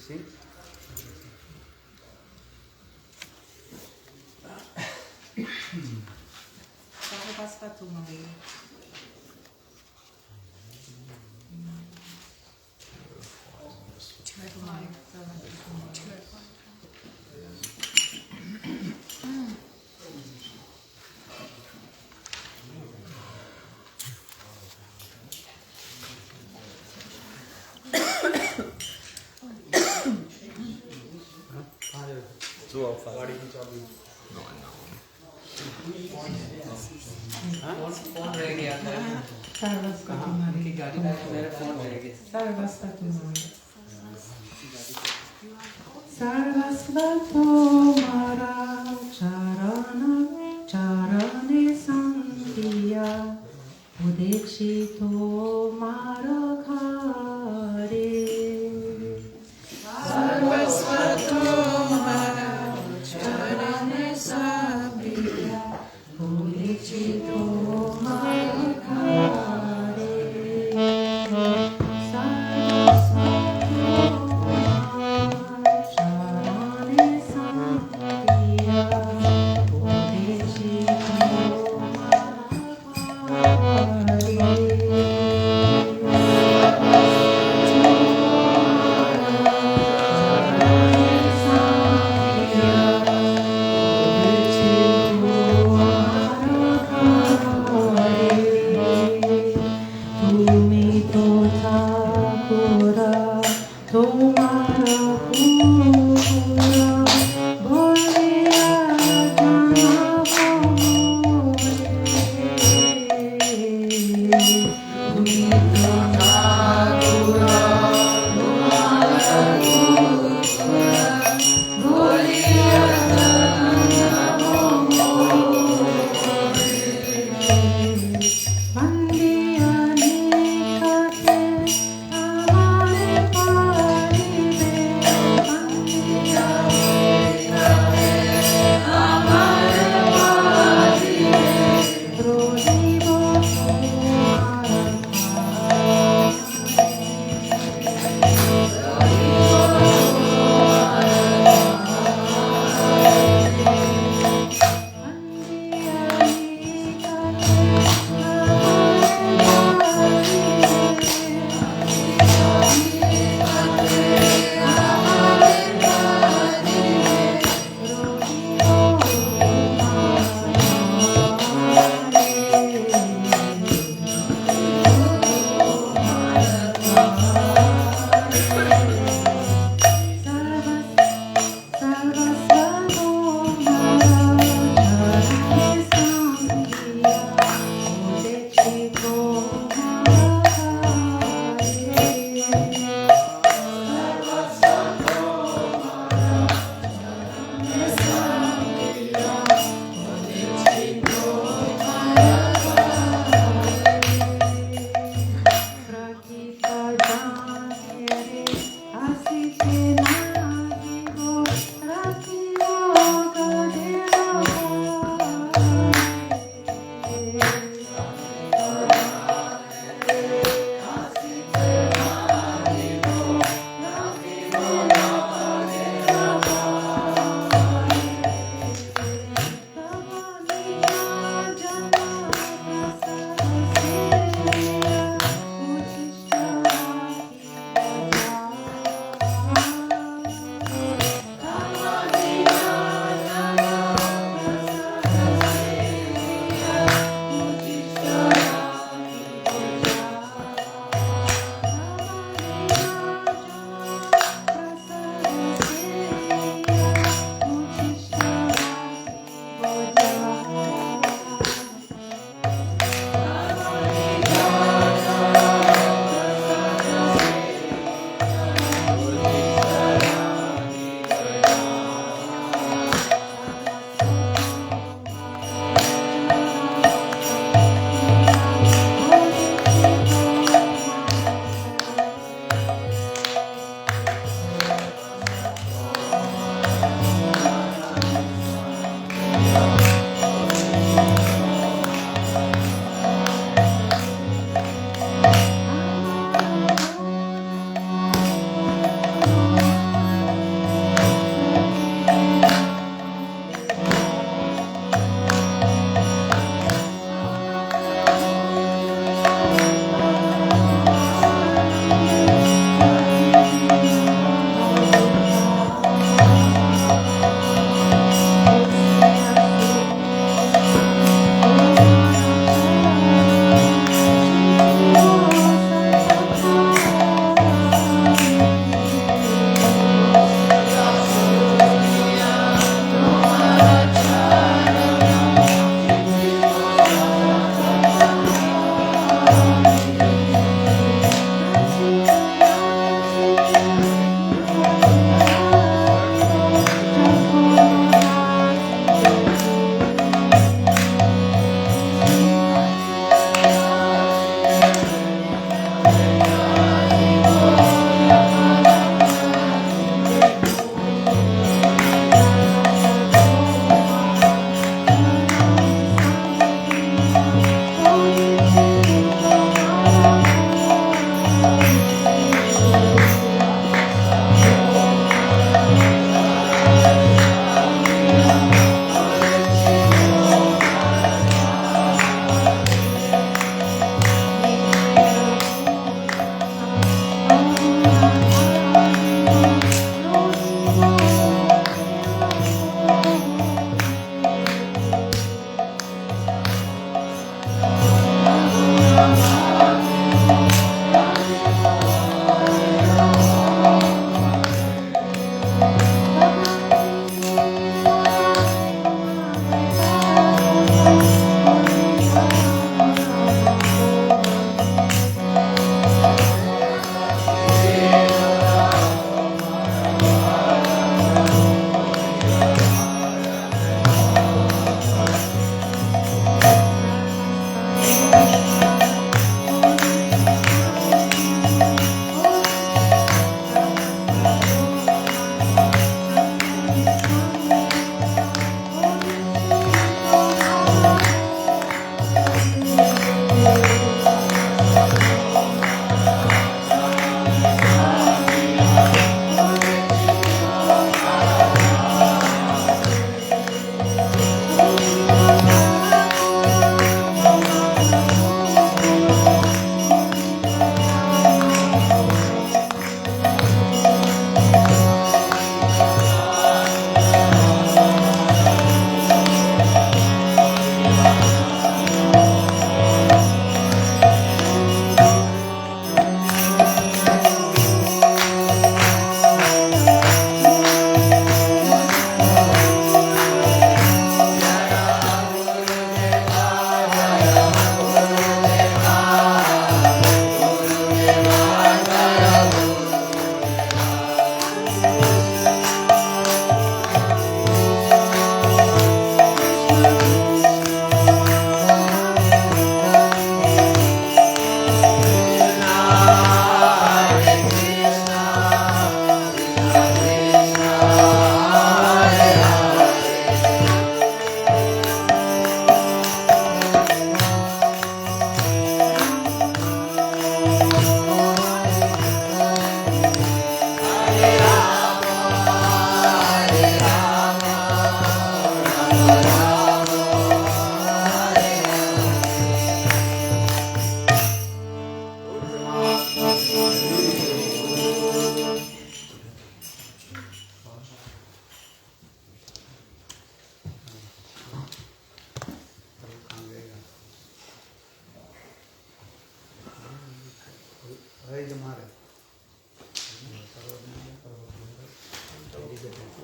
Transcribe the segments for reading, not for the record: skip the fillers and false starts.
See? गाड़ी की चाबी फोन रह गया था उनकी गाड़ी में मेरा फोन रह गया Sarvasvato Mara Charane Santiya Udekshito Mara Khare Sarvasvato Mara Charane Santiya Udekshito Mara Khare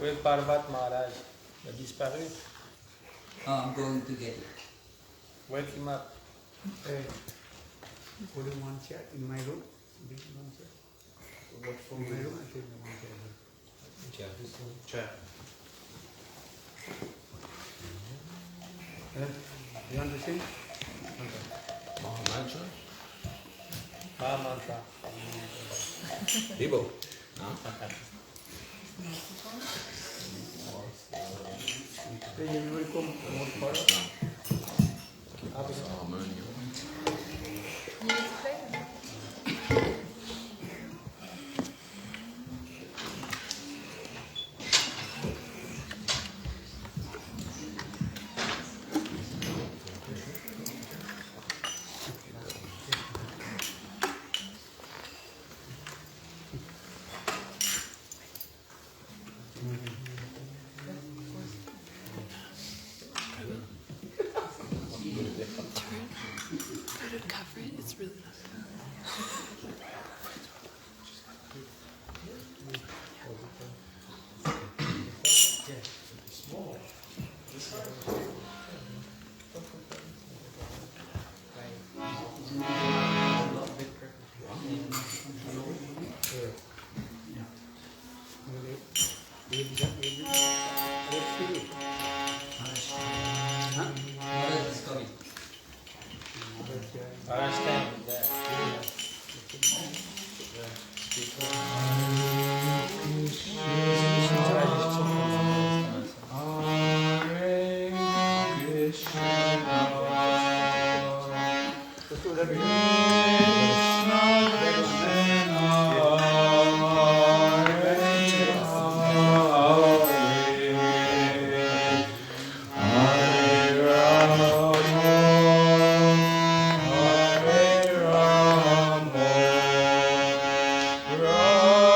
Where's Parvat Maharaj? Il a disparu. Oh, I'm going to get it. Wake him up. Hey, put him one chair in my room. Big one chair. What for In my you? room, I take the one chair. Chair. You want to sing? Mahamaya? Mahamantra. Bibo? Hey, you will come more further. Harmonium. Ram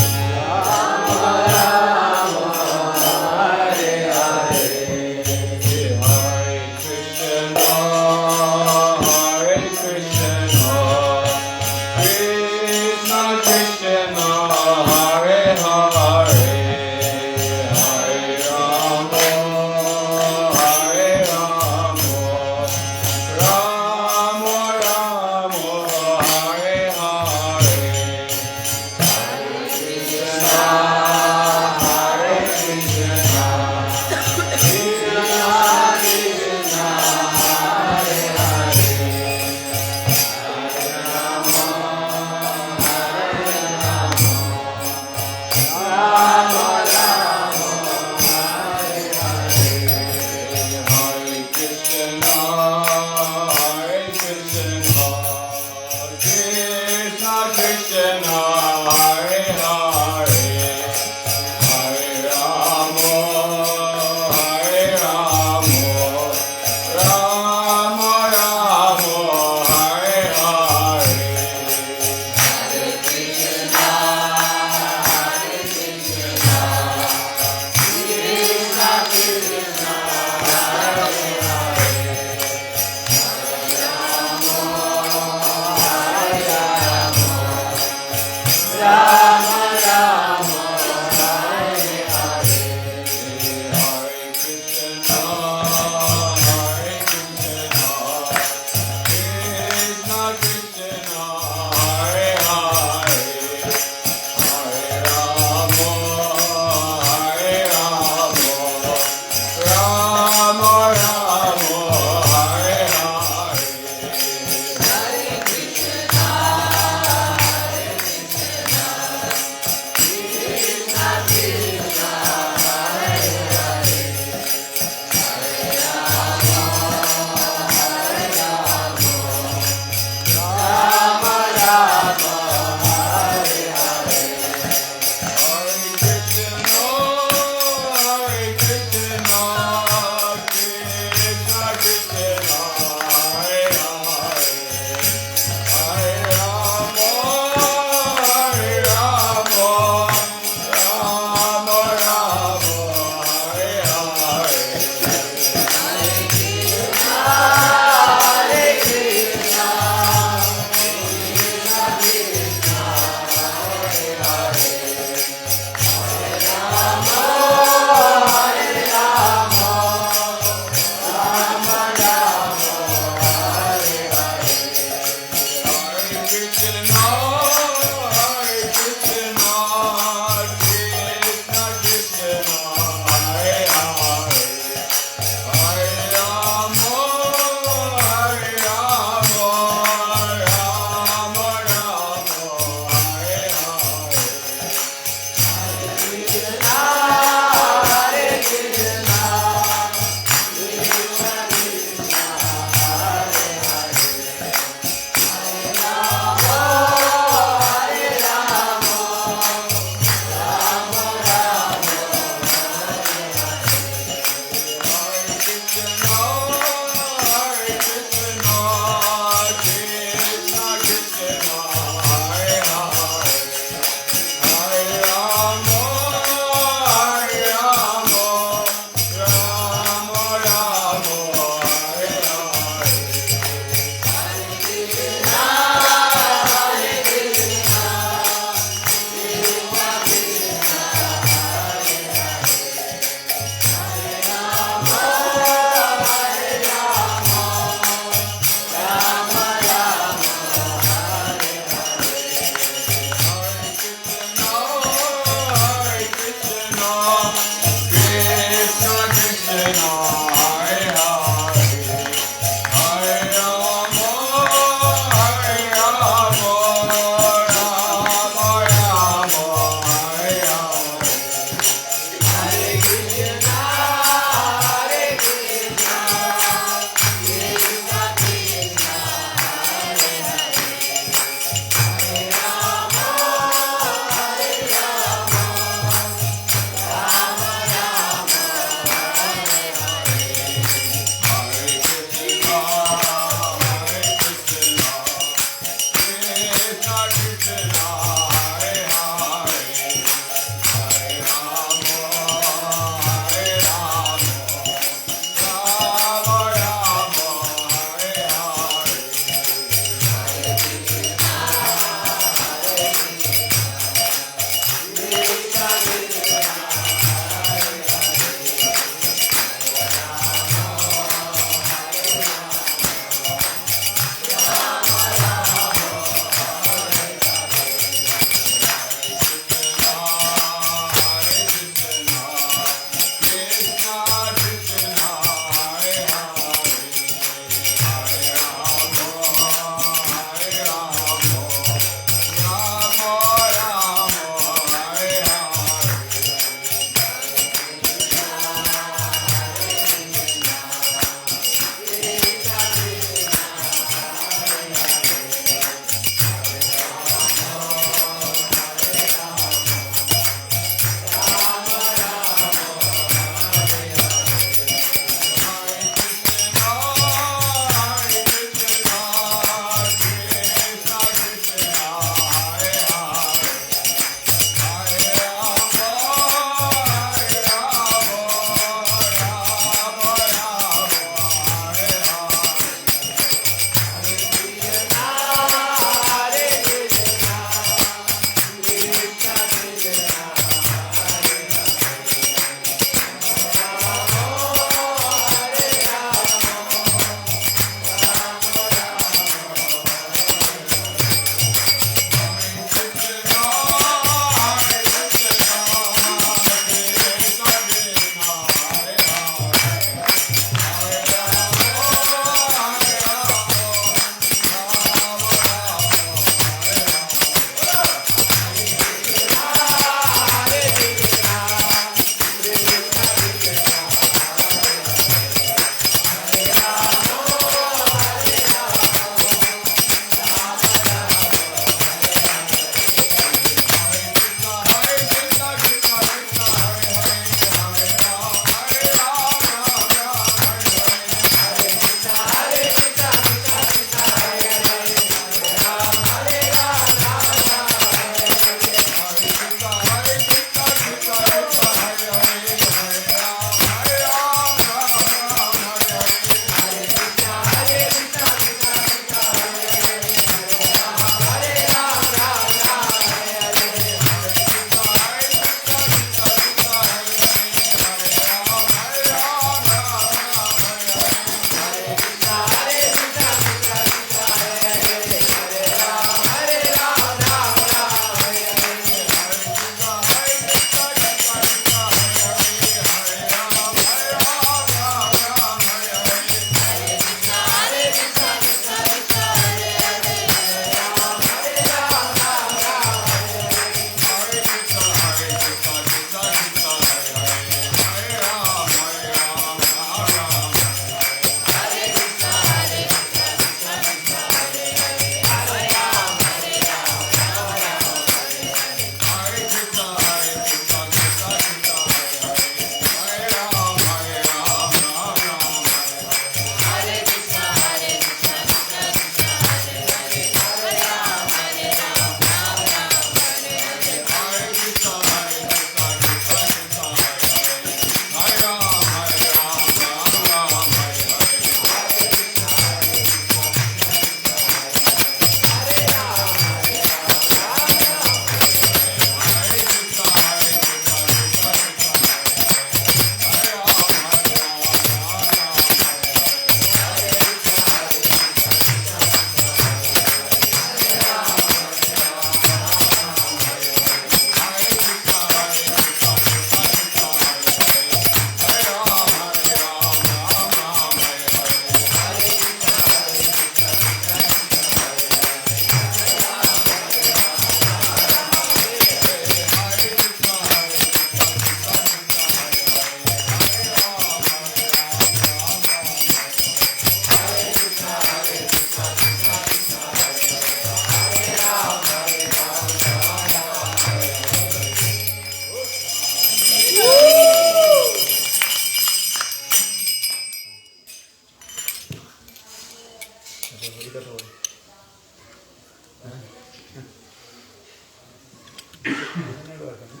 person.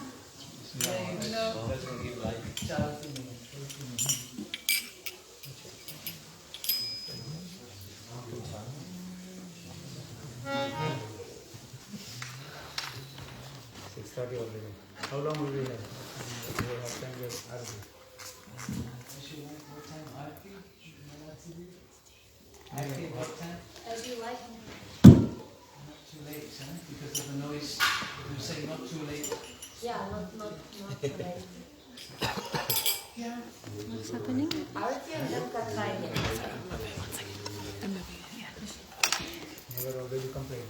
Doesn't give light. Study already. How long will we have? We will have time to argue. What time? As you like. Not too late, huh? Because of the noise. You say not too late. Yeah, not too late. Yeah. What's happening? Arati and then Katha. Never already complained.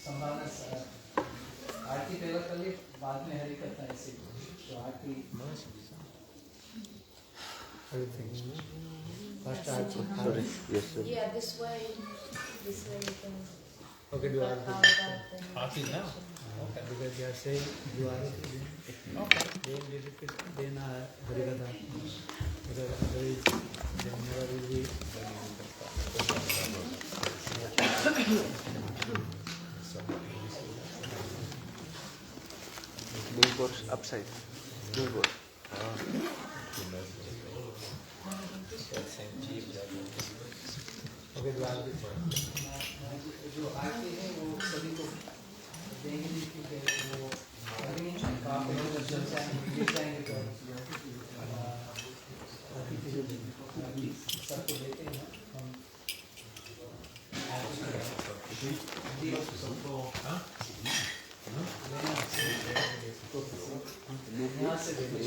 संभावना आरती पहले कर ली बाद में हरि कथा ऐसे तो आरती First arti. Sorry. Yes, sir. Yeah, this way you can. Okay, do arti. Aarti now? Okay. Because they are saying do arti. Okay. Then Harikatha. Because otherwise they never will be. Billboard upside. Billboard. Okay, do arti. जो आरती है वो सभी को देंगे नहीं क्योंकि वो आप जब चल जाएंगे तो सबको देते हैं हम यहाँ से देते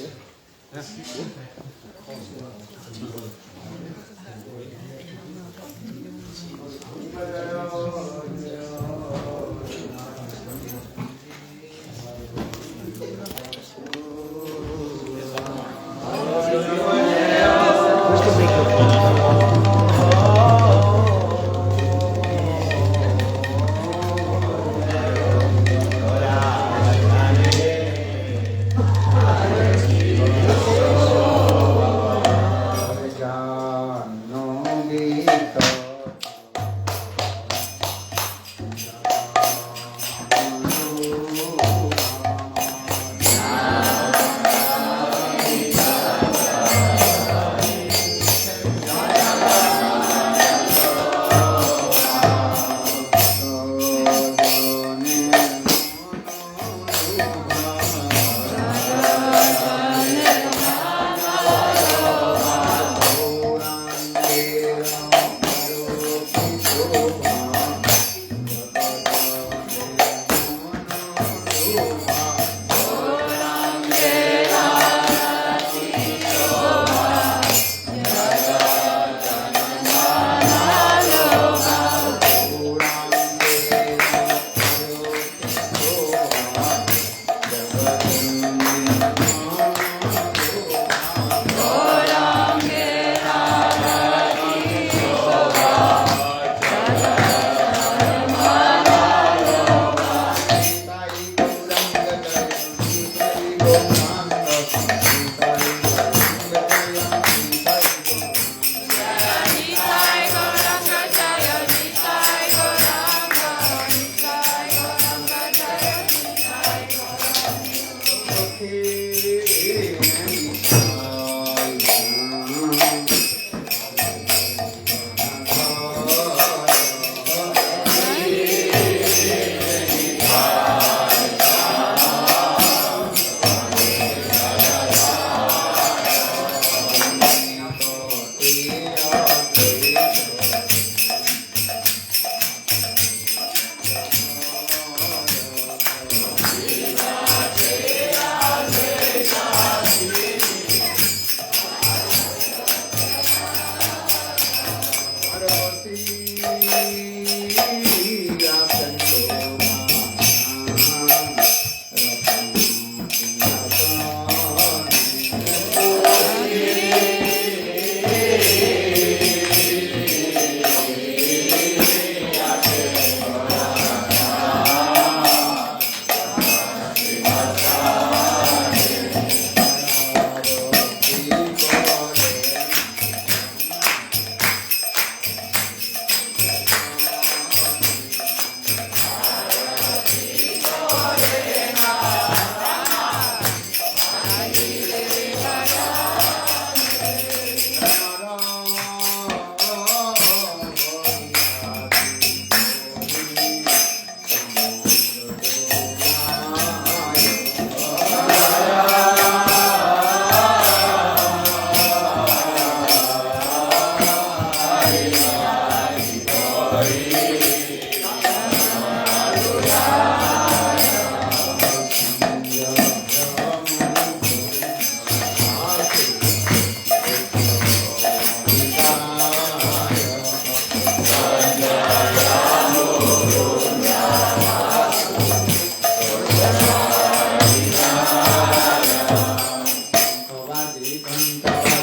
Jaya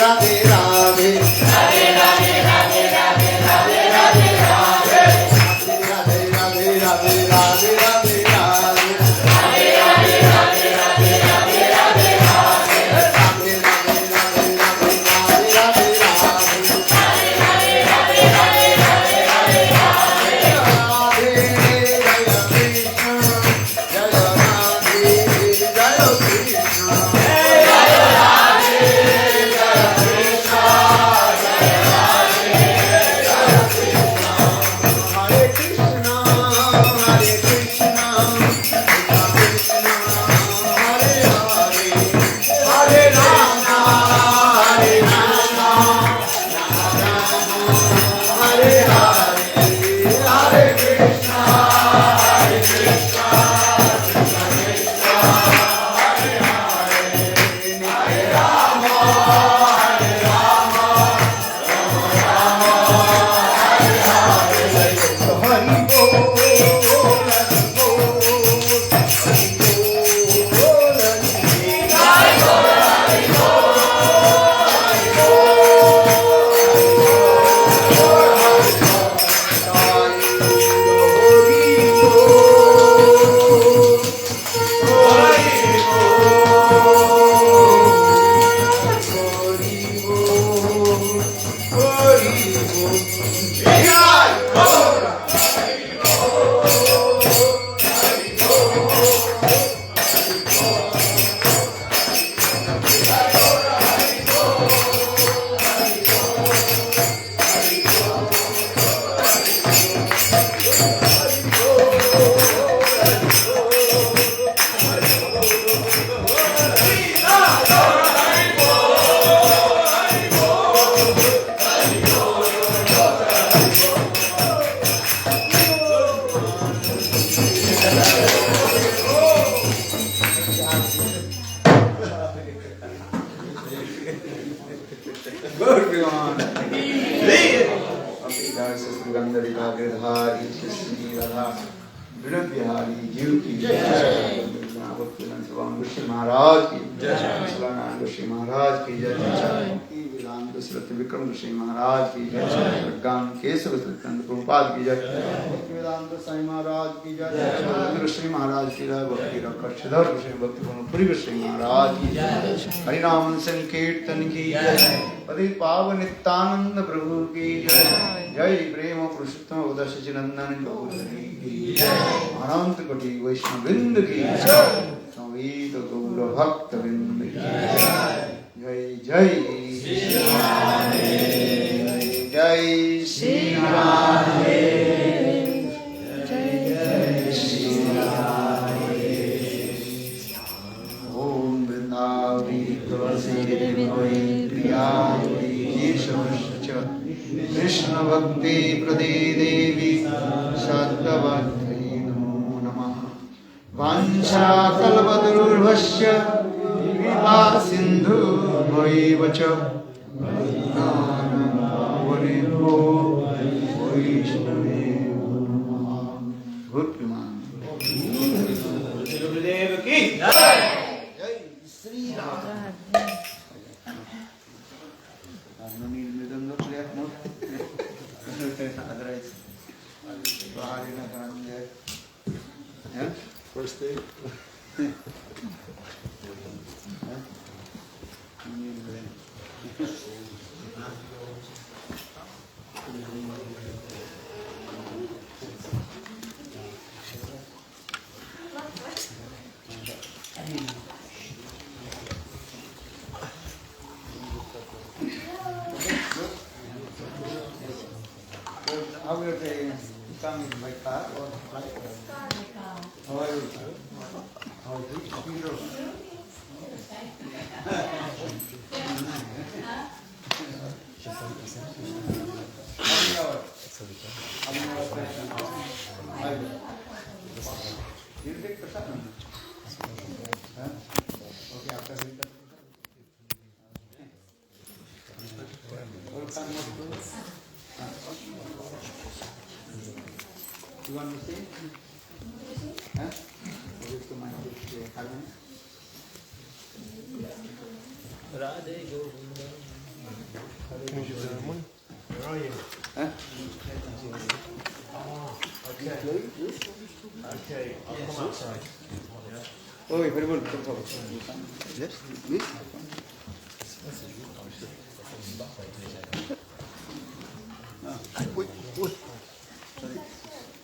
Radhe Good beyond. Okay, guys, Gandharika Girdhari, Shri Radha, Vinod Bihari, Jyoti, Gopis Maharaj ki Jai, Srila Gopis Maharaj ki Jai, Vedanta Srila Vikram Gopis Maharaj ki Jai, Gan Kesava Srila Prabhupada ki Jai, Vedanta Swami Maharaj ki Jai, Srila Gopis Maharaj ki Jai, Bhakti Rakshadhar Gopis Bhakti Gopis Maharaj ki Jai, Harinam Sankirtan ki Jai, Pati Pavan Nityananda Prabhu ki Jai, Jai Prema Purushottam Udasachinandan Gaurani ki Jai, Anant Koti Vaishnava Vrinda ki Jai, Samvita Gaura Bhakta Vrinda ki Jai, Jai Jai Shri Radhe, Jai Shri Radhe, Jai Jai Shri Radhe. Om Vrindavi Tulasi Devi Priyai Keshavascha Krishna Bhakti Prade Devi Sathyabhama Namo Namah Vancha Kalpadurvasya Viva Sindhu Bhaivacha Varinho Vaishnave Namah. Good Piman. Gurudev ki Jai. Jai Sri Radha. No need mridanga player, no. Otherwise, Baharina Kande. Yeah? First day. How will they come by car or flight? How are you? How is it? You take prasad? Okay, after winter. You want to say? Huh? Radhe Govinda. Where are you? Huh? Okay. Okay, I'll come outside. Oh, very well. Come forward. Yes, please.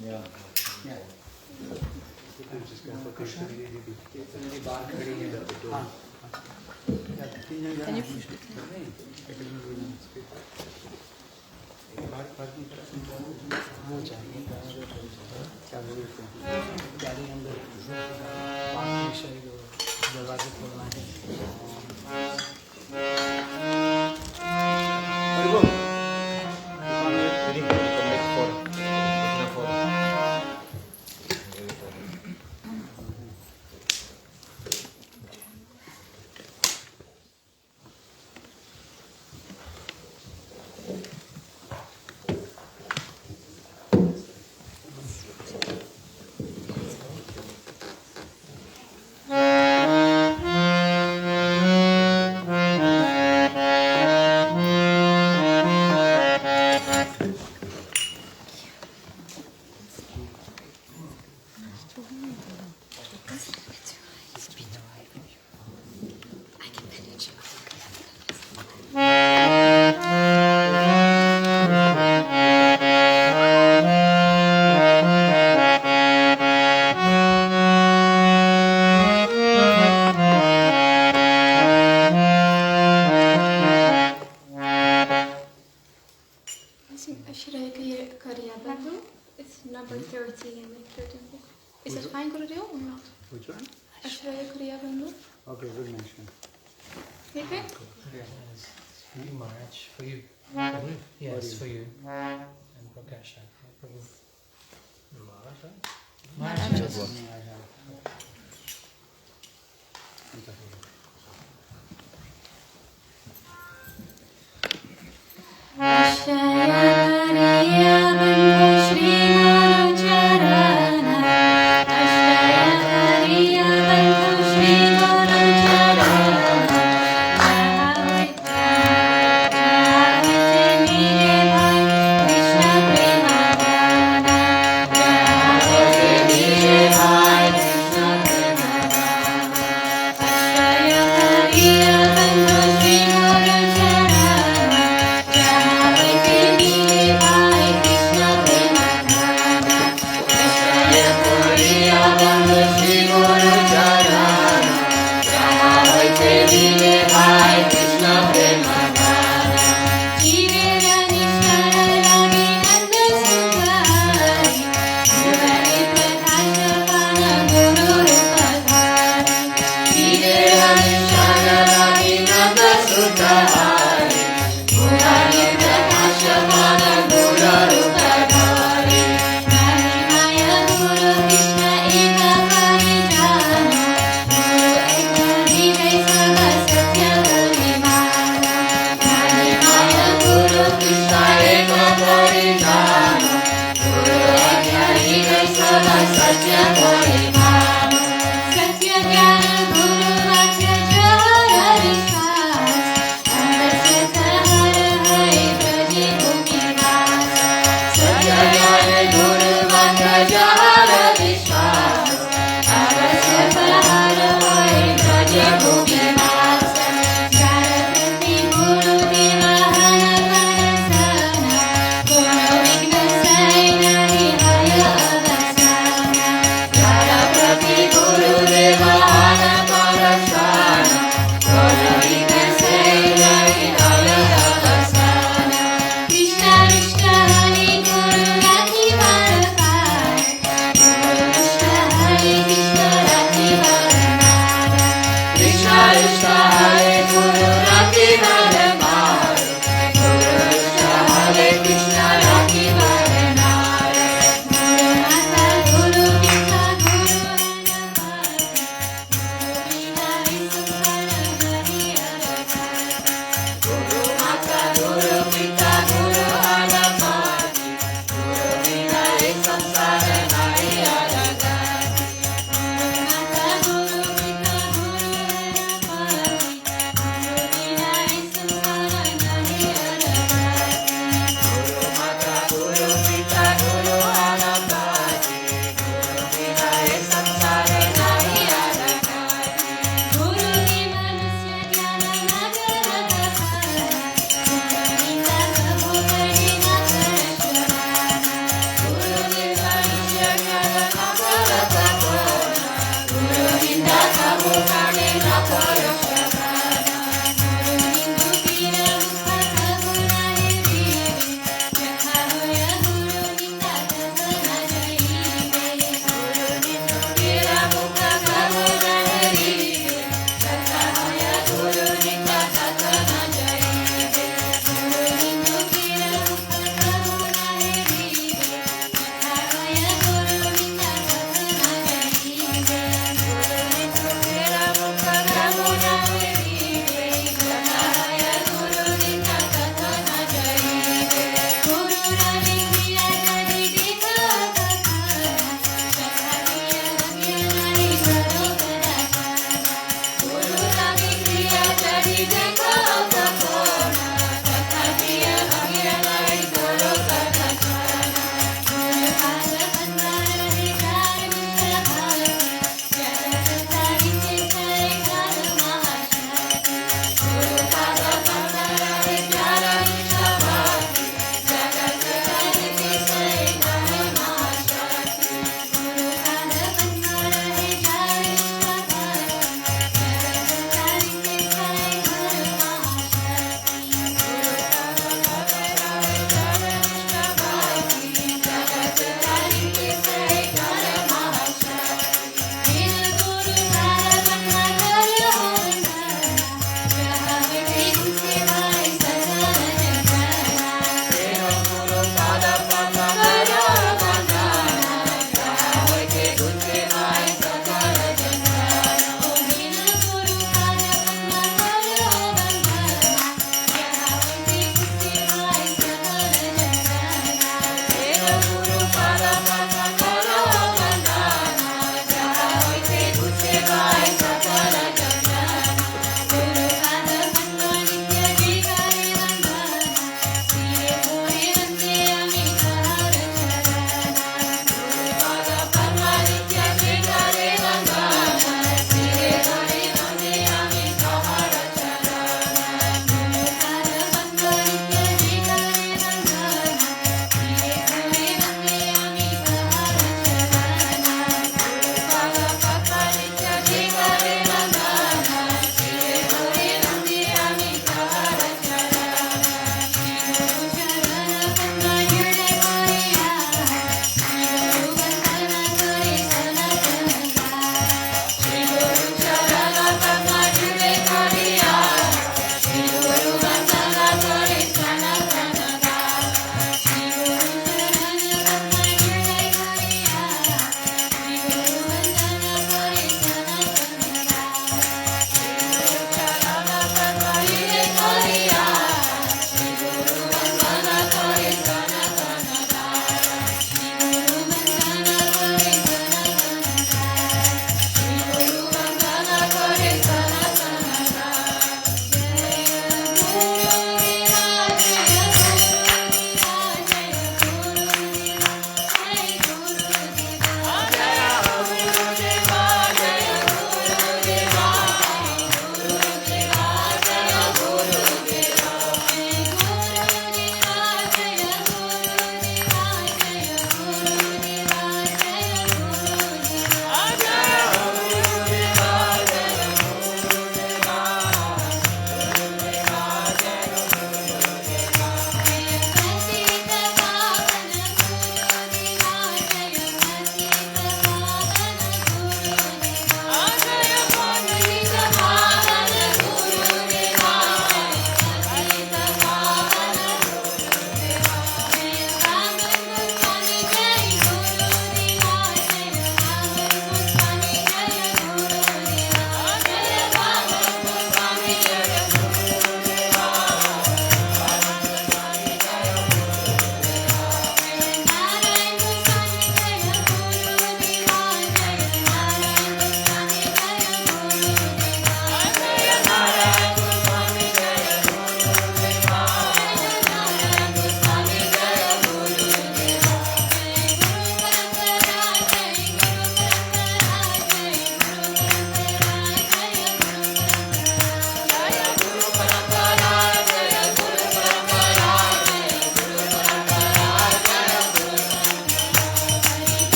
Yeah. Yeah. Can you push it? गाड़ी अंदर पाँच दरवाजे खोलना है. It's number 30 in the 13th book. Is that fine, Gurudev, or not? Which one? Ashraya Kriya Bandhu. Okay, good mention. Okay? Yes, for you, Maharaj. For you. Yes, for you. And Prakasha. Prabhu. Maharaj, right? Maharaj.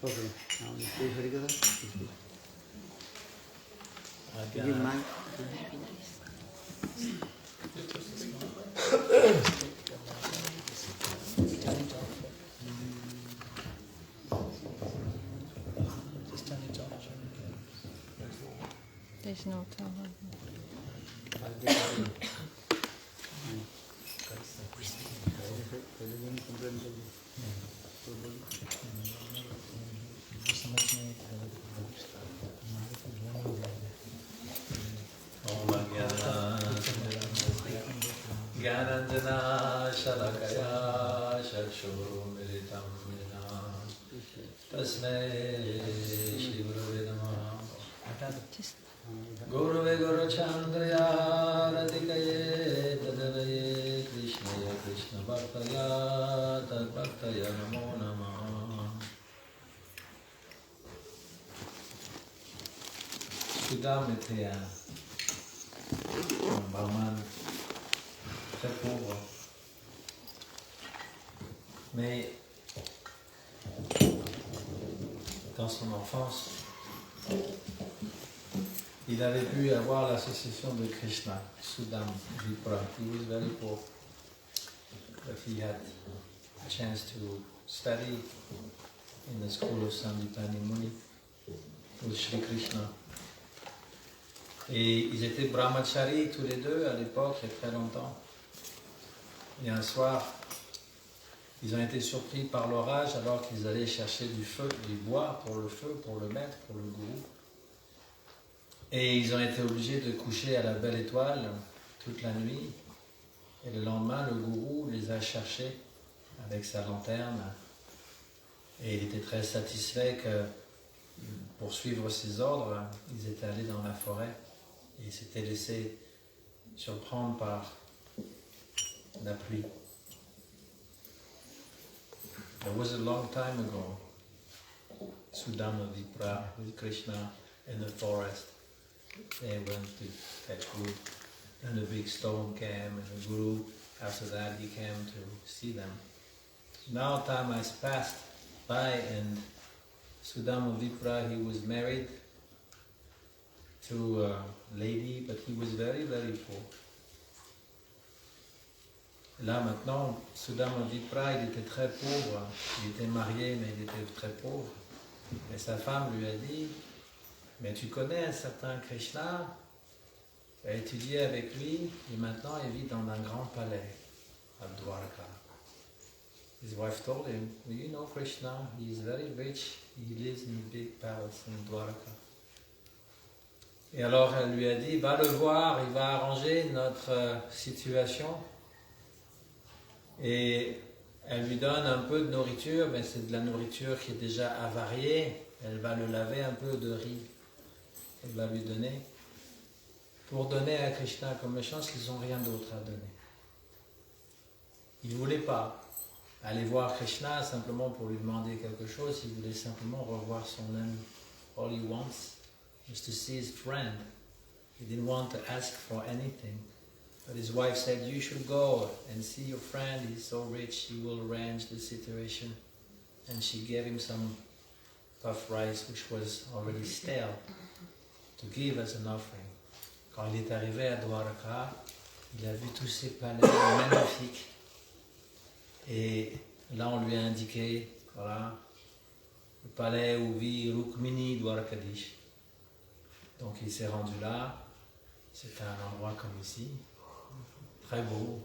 Okay. Now you speak Harikatha. Again. Give mic. Just turn it off. There's no time. Gyananjana Shalakaya Shakshurumiritam Vina Tasmai Shri Gurave Namaha Gurave Guru Chandraya Radhikaye Tadavaye Krishnaya Krishna Bhaktaya Tad Bhaktaya Namo Namaha Sudam était un brahman très pauvre. Mais dans son enfance, il avait pu avoir l'association de Krishna, Sudam Vipra. He was very poor, but he had a chance to study in the school of Sandipani Muni with Shri Krishna. Et ils étaient brahmacharis tous les deux à l'époque, il y a très longtemps. Et un soir, ils ont été surpris par l'orage alors qu'ils allaient chercher du feu, du bois pour le feu, pour le maître, pour le gourou. Et ils ont été obligés de coucher à la belle étoile toute la nuit. Et le lendemain, le gourou les a cherchés avec sa lanterne. Et il était très satisfait que, pour suivre ses ordres, ils étaient allés dans la forêt. Et ils s'étaient laissés surprendre par la pluie. There was a long time ago, Sudama Vipra with Krishna in the forest. They went to fetch wood, and a big stone came, and the Guru, after that, he came to see them. Now time has passed by, and Sudama Vipra, he was married to a lady, but he was very, very poor. Là maintenant, Sudama Vipra, il était très pauvre. Il était marié, mais il était très pauvre. Et sa femme lui a dit, mais tu connais un certain Krishna, tu as étudié avec lui, et maintenant il vit dans un grand palais à Dvaraka. His wife told him, you know Krishna, he is very rich, he lives in a big palace in Dvaraka. Et alors elle lui a dit, va le voir, il va arranger notre situation. Et elle lui donne un peu de nourriture, mais c'est de la nourriture qui est déjà avariée. Elle va le laver un peu de riz. Elle va lui donner. Pour donner à Krishna comme chance, ils n'ont rien d'autre à donner. Il ne voulait pas aller voir Krishna simplement pour lui demander quelque chose. Il voulait simplement revoir son ami. All he wants was to see his friend. He didn't want to ask for anything. But his wife said, you should go and see your friend, he's so rich, he will arrange the situation. And she gave him some puff rice, which was already stale, to give as an offering. Quand il est arrivé à Dvaraka, il a vu tous ces palais magnifiques. Et là, on lui a indiqué, voilà, le palais où vit Rukmini Dvarakadish. Donc il s'est rendu là, c'était un endroit comme ici, très beau,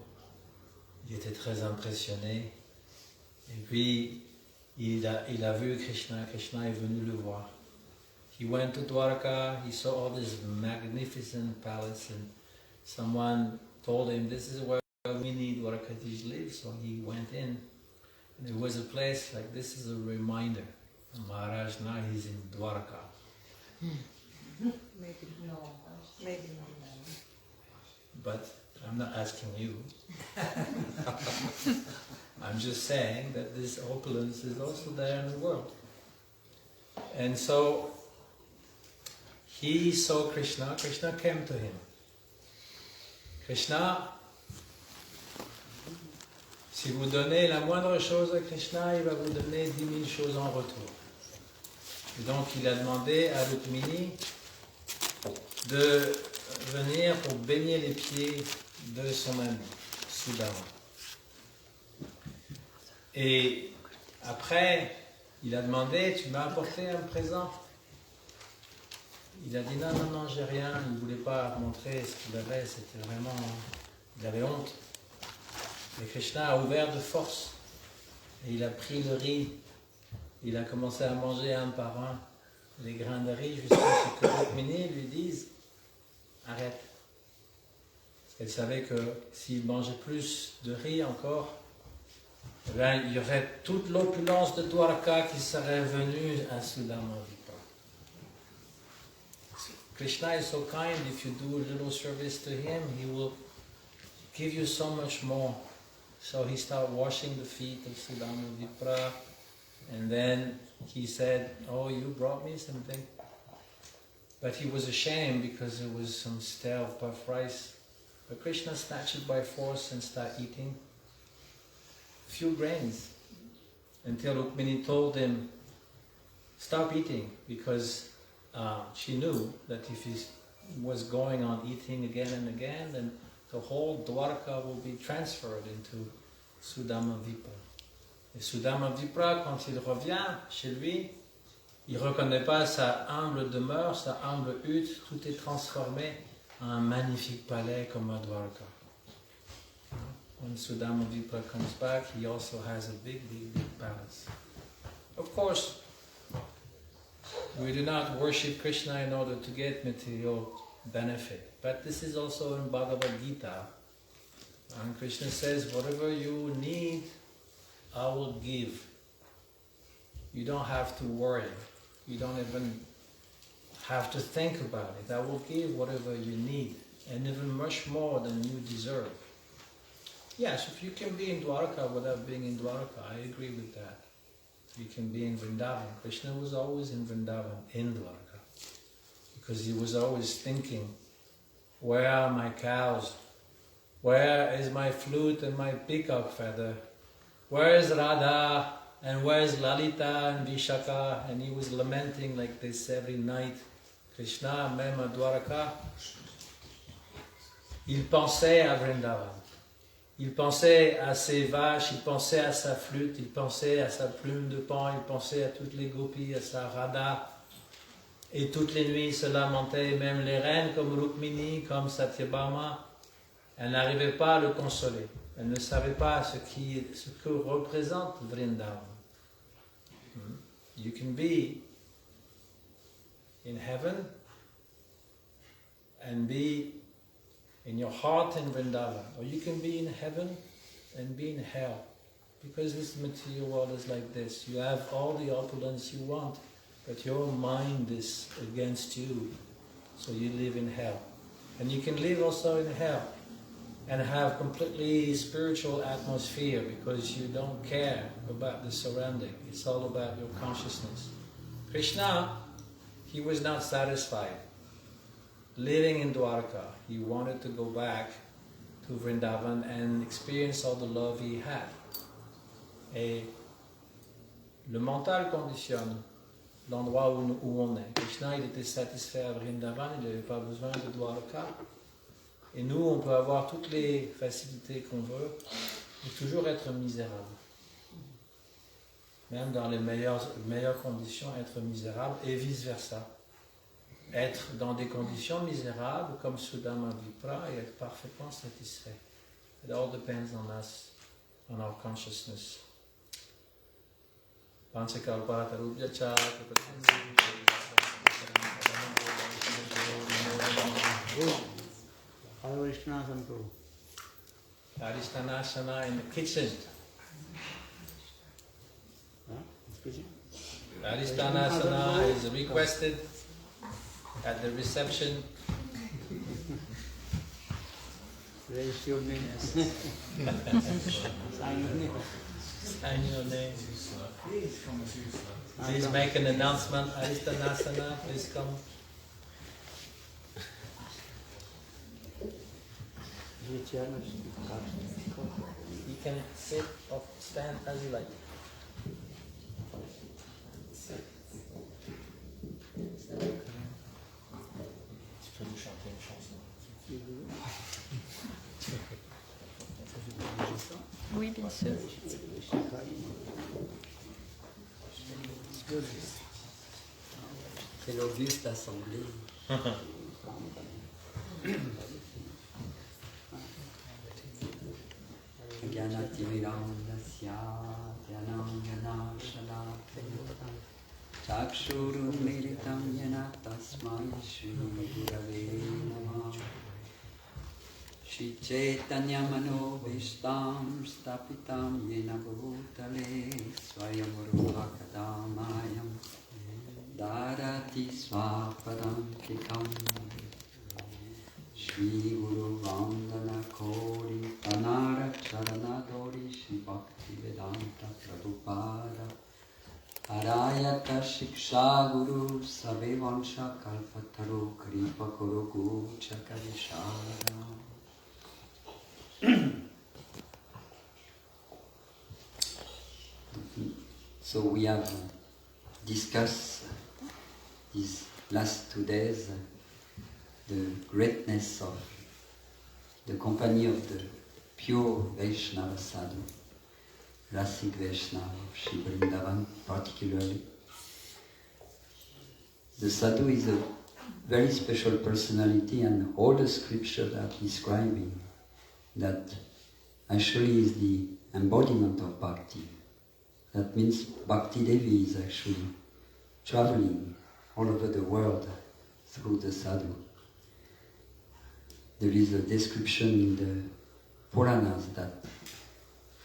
il était très impressionné, et puis il a vu Krishna, Krishna est venu le voir. He went to Dwaraka, he saw all this magnificent palace, and someone told him this is where Mini Dwarakadish lives, so he went in, and it was a place like this is a reminder. Maharaj now he's in Dwaraka. Maybe no, maybe not. But I'm not asking you. I'm just saying that this opulence is also there in the world. And so he saw Krishna, Krishna came to him. Krishna, si vous donnez la moindre chose à Krishna, il va vous donner 10 000 choses en retour. Et donc il a demandé à Rukmini de venir pour baigner les pieds de son ami, Sudama. Et après, il a demandé, tu m'as apporté un présent? Il a dit non, non, non, j'ai rien. Il ne voulait pas montrer ce qu'il avait, c'était vraiment... Il avait honte. Et Krishna a ouvert de force. Et il a pris le riz. Il a commencé à manger un par un les grains de riz jusqu'à ce que Rukmini lui dise arrête. Parce qu'elle savait que s'il mangeait plus de riz encore, eh bien, il y aurait toute l'opulence de Dvaraka qui serait venue à Sudama. Krishna is so kind, if you do a little service to him, he will give you so much more. So he started washing the feet of Sudama Vipra, and then he said, oh, you brought me something? But he was ashamed because it was some stale puff rice. But Krishna snatched it by force and started eating few grains until Rukmini told him, stop eating, because she knew that if he was going on eating again and again, then the whole Dvaraka will be transferred into Sudama Vipra. Et Sudama Vipra, quand il revient chez lui, il ne reconnaît pas sa humble demeure, sa humble hutte, tout est transformé en un magnifique palais comme à Dvaraka. When Sudama Vipra comes back, he also has a big, big, big palace. Of course, we do not worship Krishna in order to get material benefit. But this is also in Bhagavad Gita. And Krishna says, whatever you need, I will give. You don't have to worry. You don't even have to think about it. I will give whatever you need, and even much more than you deserve. Yes, if you can be in Dwaraka without being in Dwaraka, I agree with that. You can be in Vrindavan. Krishna was always in Vrindavan, in Dwaraka, because he was always thinking, where are my cows? Where is my flute and my peacock feather? Where is Radha? And where is Lalita and Vishaka? And he was lamenting like this every night. Krishna, même à Dwaraka, il pensait à Vrindavan. Il pensait à ses vaches, il pensait à sa flûte, il pensait à sa plume de pan, il pensait à toutes les gopis, à sa Radha. Et toutes les nuits, il se lamentait, même les reines comme Rukmini, comme Sathyabhama, elles n'arrivaient pas à le consoler. Elles ne savaient pas ce que représente Vrindavan. You can be in heaven and be in your heart in Vrindavan, or you can be in heaven and be in hell, because this material world is like this. You have all the opulence you want, but your mind is against you, so you live in hell. And you can live also in hell and have completely spiritual atmosphere, because you don't care about the surrounding. It's all about your consciousness. Krishna, he was not satisfied living in Dwaraka. He wanted to go back to Vrindavan and experience all the love he had. Et le mental conditionne l'endroit où on est. Krishna, il était satisfait à Vrindavan, il n'avait pas besoin de Dwaraka. Et nous, on peut avoir toutes les facilités qu'on veut, et toujours être misérable. Même dans les meilleures conditions, être misérable, et vice-versa. Être dans des conditions misérables, comme Sudama Vipra, et être parfaitement satisfait. It all depends on us, on our consciousness. Adhisthana in the kitchen. Adhisthana is requested at the reception. Raise your name. Sign your name. Please make an announcement. Adhisthana, please come. You can sit or stand as you like. Sit. bien sûr. Quelle auguste assemblée. Gyanatimirandasya Dhyanam Shalakaya Chakshurum Militam Yana Tasmai Shri Gurave Namah Shri Chaitanya Mano Vishtam Stapitam Yena Bhutale Swayamurva Kadamayam Darati Swapadam Tikam Shri Guru Vandana Kori Tanara Charana Dori Shri Bhakti Vedanta Prabhupada Arayata Shiksha Guru Sabe Vansha Kalpataru Kripa Kuru Gucha Karishara. So we have discussed these last 2 days the greatness of the company of the pure Vaishnava sadhu, Rasik Vaishnava of Shri Vrindavan particularly. The sadhu is a very special personality, and all the scriptures are describing that actually is the embodiment of bhakti. That means Bhakti-devi is actually traveling all over the world through the sadhu. There is a description in the Puranas that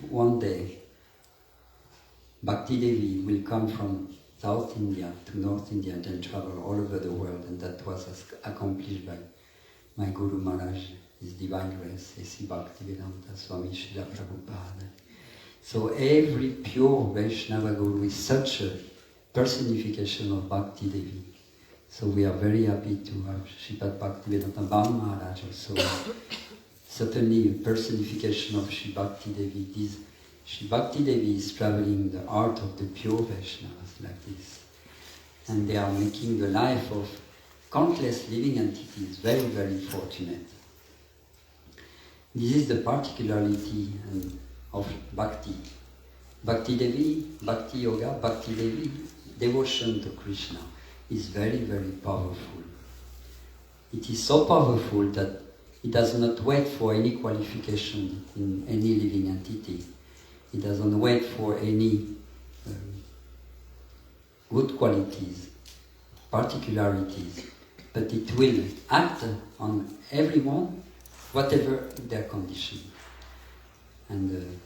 one day Bhakti-devi will come from South India to North India and then travel all over the world, and that was accomplished by my Guru Maharaj, His Divine Grace, A.C. Bhaktivedanta Swami Srila Prabhupada. So every pure Vaishnava Guru is such a personification of Bhakti-devi. So we are very happy to have Sripad Bhaktivedanta Maharaj also. Certainly a personification of Sri Bhakti-devi. Sri Bhakti-devi is traveling the art of the pure Vaishnavas like this. And they are making the life of countless living entities very, very fortunate. This is the particularity of Bhakti. Bhakti-devi, Bhakti Yoga, Bhakti-devi, devotion to Krishna is very, very powerful. It is so powerful that it does not wait for any qualification in any living entity. It doesn't wait for any good qualities, particularities, but it will act on everyone, whatever their condition. And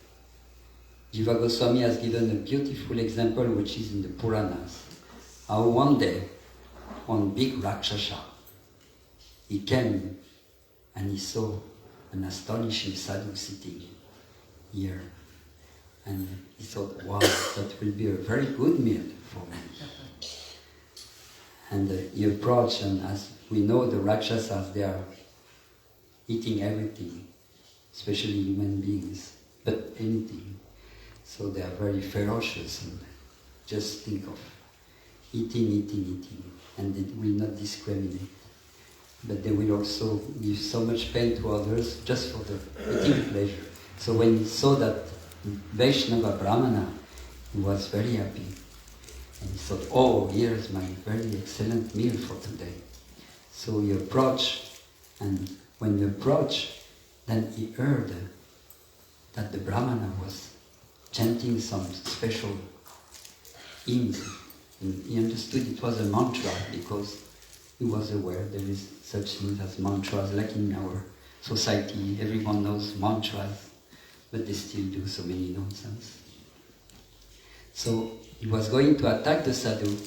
Jiva Goswami has given a beautiful example which is in the Puranas. How one day, one big Rakshasa, he came and he saw an astonishing sadhu sitting here. And he thought, wow, that will be a very good meal for me. And he approached, and as we know, the Rakshasas, they are eating everything, especially human beings, but anything. So they are very ferocious and just think of eating, and they will not discriminate. But they will also give so much pain to others just for the eating pleasure. So when he saw that Vaishnava Brahmana, he was very happy. And he thought, oh, here's my very excellent meal for today. So he approached, and when he approached, then he heard that the Brahmana was chanting some special hymns. And he understood it was a mantra because he was aware there is such things as mantras, like in our society, everyone knows mantras, but they still do so many nonsense. So he was going to attack the sadhu,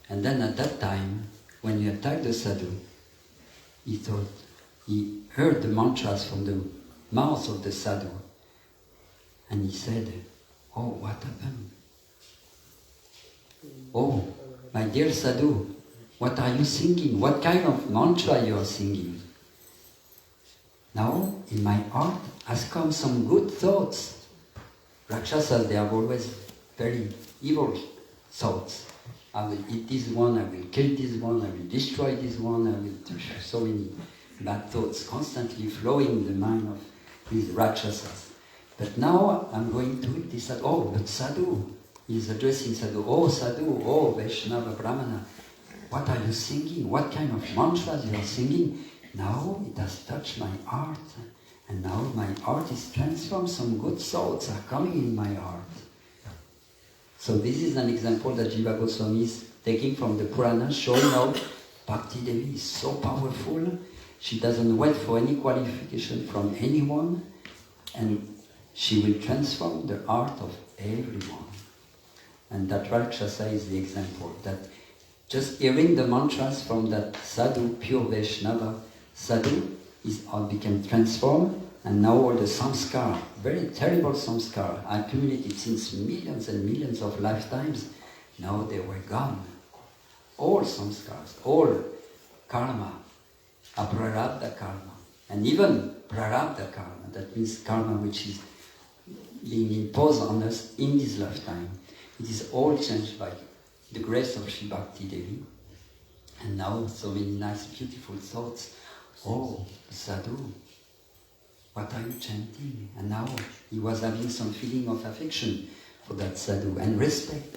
and then at that time, when he attacked the sadhu, he thought, he heard the mantras from the mouth of the sadhu, and he said, oh, what happened? Oh, my dear sadhu, what are you singing? What kind of mantra you are singing? Now, in my heart has come some good thoughts. Rakshasas, they have always very evil thoughts. I will eat this one, I will kill this one, I will destroy this one, I will do so many bad thoughts constantly flowing in the mind of these Rakshasas. But now I'm going to this sadhu. Oh, but sadhu, he's addressing sadhu. Oh, sadhu, oh, Vaishnava Brahmana, what are you singing? What kind of mantras you are singing? Now it has touched my heart, and now my heart is transformed. Some good thoughts are coming in my heart. So this is an example that Jiva Goswami is taking from the Purana, showing how Bhakti Devi is so powerful. She doesn't wait for any qualification from anyone, and she will transform the heart of everyone. And that Rakshasa is the example, that just hearing the mantras from that sadhu, pure Vaishnava sadhu, became transformed, and now all the samskar, very terrible samskar, accumulated since millions and millions of lifetimes, now they were gone. All samskars, all karma, aprarabdha karma, and even prarabdha karma, that means karma which is being imposed on us in this lifetime. It is all changed by the grace of Sri Bhakti Devi. And now so many nice, beautiful thoughts. Oh, sadhu, what are you chanting? And now he was having some feeling of affection for that sadhu and respect.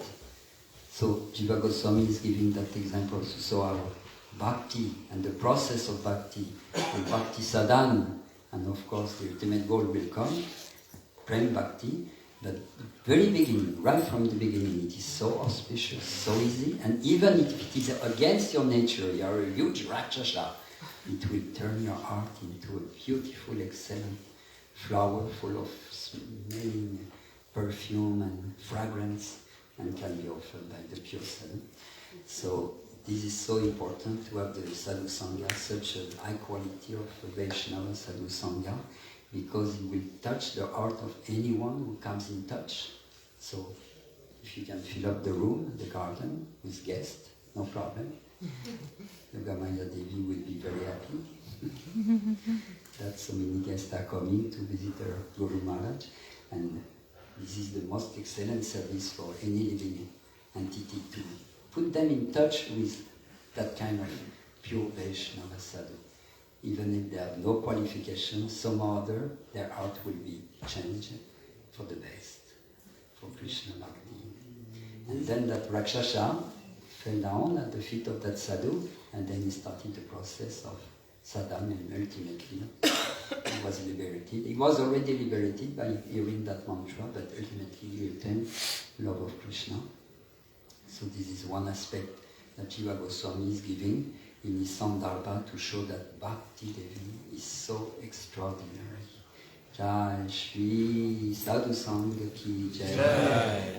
So Jiva Goswami is giving that example. So our bhakti and the process of bhakti and bhakti sadhana, and of course the ultimate goal will come, Prema Bhakti, but the very beginning, right from the beginning, it is so auspicious, so easy, and even if it is against your nature, you are a huge Rakshasa, it will turn your heart into a beautiful, excellent flower full of smelling perfume and fragrance, and can be offered by the pure sadhu. So this is so important to have the sadhu sangha, such a high quality of Vaishnava sadhu sangha, because it will touch the heart of anyone who comes in touch. So if you can fill up the room, the garden, with guests, no problem. Yogamaya Devi will be very happy that so many guests are coming to visit her Guru Maharaj, and this is the most excellent service for any living entity, to put them in touch with that kind of pure Vaishnava sadhu. Even if they have no qualifications, somehow or other, their heart will be changed for the best, for Krishna Bhakti. And then that Rakshasa fell down at the feet of that sadhu, and then he started the process of sadhana, and ultimately he was liberated. He was already liberated by hearing that mantra, but ultimately he attained love of Krishna. So this is one aspect that Jiva Goswami is giving in his Sandarbha to show that Bhakti Devi is so extraordinary. Jai Shri Sadhu Sangha Ki Jai.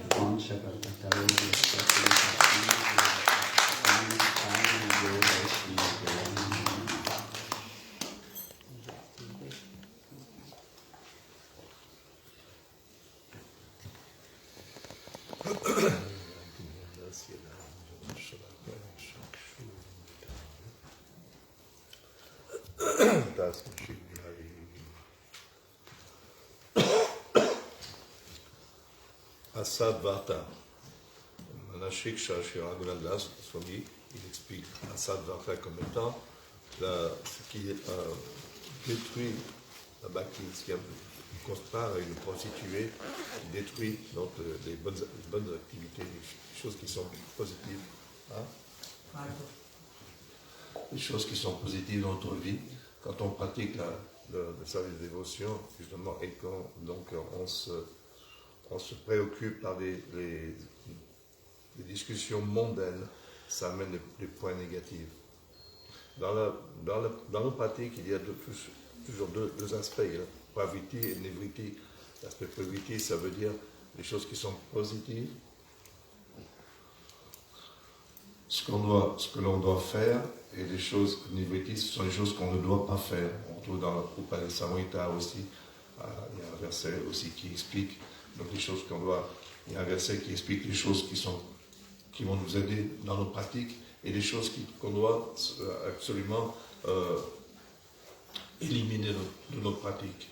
Asadvarta. Shiksha Shri Raghunath Swami, il explique Asadvarta comme étant ce qui détruit la bhakti, ce qui compare à une prostituée qui détruit donc les bonnes activités, les choses qui sont positives. Hein? Les choses qui sont positives dans notre vie, quand on pratique le service de dévotion, justement, et on se préoccupe par les discussions mondaines, ça amène des points négatifs. Dans nos pratiques, il y a toujours deux aspects, praviti et nivriti. L'aspect praviti, ça veut dire les choses qui sont positives, ce que l'on doit faire, et les choses nivriti, ce sont les choses qu'on ne doit pas faire. On trouve dans la Upanishad Samhita aussi, il y a un verset aussi qui explique donc les choses qu'on doit. Il y a un verset qui explique les choses qui vont nous aider dans nos pratiques et les choses qu'on doit absolument éliminer de nos pratiques.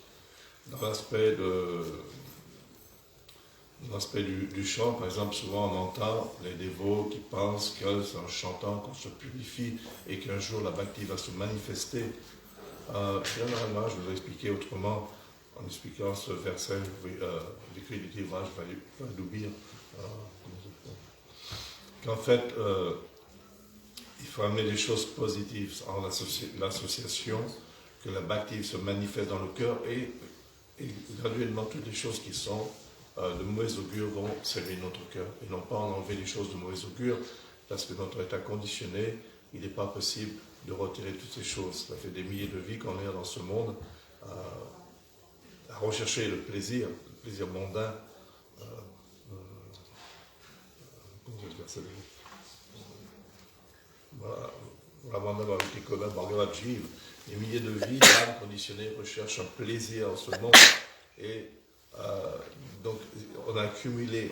Dans l'aspect du chant, par exemple, souvent on entend les dévots qui pensent que c'est en chantant qu'on se purifie et qu'un jour la bhakti va se manifester. Généralement, je vais expliquer autrement, en expliquant ce verset décrit du livrage Vaidubir, qu'en fait, il faut amener des choses positives en l'association, que la bhakti se manifeste dans le cœur et graduellement toutes les choses qui sont de mauvais augure vont s'élever notre cœur et non pas en enlever les choses de mauvais augure parce que notre état conditionné, il n'est pas possible de retirer toutes ces choses. Ça fait des milliers de vies qu'on est dans ce monde à rechercher le plaisir mondain. Voilà, Bhagavad Gita, des milliers de vies d'âmes conditionnées recherchent un plaisir en ce monde et donc on a accumulé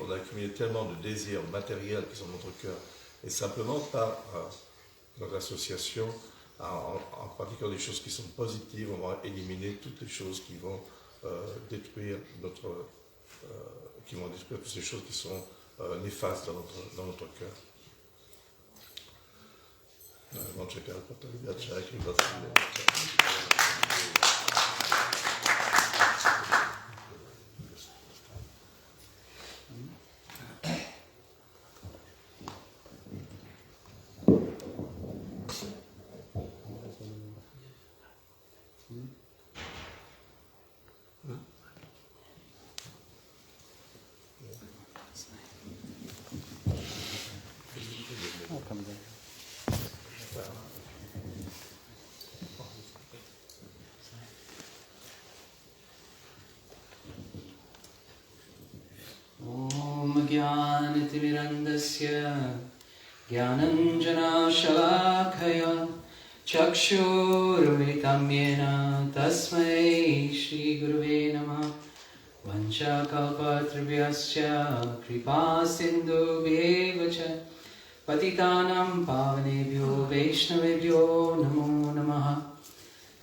tellement de désirs matériels qui sont dans notre cœur et simplement par notre association en pratiquant des choses qui sont positives, on va éliminer toutes les choses qui vont détruire toutes ces choses qui sont néfastes dans notre cœur. ज्ञानतिमिरन्दस्य ज्ञानञ्जनशलाखया चक्षुरुन्मिलितं येन तस्मै श्रीगुरुवे नमः वंशकल्पतरुभ्यश्च कृपासिन्धुभ्येव च पतितानां पावनेभ्यो वैष्णवेभ्यो नमो नमः.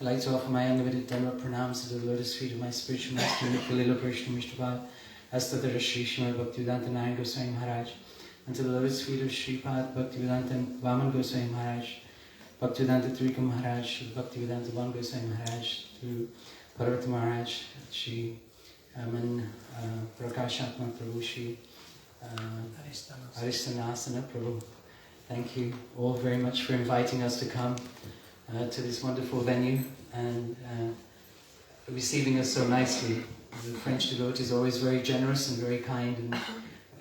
I'd like to offer my unlimited Dhamma pranams to the lotus feet of my spiritual master, Lila of Krsna, as to the Srimati Bhaktivedanta Narayan Goswami Maharaj, and to the lotus feet of Sripad Bhaktivedanta Vaman Goswami Maharaj, Bhaktivedanta Trika Maharaj, Bhaktivedanta Van Goswami Maharaj, to Parvati Maharaj, Shri Aman Prakashatma Prabhu, Shri Aristanasana Prabhu. Thank you all very much for inviting us to come to this wonderful venue and receiving us so nicely. The French devotees are always very generous and very kind and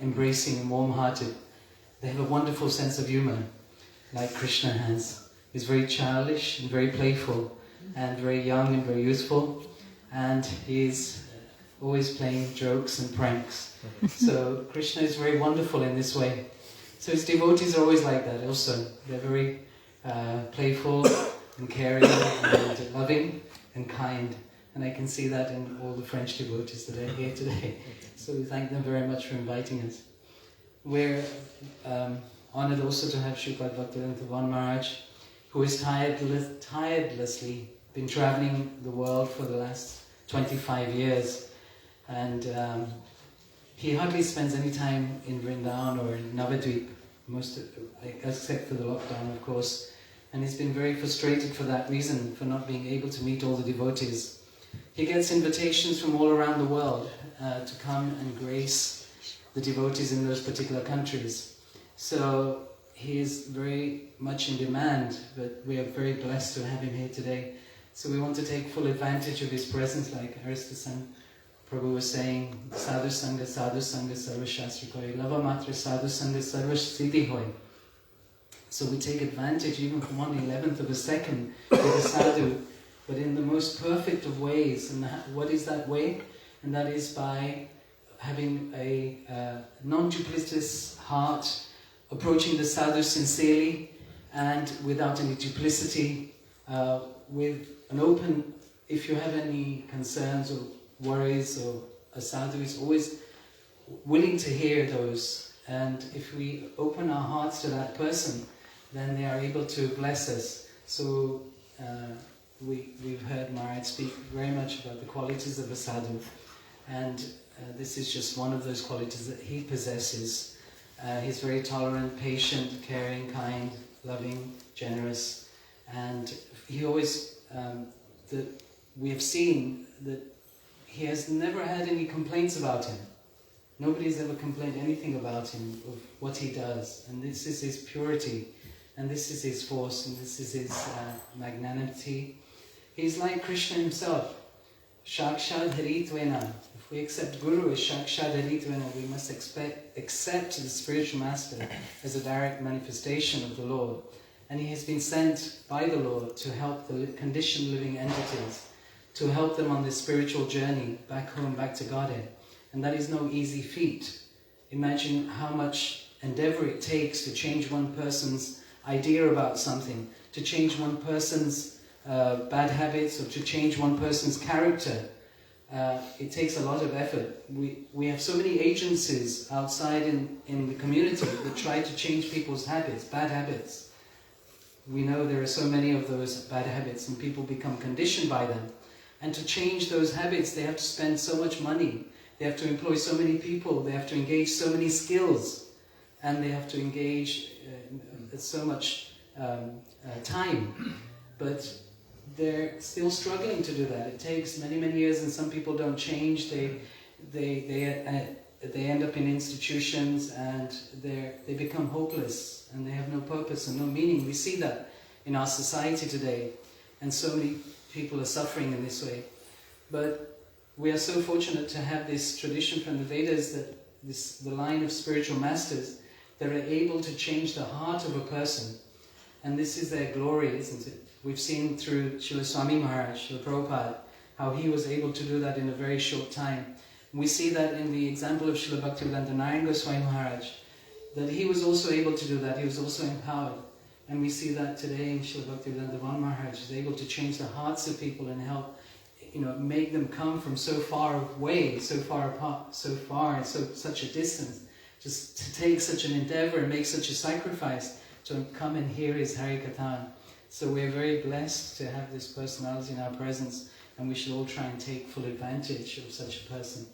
embracing and warm-hearted. They have a wonderful sense of humor, like Krishna has. He's very childish and very playful and very young and very youthful, and he's always playing jokes and pranks. So Krishna is very wonderful in this way. So his devotees are always like that also. They're very playful and caring and loving and kind. And I can see that in all the French devotees that are here today. So we thank them very much for inviting us. We're honored also to have Sripad Bhaktivedanta Van Maharaj, who has tirelessly been traveling the world for the last 25 years. And he hardly spends any time in Vrindavan or in Navadvip, except for the lockdown, of course. And he's been very frustrated for that reason, for not being able to meet all the devotees. He gets invitations from all around the world to come and grace the devotees in those particular countries. So he is very much in demand, but we are very blessed to have him here today. So we want to take full advantage of his presence, like Aristasan Prabhu was saying, Sadhu Sangha, Sarva Shastri Koi, Lava Matra Sadhu Sangha, Sarva Siddhi Hoi. So we take advantage even from 1/11th of a second with a sadhu, but in the most perfect of ways. And what is that way? And that is by having a non-duplicitous heart, approaching the sadhu sincerely and without any duplicity, with an open, if you have any concerns or worries, or a sadhu is always willing to hear those. And if we open our hearts to that person, then they are able to bless us. So we've heard Maharaj speak very much about the qualities of a sadhu, and this is just one of those qualities that he possesses. He's very tolerant, patient, caring, kind, loving, generous, and he always, we have seen that he has never had any complaints about him. Nobody's ever complained anything about him, of what he does. And this is his purity, and this is his force, and this is his magnanimity. He's like Krishna himself. Shakshad Haritvena. If we accept Guru as Shakshad Haritvena, we must accept the spiritual master as a direct manifestation of the Lord. And he has been sent by the Lord to help the conditioned living entities, to help them on this spiritual journey back home, back to Godhead. And that is no easy feat. Imagine how much endeavor it takes to change one person's idea about something, to change one person's bad habits, or to change one person's character. It takes a lot of effort. We have so many agencies outside in the community that try to change people's habits, bad habits. We know there are so many of those bad habits, and people become conditioned by them. And to change those habits, they have to spend so much money. They have to employ so many people. They have to engage so many skills. And they have to engage so much time. But they're still struggling to do that. It takes many, many years, and some people don't change. They end up in institutions, and they become hopeless, and they have no purpose and no meaning. We see that in our society today, and so many people are suffering in this way. But we are so fortunate to have this tradition from the Vedas, that the line of spiritual masters that are able to change the heart of a person. And this is their glory, isn't it? We've seen through Srila Svami Maharaja, Srila Prabhupada, how he was able to do that in a very short time. We see that in the example of Srila Bhaktivedanta Goswami Maharaj, that he was also able to do that. He was also empowered. And we see that today in Srila Bhaktivedanta Maharaj is able to change the hearts of people and help, make them come from so far away, so far apart, so far, and such a distance, just to take such an endeavor and make such a sacrifice to come and hear his Harikathan. So we're very blessed to have this personality in our presence, and we should all try and take full advantage of such a person.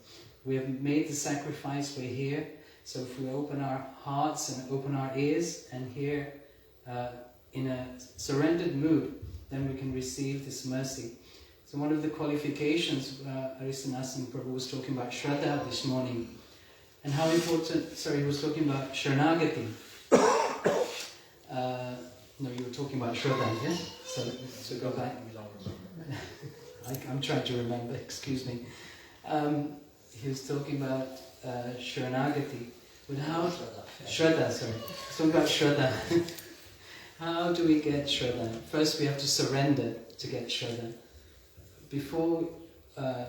We have made the sacrifice, we're here, so if we open our hearts and open our ears and hear in a surrendered mood, then we can receive this mercy. So one of the qualifications, Arisanasan Prabhu was talking about Shraddha this morning, and how important, he was talking about Sharanagati. No, you were talking about Shraddha, yes? So go back. I'm trying to remember, excuse me. He was talking about Sharanagati. But how? Shraddha, sorry. He's talking about Shraddha. How do we get Shraddha? First we have to surrender to get Shraddha. Before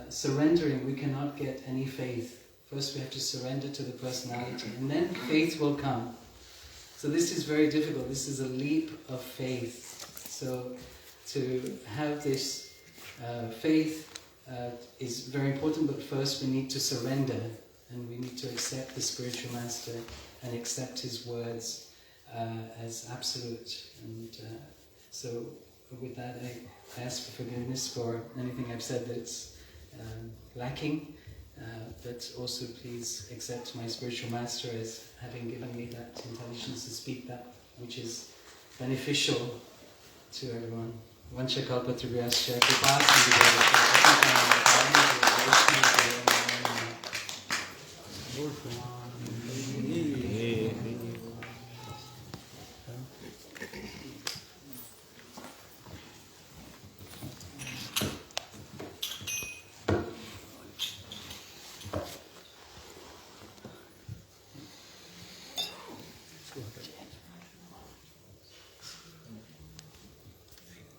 surrendering, we cannot get any faith. First we have to surrender to the personality, and then faith will come. So this is very difficult. This is a leap of faith. So to have this faith is very important, but first we need to surrender, and we need to accept the spiritual master and accept his words as absolute. And so with that, I ask for forgiveness for anything I've said that's lacking. But also please accept my spiritual master as having given me that intelligence to speak that which is beneficial to everyone. Vanchakalpatribhyascha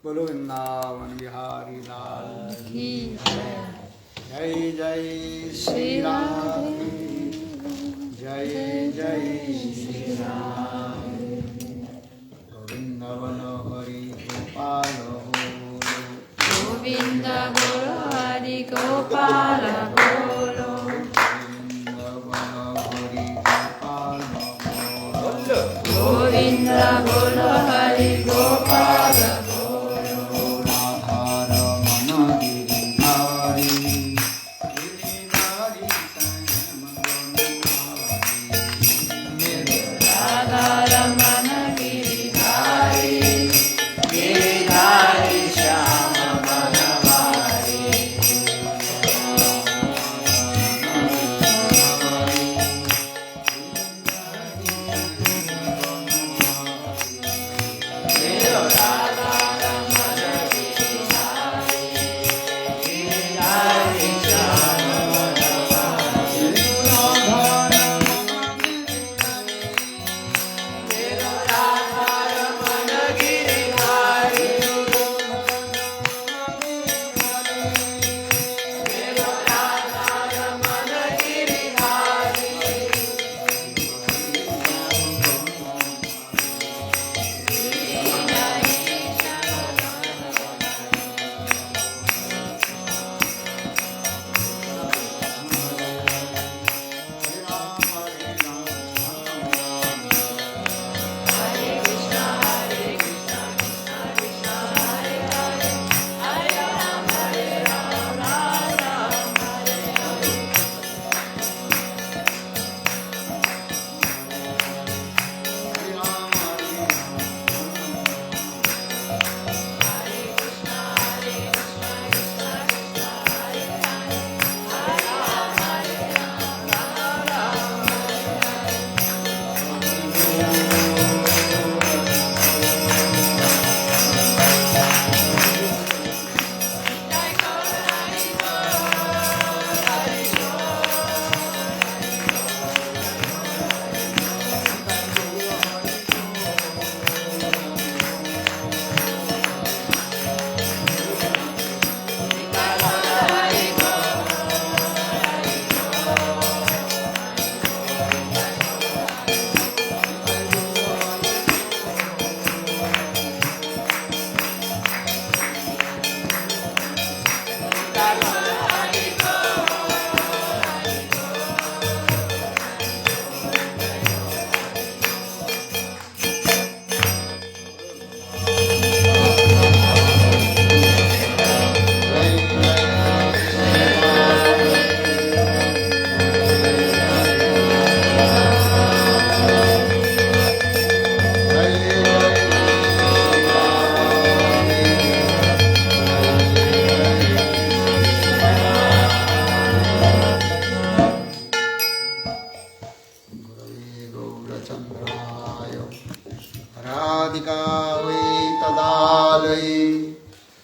बोलो वृंदावन बिहारी लाल की जय जय श्री राम जय जय श्री राम गोविंद बोलो हरि गोपाल गोविंद बोलो हरि गोपाल बोलो गोविंद बोलो हरि गोपाल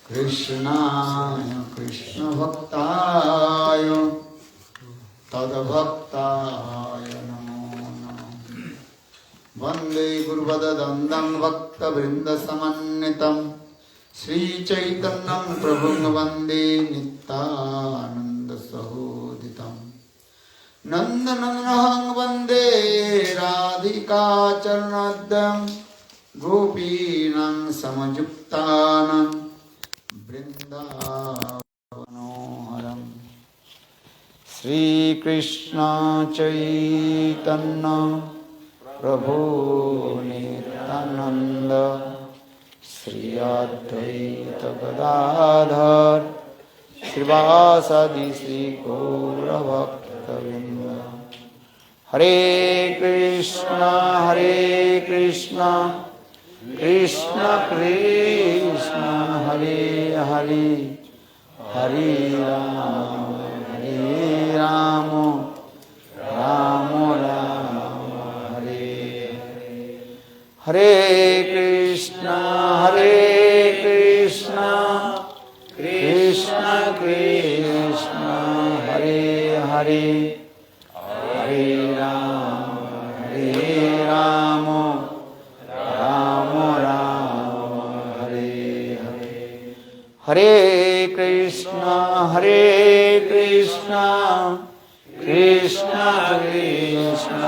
कृष्णाय कृष्ण भक्ताय तद्भक्ताय नमो नमः। वन्दे गुरुपदद्वन्द्वं भक्तवृन्दसमन्वितं श्रीचैतन्यं प्रभुं वन्दे नित्यानन्दसहोदितं। नन्दनन्दनं वन्दे राधिका चरणोद्यं गोपीनां समयुक्तानां वृन्दावनोहरम्। श्रीकृष्ण चैतन्य प्रभु नित्यानन्द श्री अद्वैत गदाधर श्रीवासादि श्री गौरभक्तवृन्द। हरे कृष्ण कृष्ण कृष्ण हरे हरे हरे राम राम राम हरे हरे। हरे कृष्ण कृष्ण कृष्ण हरे हरे हरे राम राम राम हरे हरे। हरे Krishna Krishna Krishna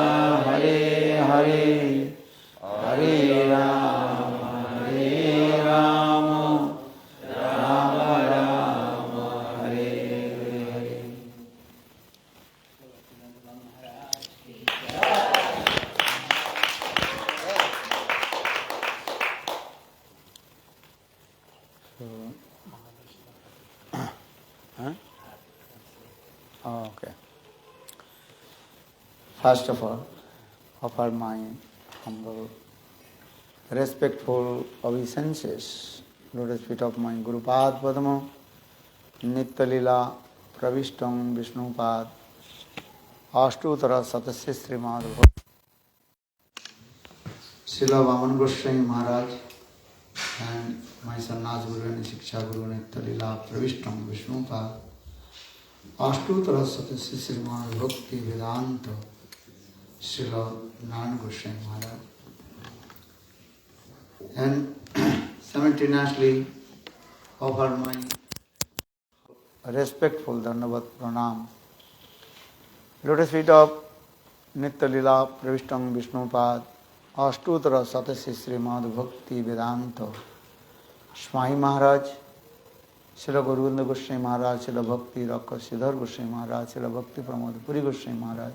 Hare Hare Hare Ram Ram Hare Hare. Okay. First of all, offer my humble, respectful obeisances, lotus feet of my Guru Pad Padma, Nitya Lila Pravishtam Vishnu Pad, Ashtutara Satasya Srimati Srila Vaman Goswami Maharaj, and my sannyas guru and shiksha guru nitya lila pravishtam Vishnupa Ashtutara Satyasi Srimati Bhakti Vedanta Srila Svami Maharaja. And simultaneously offer my respectful Dandavat Pranam. Lotus feet of Nitya Lila Pravishtam Vishnupad Ashtutara Satyasi Srimati Bhakti Vedanta Swami Maharaj, Srila Govinda Goswami Maharaj, Srila Bhakti Rakha Siddhar Goswami Maharaj, Srila Bhakti Prema Puri Goswami Maharaj,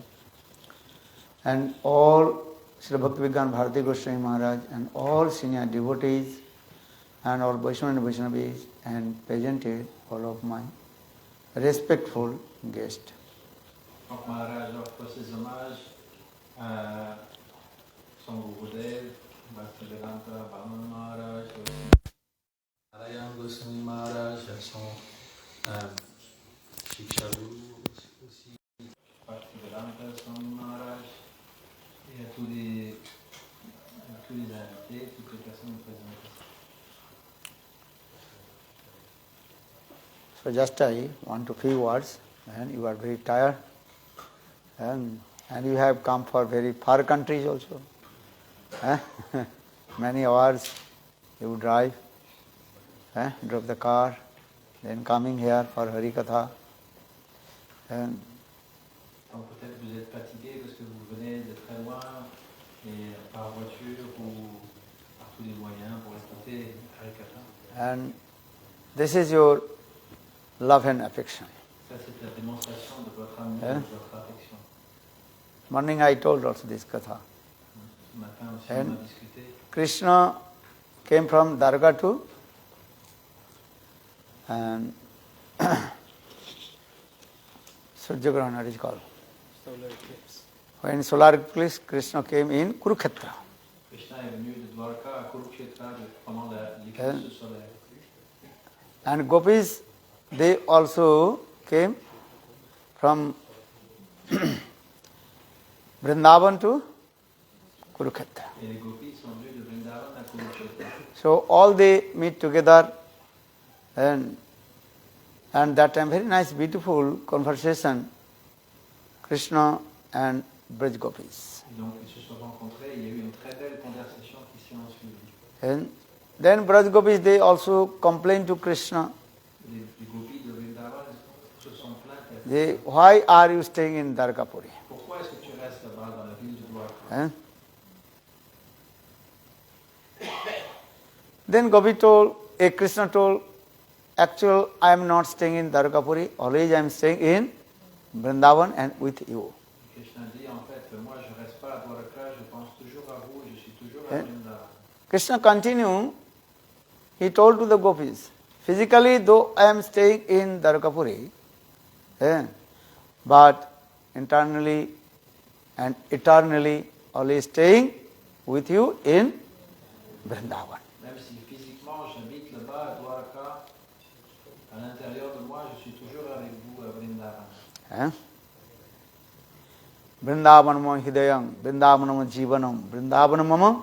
and all Srila Bhakti Vigyan Bharati Goswami Maharaj, and all senior devotees, and all Vaishnava and Vaishnavis, and presented all of my respectful guests. Donc Maharaj offre ses hommages à son Gurudev, Bhaktivedanta Brahman Maharaj, Narayan Goswami Maharaj, à son Shiksha Guru aussi, Bhaktivedanta Swami Maharaj, et à tous les invités, toutes les personnes présentes. So just I want to few words, and you are very tired, and you have come for very far countries also. Many hours you drive, drove the car, then coming here for Harikatha. And Donc peut-être vous êtes fatigué parce que vous venez de très loin, et par voiture ou par tous les moyens pour écouter Harikatha. And this is your love and affection. Ça c'est la démonstration de votre amour, de votre affection. Morning I told also this katha. Ce matin aussi on a discuté. Krishna came from Dvaraka to and Suryagrahana it is called. Solar eclipse. When solar eclipse, Krishna came in Kurukshetra. Krishna est venu de Dvaraka à Kurukshetra pendant l'éclipse solaire. And Gopis, they also came from Vrindavan to Kurukshetra. Et les Gopis sont venus de Vrindavan à Kurukshetra. So all they meet together, and that time very nice, beautiful conversation, Krishna and Braj Gopis. Et donc ils se sont rencontrés, il y a eu une très belle conversation qui s'est ensuivie. And then Braj Gopis, they also complained to Krishna. Les Gopis de Vrindavan se sont plaints. Why are you staying in Dvaraka Puri? Pourquoi est-ce que tu restes là-bas dans la ville de Dvaraka? Then Krishna told, actually I am not staying in Dvaraka Puri, always I am staying in Vrindavan and with you. Krishna dit en fait, moi je reste pas à Dvaraka, je pense toujours à vous, je suis toujours à Vrindavan. Krishna continued, he told to the Gopis, physically though I am staying in Dvaraka Puri, but internally and eternally always staying with you in Vrindavan. Même si physiquement j'habite là-bas à Dvaraka, à l'intérieur de moi je suis toujours avec vous à Vrindavan. Vrindavanam hidayam, Vrindavanam jivanam, Vrindavanam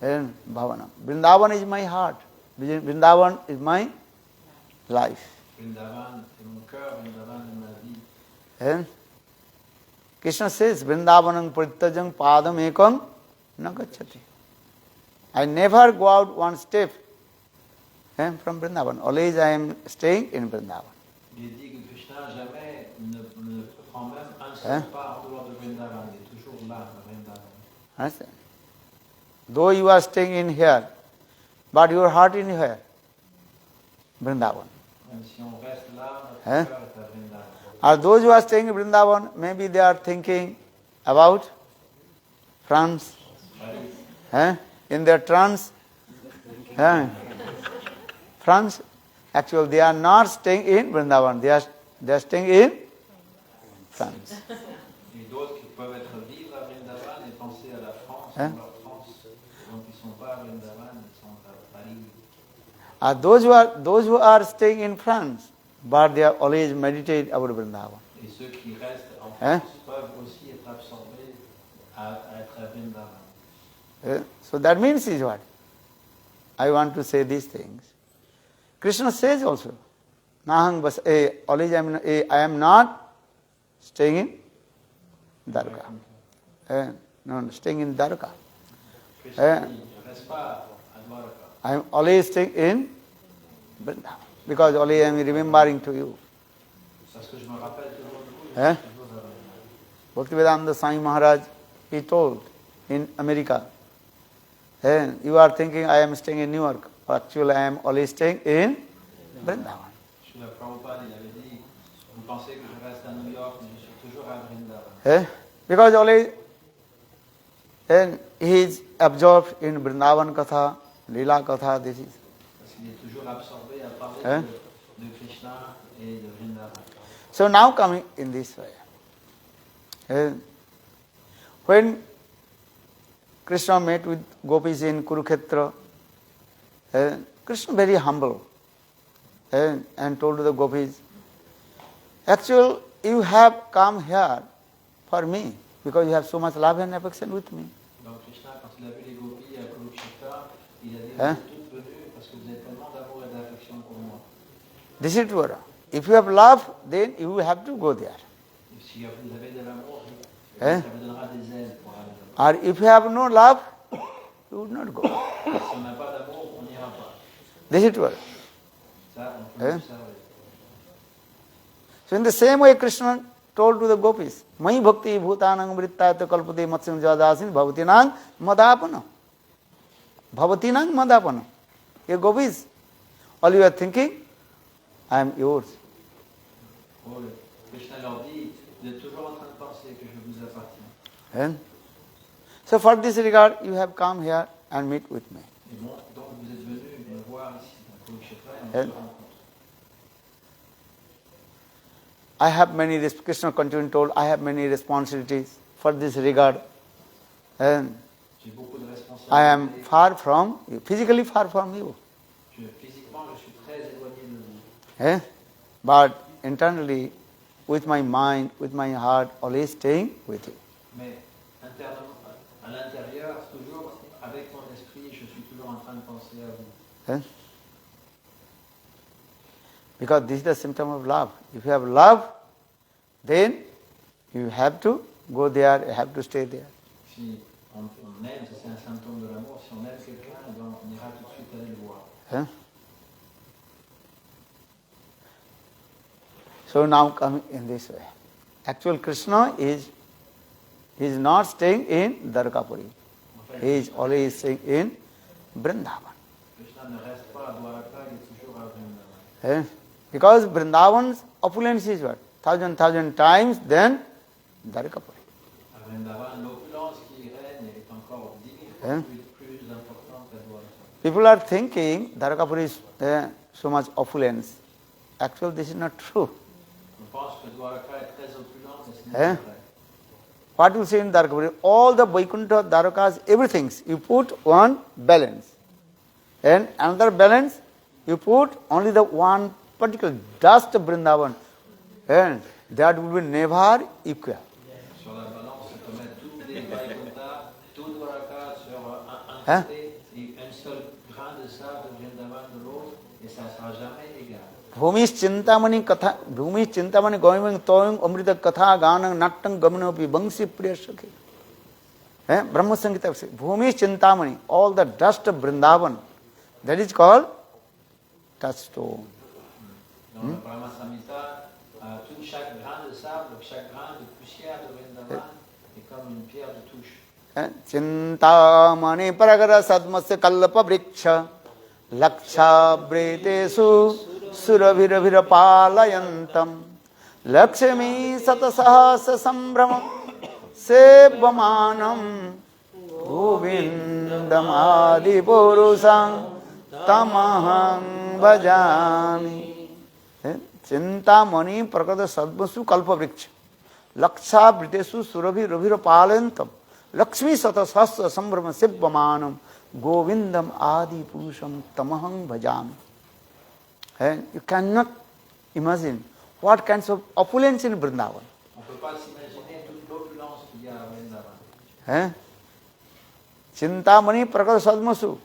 bhavanam. Vrindavan is my heart, Vrindavan is my life. Vrindavan est mon cœur, Vrindavan est ma vie. Krishna says, Vrindavanam prittajam padam ekam na gacchati. I never go out one step from Vrindavan. Always I am staying in Vrindavan. Il dit que Krishna jamais ne prend même un seul pas en dehors de Vrindavan. Il est toujours là à Vrindavan. Understand? Though you are staying in here, but your heart in here, Vrindavan. Même si on reste là, notre cœur est à Vrindavan. Or those who are staying in Vrindavan, maybe they are thinking about France. In their trance, France, actually they are not staying in Vrindavan, they are staying in France. Et d'autres qui peuvent être vivre à Vrindavan et penser à la France, leur France. Donc ils ne sont pas à Vrindavan, ils sont à Paris. Those who are staying in France, but they are always meditate about Vrindavan. Et ceux qui restent en France peuvent aussi être absorbés à être à Vrindavan. So that means is what? I want to say these things. Krishna says also, Nahang bas always I am not staying in Dvaraka. No, staying in Dvaraka. I am always staying in Vrindavan, because always I am remembering to you. Bhaktivedanta Swami Maharaja, he told in America, you are thinking I am staying in New York. Actually, I am always staying in Vrindavan. Srila Prabhupada, il avait dit, vous pensez que je reste à New York, mais je suis toujours à Vrindavan. Because always he is absorbed in vrindavana-katha, Lila katha, this is. Parce qu'il est toujours absorbé à parler de Krishna et de Vrindavan. So now coming in this way. When Krishna met with Gopis in Kurukshetra, Krishna very humble and told to the Gopis, actually you have come here for me because you have so much love and affection with me. Donc Krishna, quand il a vu les Gopis à Kurukshetra, il a dit, vous êtes tous venus parce que vous avez tellement d'amour et d'affection pour moi. This is Dvaraka. If you have love, then you have to go there. Si vous avez de l'amour, ça vous donnera des ailes pour aller là-bas. Or if you have no love, you would not go. Si on n'a pas d'amour, on n'ira pas. This is Dvaraka. Ça, on peut l'observer. So in the same way, Krishna told to the Gopis, Mai bhakti bhutanang vrittayata kalpate matsyam jadasin bhavatinang madapana. Bhavatinang madapana. Ye Gopis, all you are thinking, I am yours. Krishna leur dit, vous êtes toujours en train de penser que je vous appartiens. So for this regard, you have come here and meet with me. Et bon, donc vous êtes venus me voir ici dans Kurukshetra et on se rencontre. I have many, Krishna continued told, I have many responsibilities for this regard. And I am far from you, physically far from you. Physiquement, je suis très éloigné de vous. But internally, with my mind, with my heart, always staying with you. Mais à l'intérieur, toujours avec mon esprit, je suis toujours en train de penser à vous. Because this is the symptom of love. If you have love, then you have to go there, you have to stay there. Si on aime, c'est un symptôme de l'amour. Si on aime quelqu'un, on ira tout de suite aller le voir. So now coming in this way. Actual Krishna is not staying in Dvaraka Puri. He is always staying in Vrindavan. Krishna ne reste pas à Dvaraka, il est toujours à Vrindavan. Because Vrindavan's opulence is what? Thousand times than Dvaraka Puri. À Vrindavan, l'opulence qui règne est encore 10 000 fois plus importante qu'à Dvaraka. People are thinking Dvaraka Puri is so much opulence. Actually, this is not true. On pense que Dvaraka est très opulent, mais ce n'est pas vrai. What you see in Dvaraka Puri, all the Vaikuntha, Dvarakas, everything, you put one balance. And another balance, you put only the one particular dust of Vrindavan. And that will be never equal. Sur la balance, on peut mettre tous les Vaikuntha, tout Dvaraka sur un côté, et un seul grain de sable de Vrindavan de l'autre, et ça ne sera jamais égal. Bhumi chintamani katha, Bhumi chintamani goimang toyang amrita katha ganang nattang gamanopi bangsi priya sakhi. Brahma Sangita says, Bhumi chintamani, all the dust of Vrindavan, that is called touchstone. Dans le Prema Samhita, tout chaque grain de sable, chaque grain de poussière de Vrindavan est comme une pierre de touche. Chintamani paragara sadmasya kalpa vriksha lakshabretesu surabhiravira palayantam lakshmi satasahasa sambramam sevamanam govindam adipurusam tamaham bhajami. Chintamani prakata sadmasu kalpa vriksha lakshabretesu surabhiravira palayantam Lakshmi satasahasa sambrama sevamanam govindam adi purusham tamaham bhajami. And you cannot imagine what kinds of opulence in Vrindavan. On ne peut pas s'imaginer toute l'opulence qu'il y a à Vrindavan. Chintamani prakata sadmasu.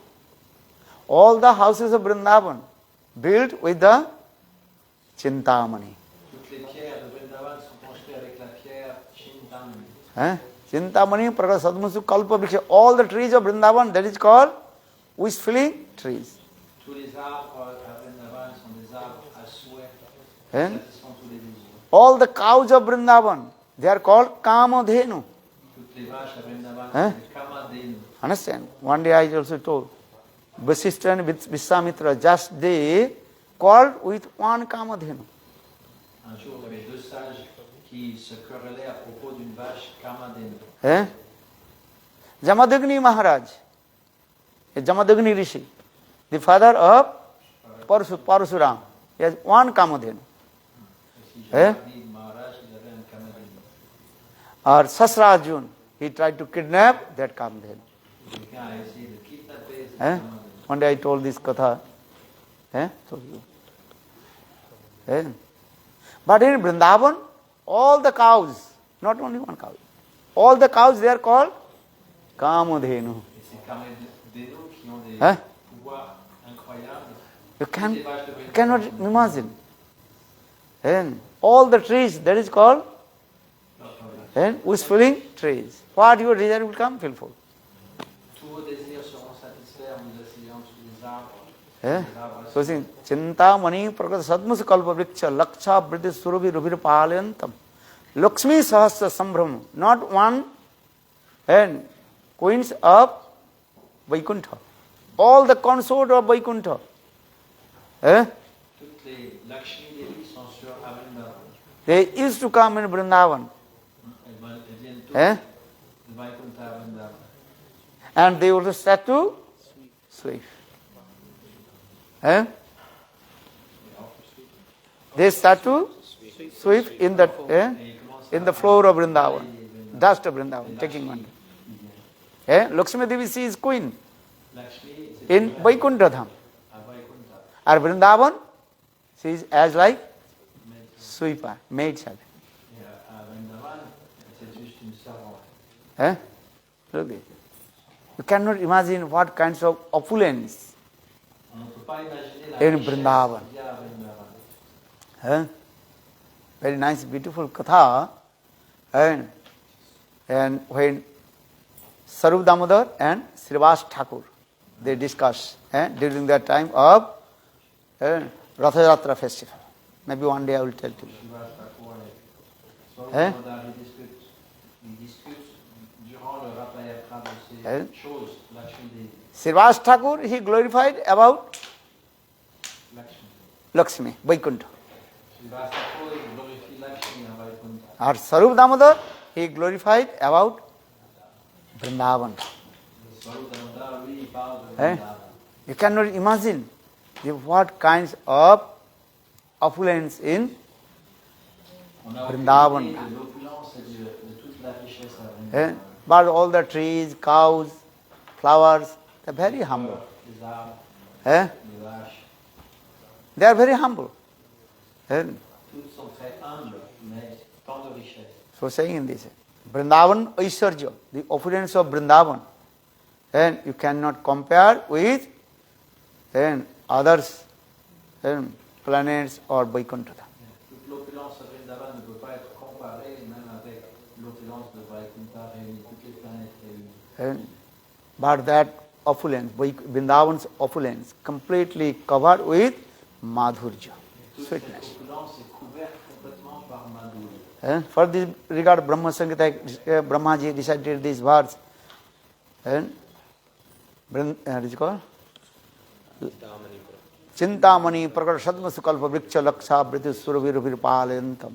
all the houses of Vrindavan built with the Chintamani. Toutes les pierres de Vrindavan sont construites avec la pierre Chintamani. Chintamani, Prakata Sadmusu, Kalpa Vriksha, all the trees of Vrindavan, that is called wish-filling trees. Tous les arbres à Vrindavan sont des arbres à souhait, satisfont tous les désirs. All the cows of Vrindavan, they are called Kamadhenu. Toutes les vaches à Vrindavan sont des Kamadhenu. Understand? One day I also told, Vasishtha and Vishwamitra, just they called with one Kamadhenu. Un jour, il y avait deux sages qui se querellaient à propos d'une vache Kamadhenu. Jamadagni Maharaj, a Jamadagni Rishi, the father of Parasuram, he has one Kamadhenu. Or Sasrajun, he tried to kidnap that Kamadhenu. One day I told this katha. But in Vrindavan, all the cows, not only one cow, all the cows, they are called Kamadhenu. You cannot imagine. All the trees, that is called wish-filling trees. What your desire will come, fulfill. So see, Chintamani Prakata Sadmusa Kalpa Vriksha Laksha Briti Surabhi Rubhir Palayantam Lakshmi Sahasra Sambhram, not one and queens of Vaikuntha. All the consort of Vaikuntha. Toutes les Lakshmi-devi sont sur Vrindavan. They used to come in Vrindavan. And they would start to sweep. They start to sweep in the floor of Vrindavan, dust of Vrindavan, taking one. Lakshmi-devi, she is queen in Vaikuntha Dham. Or Vrindavan, she is as like sweeper, maid servant. Look, you cannot imagine what kinds of opulence in Vrindavan. Very nice, beautiful katha. And when Sarup Damodar and Srivas Thakur, they discuss during that time of Ratha Yatra festival. Maybe one day I will tell to you. Srivas Thakur, he glorified about Lakshmi, Vaikuntha. Or Sarup Damodar, he glorified about Vrindavan. You cannot imagine what kinds of opulence in Vrindavan. But all the trees, cows, flowers, they are very humble. They are very humble. So saying in this, Vrindavan Aishwarya, the opulence of Vrindavan, and you cannot compare with others, planets or Vaikuntha. L'opulence de Vrindavan ne peut pas être comparée même avec l'opulence de Vaikuntha réunie, toutes les planètes réunies. But that opulence, Vrindavan's opulence, completely covered with madhurya, sweetness. For this regard, Brahma Samhita, Brahmaji recited this verse. What is it called? Chintamani Prakata Sadmusa Kalpa Vriksha Laksha Briti Surabhi Rubhir Palayantam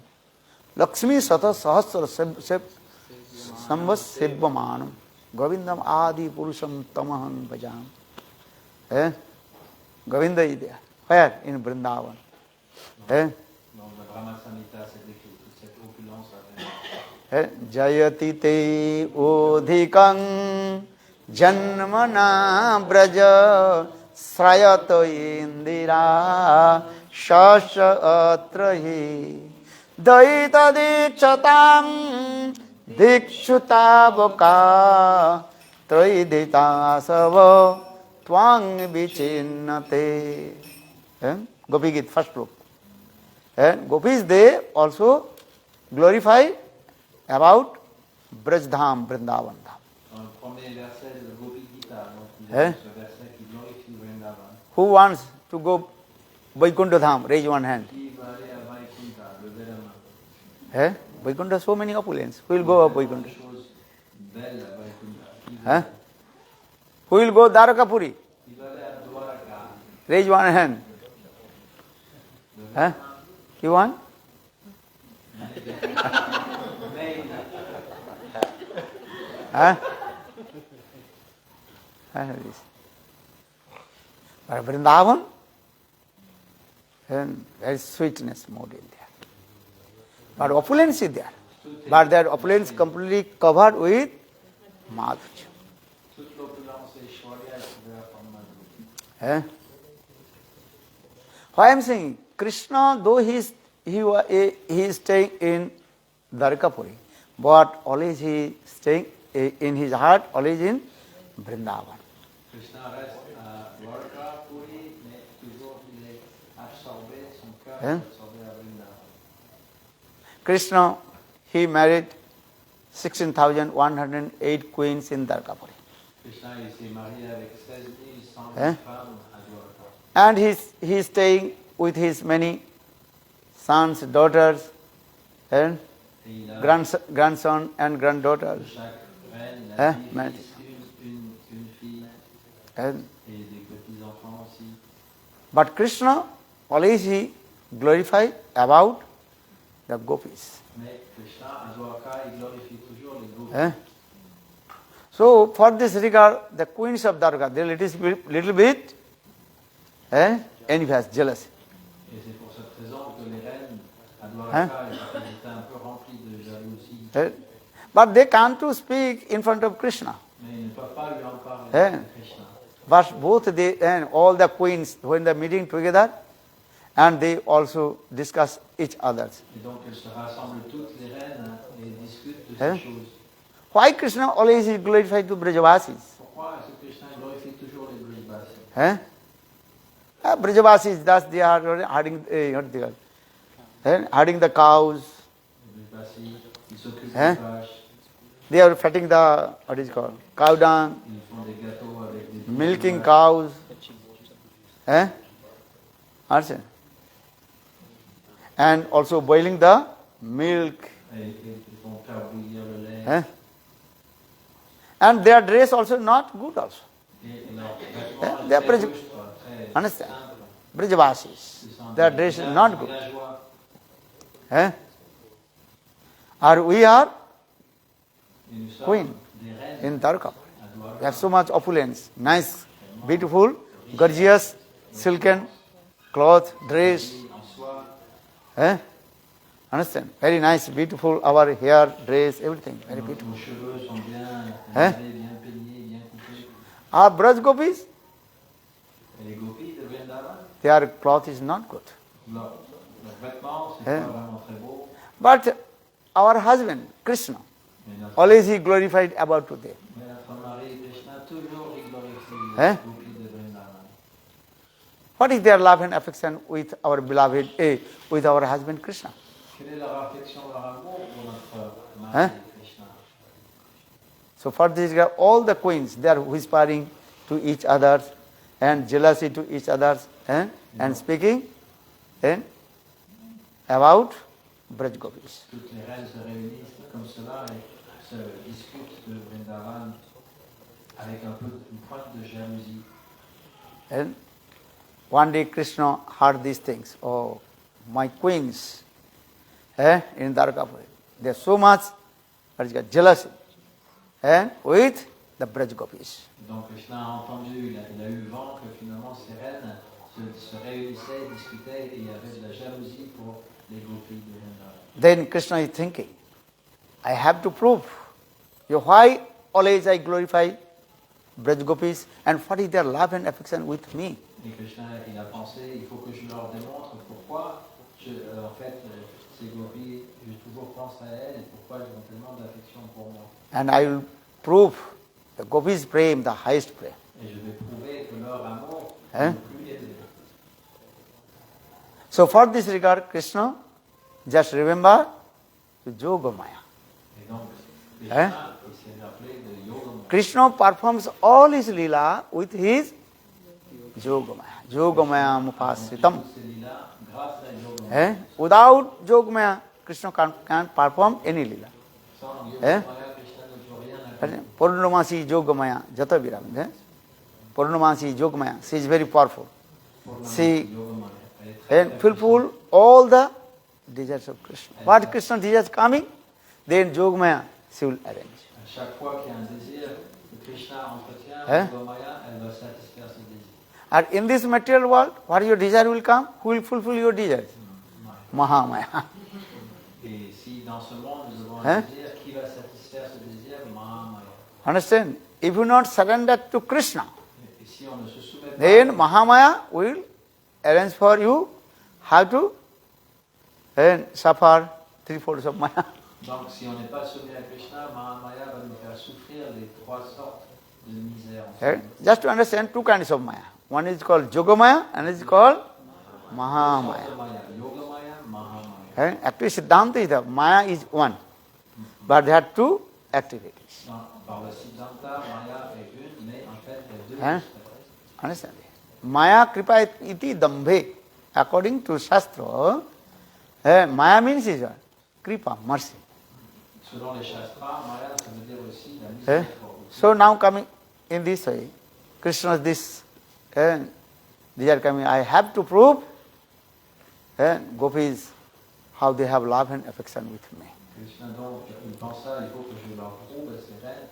Lakshmi Sata Sahasra Sambhas Siddhamanam Govindam Adi Purusham Tamaham Bhajam. Govinda is there. Where? In Vrindavan. Jayati te odhikam janmana braja srayato indira shashatrahi daita dikchatam dikshutavoka traidita sava twang vichinnate. Gopi Gita, first proof. And Gopis, they also glorify about Brajdham, Vrindavan Dham. Dans le premier verset de Gopi Gita, donc il y a ce verset qui glorifie Vrindavan. Who wants to go Vaikuntha Dham? Raise one hand. Qui va aller à Vaikuntha, levez la main. Vaikuntha, so many opulence. Who will go up Vaikuntha? Belle à Vaikuntha. Who will go Dvaraka Puri? Qui va aller à Dvaraka. Raise one hand. You want? But Vrindavan, and there is sweetness more in there. But opulence is there. But that opulence completely covered with madhurya. Why I am saying Krishna, though he is staying in Dvaraka Puri, but always he is staying in his heart, always in Vrindavan. Krishna reste à Dvaraka Puri, mais toujours il est absorbé, son cœur est absorbé à Vrindavan. Krishna, he married 16,108 queens in Dvaraka Puri. Krishna s'est marié avec 16 100 femmes à Dvaraka. And he is staying with his many sons, daughters, and grandson and granddaughters. But Krishna, always he glorify about the Gopis. So for this regard, the queens of Dvaraka, they are little bit envious, jealous. But they can't to speak in front of Krishna. But both they and all the queens, when they are meeting together, and they also discuss each other's. Why Krishna always is glorified to Brajavasis? Brajavasis, thus they are herding the cows. They are fatting the, what is called, cow dung, milking cows. And also boiling the milk. And their dress also not good also. They are understand? Brajavasis. Their dress is not good. Or we are queen in Dvaraka. We have so much opulence, nice, beautiful, gorgeous, silken cloth, dress. Understand? Very nice, beautiful, our hair, dress, everything, very beautiful. Our Braj Gopis, their cloth is not good. But our husband, Krishna, always he glorified about today. What is their love and affection with our beloved, with our husband Krishna? So for this, all the queens, they are whispering to each other and jealousy to each other and speaking about Braj Gopis. And one day Krishna heard these things. Oh, my queens in Dvaraka Puri, they are so much jealousy with the Braj Gopis. Donc Krishna a entendu, il a eu vent que finalement ces reines se réunissaient, discutaient et il y avait de la jalousie pour les gopis de Vrindavan. Then Krishna is thinking, I have to prove why always I glorify Braj Gopis and what is their love and affection with me. Et Krishna, il a pensé, il faut que je leur démontre pourquoi, en fait, ces gopis, je toujours pense à elles et pourquoi elles ont tellement d'affection pour moi. And I will prove the Gopis Prema, the highest Prema. Et je vais prouver que leur amour Hein? est plus élevé. So for this regard, Krishna, just remember the yogamaya. Et donc, Hein? Krishna, il s'est rappelé de yogamaya. Krishna performs all his lila with his yogamaya. Yogamaya mupasitam. C'est lila grâce à yogamaya. Eh? Without yogamaya, Krishna can't perform any lila. Sans Eh? yogamaya, Krishna ne peut rien accomplir. Purnamasi yogamaya, jata viram. Purnamasi yogamaya, she is very powerful. She fulfill all the desires of Krishna. What Krishna desires coming, then yogamaya she will arrange. À chaque fois qu'il y a un désir que Krishna entretient, Hein? yogamaya, elle va satisfaire ce désir. And in this material world, what your desire will come, who will fulfill your desires? Mahamaya. Et si dans ce monde nous avons Hein? un désir, qui va satisfaire ce désir? Mahamaya. Understand? If you not surrender to Krishna, Et si on ne se soumet pas, then Mahamaya will arrange for you how to suffer three-fourths of Maya. donc si on n'est pas soumis à Krishna, Mahamaya va nous faire souffrir les trois sortes de misère. Just to understand two kinds of Maya. One is called yogamaya and is called mahamaya. Yogamaya, Mahamaya. Actually, Siddhanta is that Maya is one, but there are two activities. Par le Siddhanta, Maya est une, mais en fait, il y a deux. Understand? Maya kripa iti dambhe. According to Shastra, Maya means is what? Kripa, mercy. Selon les Shastras, Maya, ça veut dire aussi la miséricorde. So now coming in this way, Krishna's this, these are coming, I have to prove Gopis how they have love and affection with me. Krishna donc, il pense ça, il faut que je leur prouve à ces reines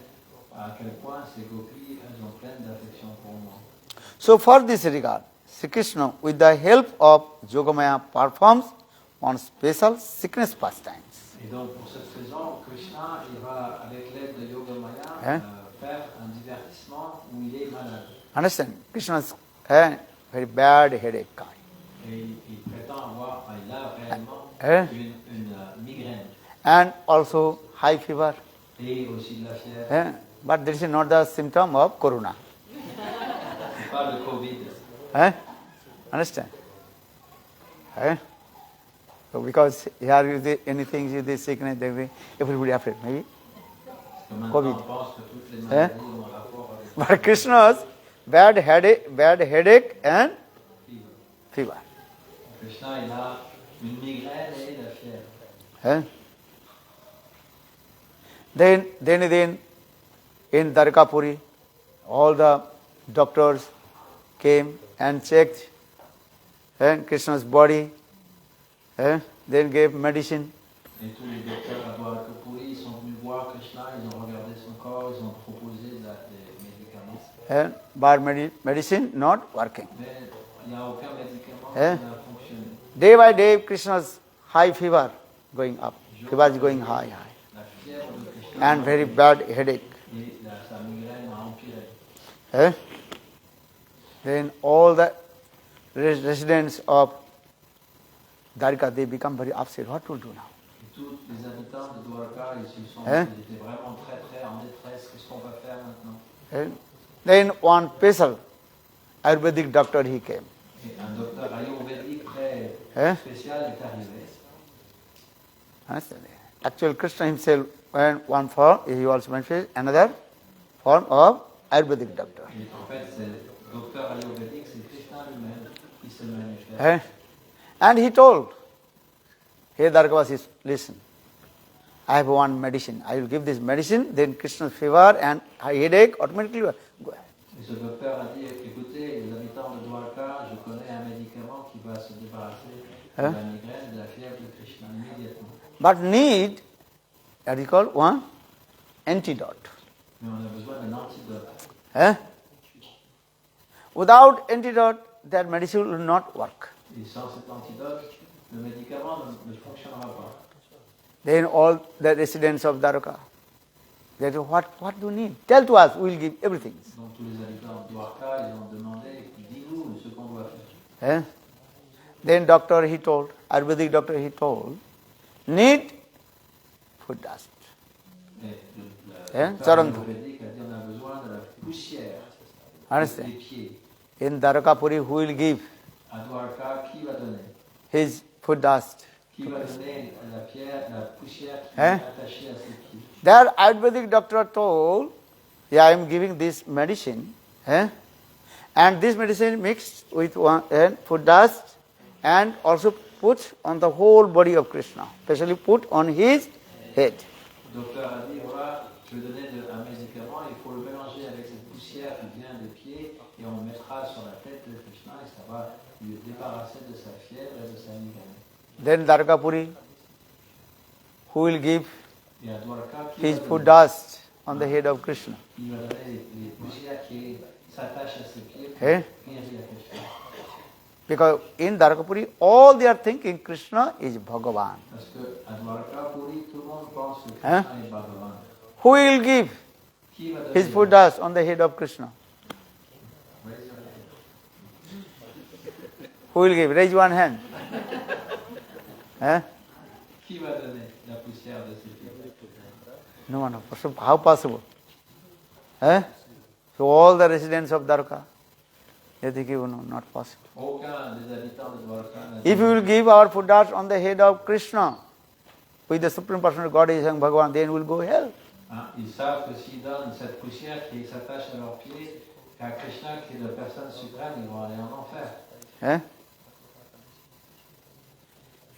à quel point ces gopis, elles ont pleine d'affection pour moi. So for this regard, Sri Krishna, with the help of yogamaya, performs on special sickness pastimes. Et donc pour cette raison, Krishna, il va avec l'aide de yogamaya faire un divertissement où il est malade. Understand? Krishna's very bad headache kind. Et il prétend avoir, il a réellement une migraine. And also high fever. Et aussi de la fièvre. But this is not the symptom of corona. C'est pas le Covid. Understand? So because here you see anything, you see sickness, everybody afraid, maybe. COVID. But Krishna's bad headache and fever. Krishna, il a une migraine et la fièvre. Then in Dvaraka Puri, all the doctors came and checked Krishna's body, then gave medicine. Et tous les docteurs à Dvaraka Puri sont venus voir Krishna, ils ont regardé son corps, ils ont proposé des médicaments. But medicine not working. Mais il n'y a aucun médicament qui n'a fonctionné. Day by day, Krishna's high fever going up. Fever is going high. La fièvre de Krishna And very bad headache. et sa migraine a empiré. Then all the residents of Dvaraka, they become very upset. What to do now? Et tous les habitants de Dvaraka, ils étaient vraiment très en détresse. Qu'est-ce qu'on va faire maintenant? Then one special Ayurvedic doctor he came. Et un docteur ayurvédique très spécial est arrivé. Actually, Krishna himself went one form, he also mentioned another form of Ayurvedic doctor. Et en fait, c'est le docteur ayurvédique, c'est Krishna lui-même qui se manifeste. And he told, hey Dvarakawasis, listen, I have one medicine. I will give this medicine, then Krishna's fever and headache automatically go. Et ce docteur a dit, écoutez, les habitants de Dvaraka, je connais un médicament qui va se débarrasser de la migraine, de la fièvre de Krishna immédiatement. But need, that is called one antidote. Mais on a besoin d'un antidote. Without antidote, that medicine will not work. Et sans cet antidote, le médicament ne fonctionnera pas. Then all the residents of Dvaraka, they say, what do you need? Tell to us, we will give everything. Donc tous les habitants de Dvaraka, ils ont demandé, dis-nous ce qu'on doit faire. Then doctor, he told, Ayurvedic doctor, he told, need food dust. Ayurvédique a dit, on a besoin de la poussière. Understand? Des pieds. In Dvaraka Puri, who will give À Dwarka, qui va donner? his foot dust? Qui va donner la pierre, la poussière qui Hein? est attachée à ses pieds? There, Ayurvedic doctor told, yeah, I am giving this medicine, and this medicine mixed with foot dust and also put on the whole body of Krishna, especially put on his head. Le docteur a dit, voilà, je vais donner un médicament, il faut le mélanger avec cette poussière qui vient des pieds et on le mettra sur la tête de Krishna et ça va lui débarrasser de sa fièvre et de sa migraine. Then Dvaraka Puri, who will give Et à Dwarka, qui his va foot donner? dust on the head of Krishna? Il va donner les poussières qui s'attachent à ses pieds pour Hein? guérir Krishna. Because in Dvaraka Puri, all they are thinking Krishna is Bhagavan. Parce que à Dwarka Puri, tout le monde pense que Hein? Krishna est Bhagavan. Who will give Qui va donner his foot dust on the head of Krishna? Who will give? Raise one hand. Qui va donner la poussière de ses pieds? No one. How possible? So all the residents of Dvaraka, they think, no, not possible. Aucun des habitants de Dwarka n'a If we will give our foot dust on the head of Krishna, with the Supreme Personality of Godhead and Bhagavan, then we will go hell. Ils savent que s'ils donnent cette poussière qui s'attache à leurs pieds à Krishna, qui est la personne suprême, ils vont aller en enfer.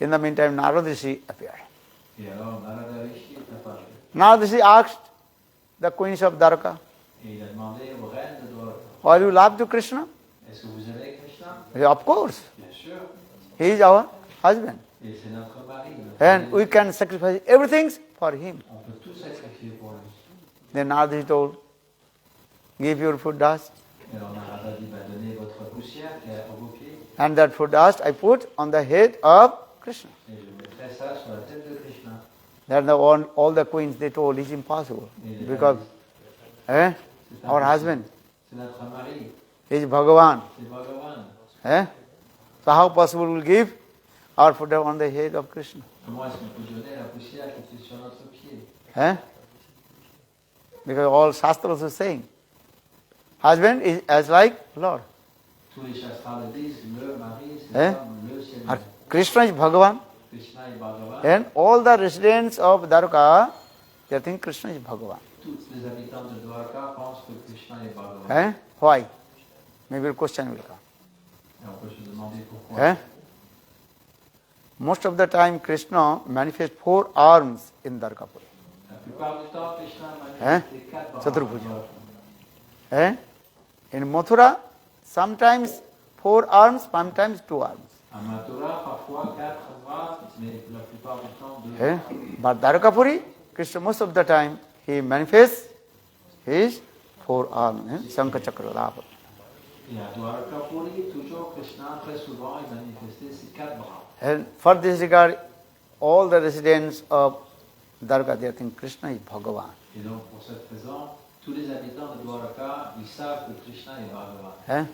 In the meantime, Narada Rishi appeared. Et alors, Narada Rishi est apparu. Narada Rishi asked the queens of Dvaraka, Et il a demandé aux reines de Dwarka, are you love to Krishna? est-ce que vous aimez Krishna? He, of course. Bien sûr. He is our husband. Et c'est notre mari. And we can sacrifice everything for him. On peut tout sacrifier pour lui. Then Narada Rishi told, give your foot dust. Et alors Narada dit, donnez votre poussière qui est à vos pieds. And that foot dust I put on the head of Krishna. Et je mettrai ça sur la tête de Krishna. Then all the queens, they told, it's impossible. Because our husband C'est notre mari. is Bhagavan. C'est Bhagavan. So how possible we'll give our foot on the head of Krishna? Comment est-ce qu'on peut donner la poussière qui est sur notre pied? Because all Shastras are saying, husband is as like Lord. Tous les shastras le disent, le mari, c'est comme le Seigneur. Krishna is Bhagavan. Krishna est Bhagavan. And all the residents of Dvaraka, they think Krishna is Bhagavan. Tous les habitants de Dwarka pensent que Krishna est Bhagavan. Why? Maybe a question will come. Et on peut se demander pourquoi. Most of the time Krishna manifests 4 arms in Dvaraka Puri. La plupart du temps, Krishna manifeste 4 bras. Chaturbhuja. In Mathura, sometimes 4 arms, sometimes 2 arms. À Mathura, parfois 4 bras, mais la plupart du temps 2 bras. But Dvaraka Puri, Krishna most of the time, he manifests his 4 arms. Shankha Chakra Radha. Et à Dvaraka Puri, toujours Krishna, très souvent, il manifestait ses 4 bras. And for this regard, all the residents of Dvaraka, they think Krishna is Bhagavan. Et donc, pour cette raison, tous les habitants de Dvaraka, ils savent que Krishna est Bhagavan.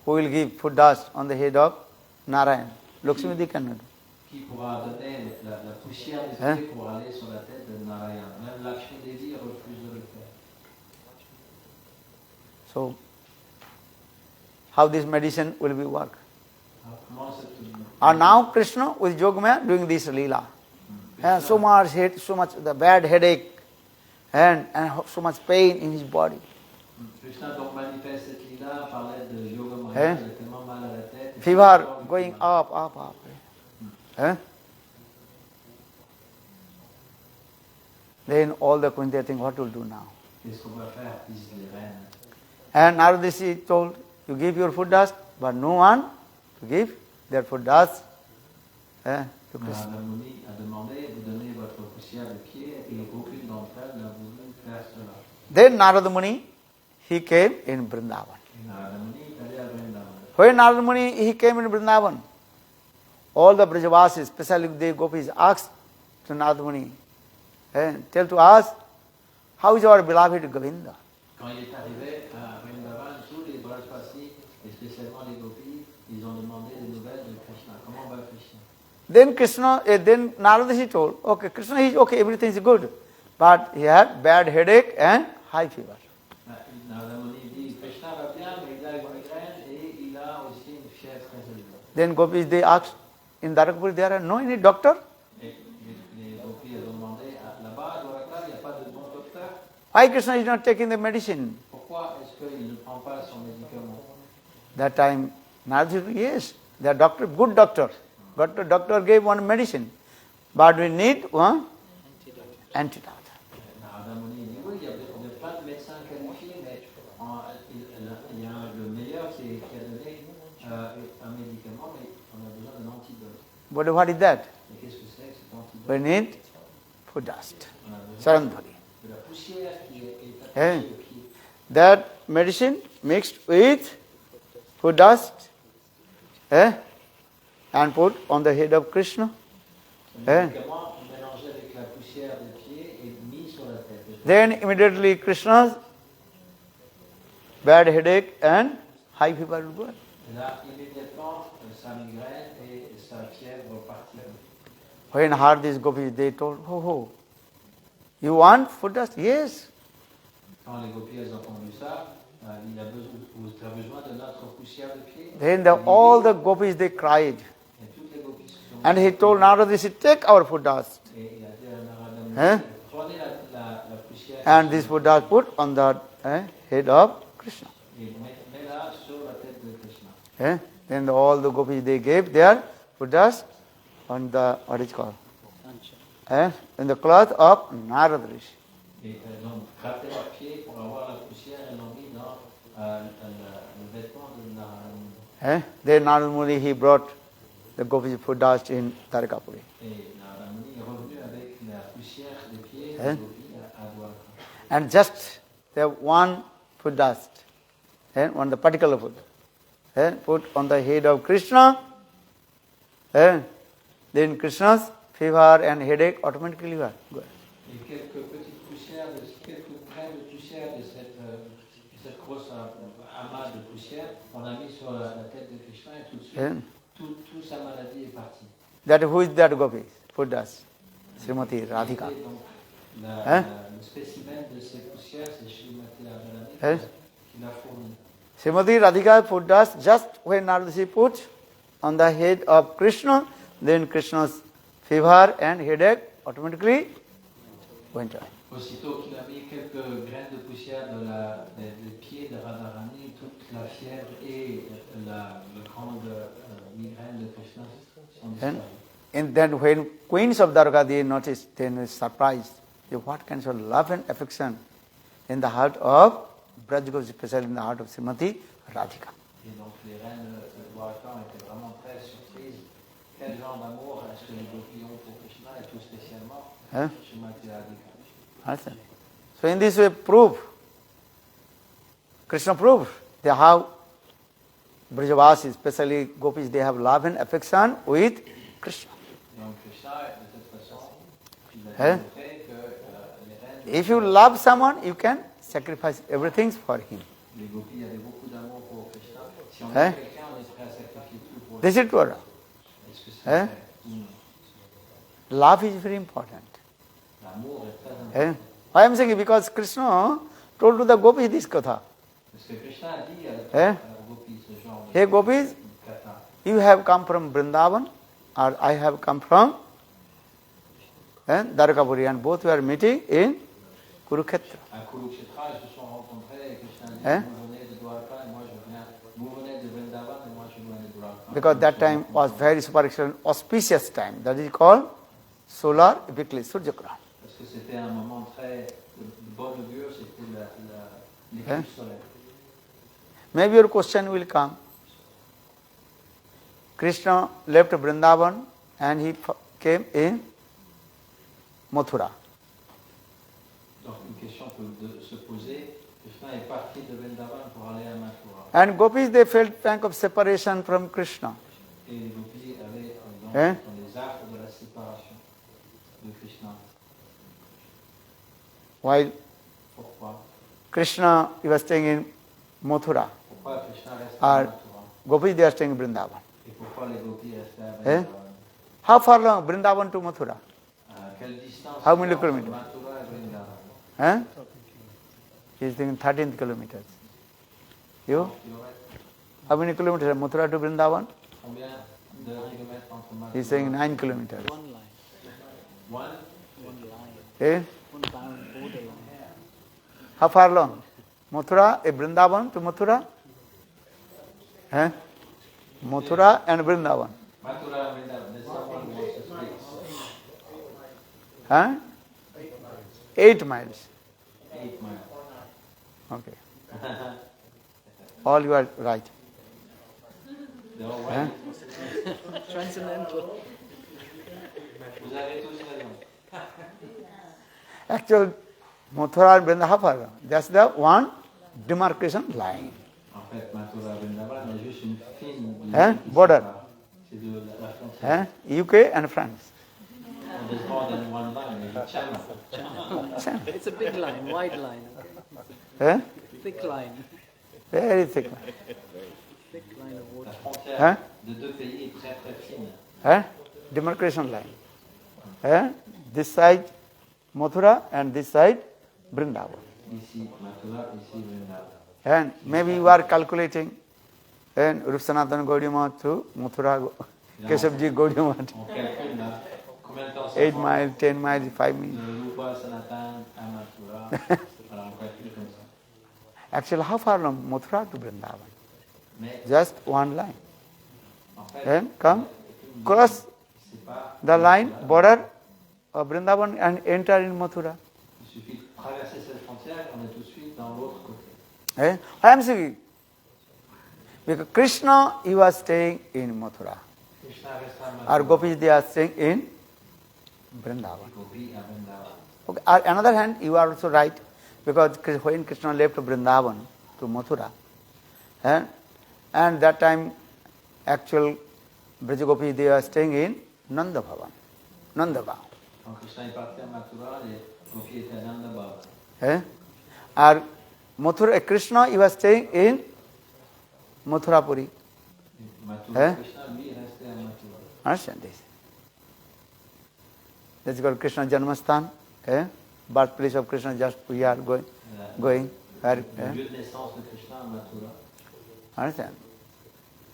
Who will give foot dust on the head of Narayan? Lakshmi-devi cannot do. Qui pourra donner la poussière des pieds pour aller sur la tête de Narayan? Même Lakshmi-devi refuse de le faire. So, how this medicine will be work? And now Krishna with yogamaya doing this Lila. And so much head, so much the bad headache and so much pain in his body. Krishna donc manifeste cette Lila par l'aide de yogamaya, il a tellement mal à la tête. Fever going up. Then all the queens they think, what will do now? Qu'est-ce qu'on va faire? Disent les reines. And Narada Rishi told, you give your foot dust, but no one to give their foot dust to Krishna. Narada Muni a demandé, vous donnez votre poussière de pied, et aucune d'entre elles n'a voulu faire cela. Then Narada Muni, he came in Vrindavan. Et Narada Muni est allé à Vrindavan. When Narada Muni, he came in Vrindavan, all the Brajavasis, especially the Gopis, asked to Narada Muni, tell to us, how is our beloved Govinda? Quand il est arrivé à Vrindavan, tous les Brajavasis, et spécialement les Gopis, ils ont demandé des nouvelles de Krishna. Comment va Krishna? Then Narada Rishi told, okay, Krishna is okay, everything is good, but he had bad headache and high fever. Narada Muni dit, Then Gopis, they asked, in Dvaraka Puri there are no any doctor? Les gopis, elles ont demandé, là-bas, à Dvaraka, il n'y a pas de bon docteur. Why Krishna is not taking the medicine? Pourquoi est-ce qu'il ne prend pas son médicament? That time, Narada said, yes, the doctor, good doctor. Doctor gave one medicine, but we need one antidote. Narada Muni dit, oui, il y a plein de médecins qualifiés, mais il y a le meilleur qui a donné un médicament, mais on a besoin d'un antidote. But what is that? Et qu'est-ce que c'est que cet antidote? We need food dust. On a besoin Sarandhari. de la poussière qui est Eh? attachée au pied. That medicine mixed with food dust and put on the head of Krishna. Le médicament mélangé avec la poussière des pieds et mis sur la tête. Then immediately Krishna's bad headache and high fever will go. Et là, immédiatement, sa migraine et sa fièvre partirent. When heard these gopis, they told, oh, you want food dust? Yes. Quand les gopis ont entendu ça, il a besoin de notre poussière de pied. Then all the gopis, they cried. Et toutes les gopis se sont And he told Narada, take our food dust. Et il a dit à Narada, prenez la poussière And this food dust put on the head of Krishna. et mets-la sur la tête de Krishna. Then all the gopis, they gave their food dust on the, what is called? In the cloth of Narada Rishi. Et elles ont gratté leurs pieds pour avoir la poussière et l'ont mis dans le vêtement de Narada. Then Narada Muni, he brought the gopis food dust in Dvaraka Puri. Et Narada Muni est revenu avec la poussière des pieds des gopis à Dvaraka. And just the one food dust, on the particular food, put on the head of Krishna, then Krishna's fever and headache automatically go. Et quelques petites poussières, quelques graines de poussière de cette grosse amas de poussière, on a mis sur la tête de Krishna et tout de suite, toute sa maladie est partie. That who is that gopi? Food dust. Srimati Radhika. Donc, le spécimen de ces poussières, c'est Srimati Radhika qui l'a fourni. Srimati Radhika food dust, just when Narada put on the head of Krishna, then Krishna's fever and headache automatically went away. Aussitôt qu'il a mis quelques graines de poussière des pieds de Radharani, toute la fièvre et la grande migraine de Krishna sont disparues. And then when queens of Dwaraka, they noticed, they were surprised. What kind of love and affection in the heart of Braj, especially in the heart of Srimati Radhika. Et donc les reines de Dwaraka étaient vraiment très surprises. Quel genre d'amour est-ce que les gopis ont pour Krishna et tout spécialement Srimati Radhika. So in this way, Krishna proved that how Brajavasis, especially gopis, they have love and affection with Krishna. Donc Krishna, de cette façon, il a démontré que les reines... If you love someone, you can sacrifice everything for him. Les gopis avaient beaucoup d'amour pour Krishna. Si on aime quelqu'un, on est prêt à sacrifier tout pour lui. This is true. Est-ce que c'est vrai? Love is very important. L'amour est très important. Why I am saying? Because Krishna told to the gopis this katha. Parce que Krishna a dit aux gopis ce genre de Hey gopis, you have come from Vrindavan, or I have come from Dvaraka Puri, and both were meeting in Kurukshetra. À Kurukshetra, ils se sont rencontrés et Krishna dit, vous venez de Dvaraka et moi je viens, vous venez de Vrindavan et moi je viens de Dvaraka. Because that time was very super auspicious time. That is called solar eclipse, Suryagrahan. Parce que c'était un moment très de bon augure, c'était l'éclipse solaire. Maybe your question will come. Krishna left Vrindavan and he came in Mathura. Donc une question peut se poser. Krishna est parti de Vrindavan pour aller à Mathura. And gopis, they felt pang of separation from Krishna. Et les gopis avaient dans les actes de la séparation de Krishna. While Pourquoi? Krishna, he was staying in Mathura. Pourquoi Krishna restait à Mathura? Gopis, they are staying in Vrindavan. Et pourquoi les gopis restaient à Vrindavan? How far long? Vrindavan to Mathura? Quelle distance? How many kilometers? Mathura et Vrindavan. He's thinking 13 kilometers. You? How many kilometers? Mathura to Vrindavan? Combien de kilomètres entre Mathura? He's saying 9 kilometers. One line. One? One line. Eh? One bound borderline. How far long? Mathura, Vrindavan to Mathura? Eh? Mathura and Vrindavan. Mathura and Vrindavan. There's someone who wants to speak. Huh? 8 miles. 8 miles. Okay. All you are right. They're all Huh? right. Transcendental. Vous avez tous raison. Actual Mathura and Vrindavan, how far? That's the one demarcation line. En fait, Mathura Vrindavan est juste une fine Hein? Border. C'est de la frontière. UK and France. There's more than one line. It's channel. It's a big line, wide line. Eh? Thick line. Very thick line. Thick line of water. La frontière Hein? de deux pays est très très fine. Eh? Demarcation line. Eh? This side Mathura and this side Vrindavan. Ici Mathura, ici Vrindavan. And maybe you are calculating and Rupsanathan Gaudiya to Mathura, Keshavji Gaudiya On calcule là, combien de temps ça 8 prend miles, 10 miles, 5 miles. de Rupa Sanatan à Mathura. Alors on calcule comme ça. Actually, how far from Mathura to Vrindavan? Mais Just one line. en fait, Then come, cross c'est pas the line, border of Vrindavan and enter in Mathura. il suffit de traverser cette frontière et on est tout de suite dans l'autre côté. Eh? I am saying, because Krishna, he was staying in Mathura. Krishna reste à Mathura. Our Gopis, they are staying in Vrindavan. Gopi à Vrindavan. Okay. On another hand, you are also right, because when Krishna left Vrindavan to Mathura, and that time, actual Brajagopis, they are staying in Nanda Bhavan, Nanda Bhavan. Quand Krishna est parti à Mathura, les Gopis étaient à Nanda Bhavan. Eh? Or Mathura, Krishna, he was staying in Mathura Puri. Mathura, Krishna, lui, est resté à Mathura. Understand this? That's called Krishna Janmastan. Birthplace of Krishna, just we are going. Le lieu de naissance de Krishna à Mathura. Understand?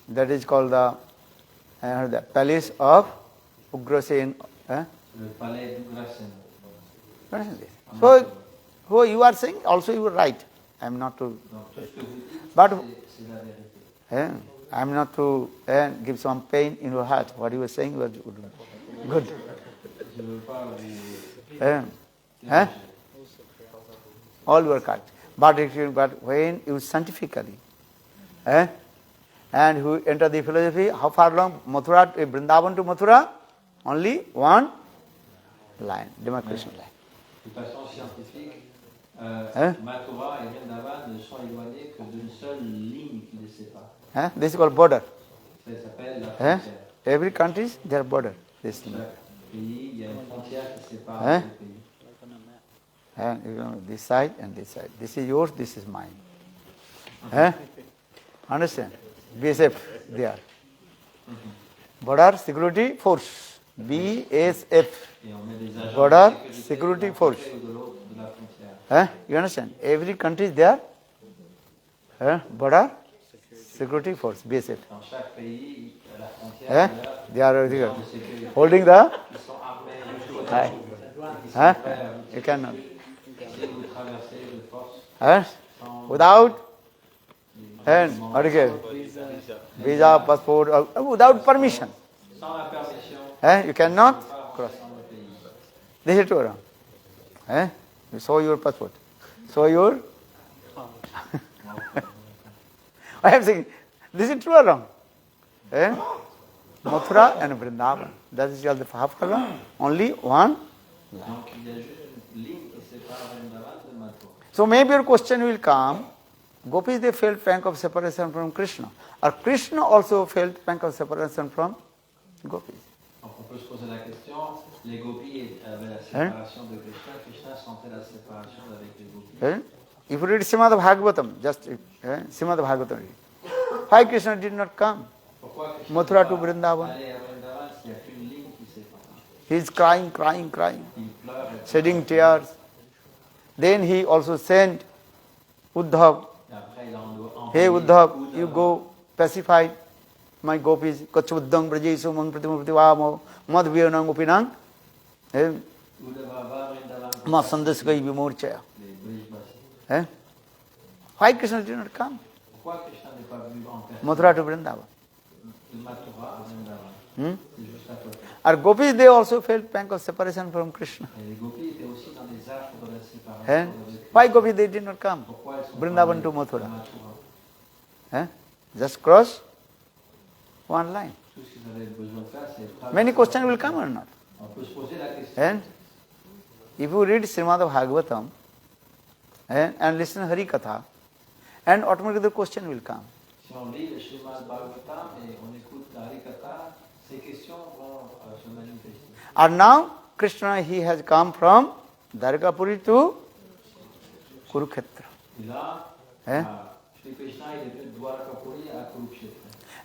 That is called the palace of Ugrasen. Le palais d'Ugrasen. Understand this? So you are saying, also you are right. I am not to. Donc tout ce que vous dites, But c'est la vérité. I am not to give some pain in your heart. What you were saying was good. Je ne veux pas vous... All were correct. But when you scientifically, and who enter the philosophy, how far long Mathura, Vrindavan to Mathura? Only one line, demarcation line. De façon scientifique, Mathura et Vrindavan ne sont éloignés que d'une seule ligne qui les sépare. This is called border. Ça s'appelle la frontière. Every country, their border. This Chaque pays, il y a une frontière qui sépare Hein? les pays. And you know, this side and this side. This is yours, this is mine. Understand? BSF, there. Border Security Force. BSF. Et on met des agents Border de sécurité Security d'un Force. côté ou de l'autre de la frontière. You understand? Every country is there. Border Security Force, BSF. Dans chaque pays, la frontière, They are de sécurité. holding the. Ils sont armés jusqu'au bout. You cannot. Si vous traversez de force, Without what do you get? Visa, passport, without permission. sans la permission, You cannot cross. dans le pays. This is true or wrong? You show your passport. Show your. I am saying, this is true or wrong? Mathura and Vrindavan. That is called the Hafala. Only one. Donc il y a juste une ligne qui sépare Vrindavan de Mathura. So maybe your question will come, Gopis, they felt pang of separation from Krishna. Or Krishna also felt pang of separation from Gopis. Donc on peut se poser la question, les Gopis avaient la séparation de Krishna, Krishna sentait la séparation avec les Gopis. If you read Srimad Bhagavatam, just Srimad Bhagavatam, why Krishna did not come? Pourquoi Krishna Mathura to va Vrindavan. aller à Vrindavan s'il n'y a qu'une ligne qui sépare? He is crying, crying, crying, Il pleure, shedding tears. Then he also sent Uddhav. et après il a envoyé Hey Uddhav, you go pacify my gopis, Kachuddang Brajesu Mang Pratimurtivamo, Madhviyanang Upinang, Ma Sandaskai Vimurchaya. Why Krishna did not come? Pourquoi Krishna n'est pas venu en personne? Mathura to Vrindavan. De Mathura à Vrindavan. C'est juste à côté. Our gopis, they also felt pang of separation from Krishna. Et les gopis étaient aussi dans les affres de la séparation. Why gopis they did not come? Pourquoi ils sont Vrindavan to Mathura. Just cross one line. Tout ce qu'ils avaient besoin de faire, c'est Many questions will come or not? on peut se poser la question. And if you read Srimad Bhagavatam and listen to Hari Katha, and automatically the question will come. Si on lit le Srimad Bhagavatam et on écoute la Harikatha, ces questions vont se manifester. And now Krishna, he has come from Dvaraka Puri to Kurukshetra. Et là, Shri Krishna il est venu de Dvaraka Puri à Kurukshetra.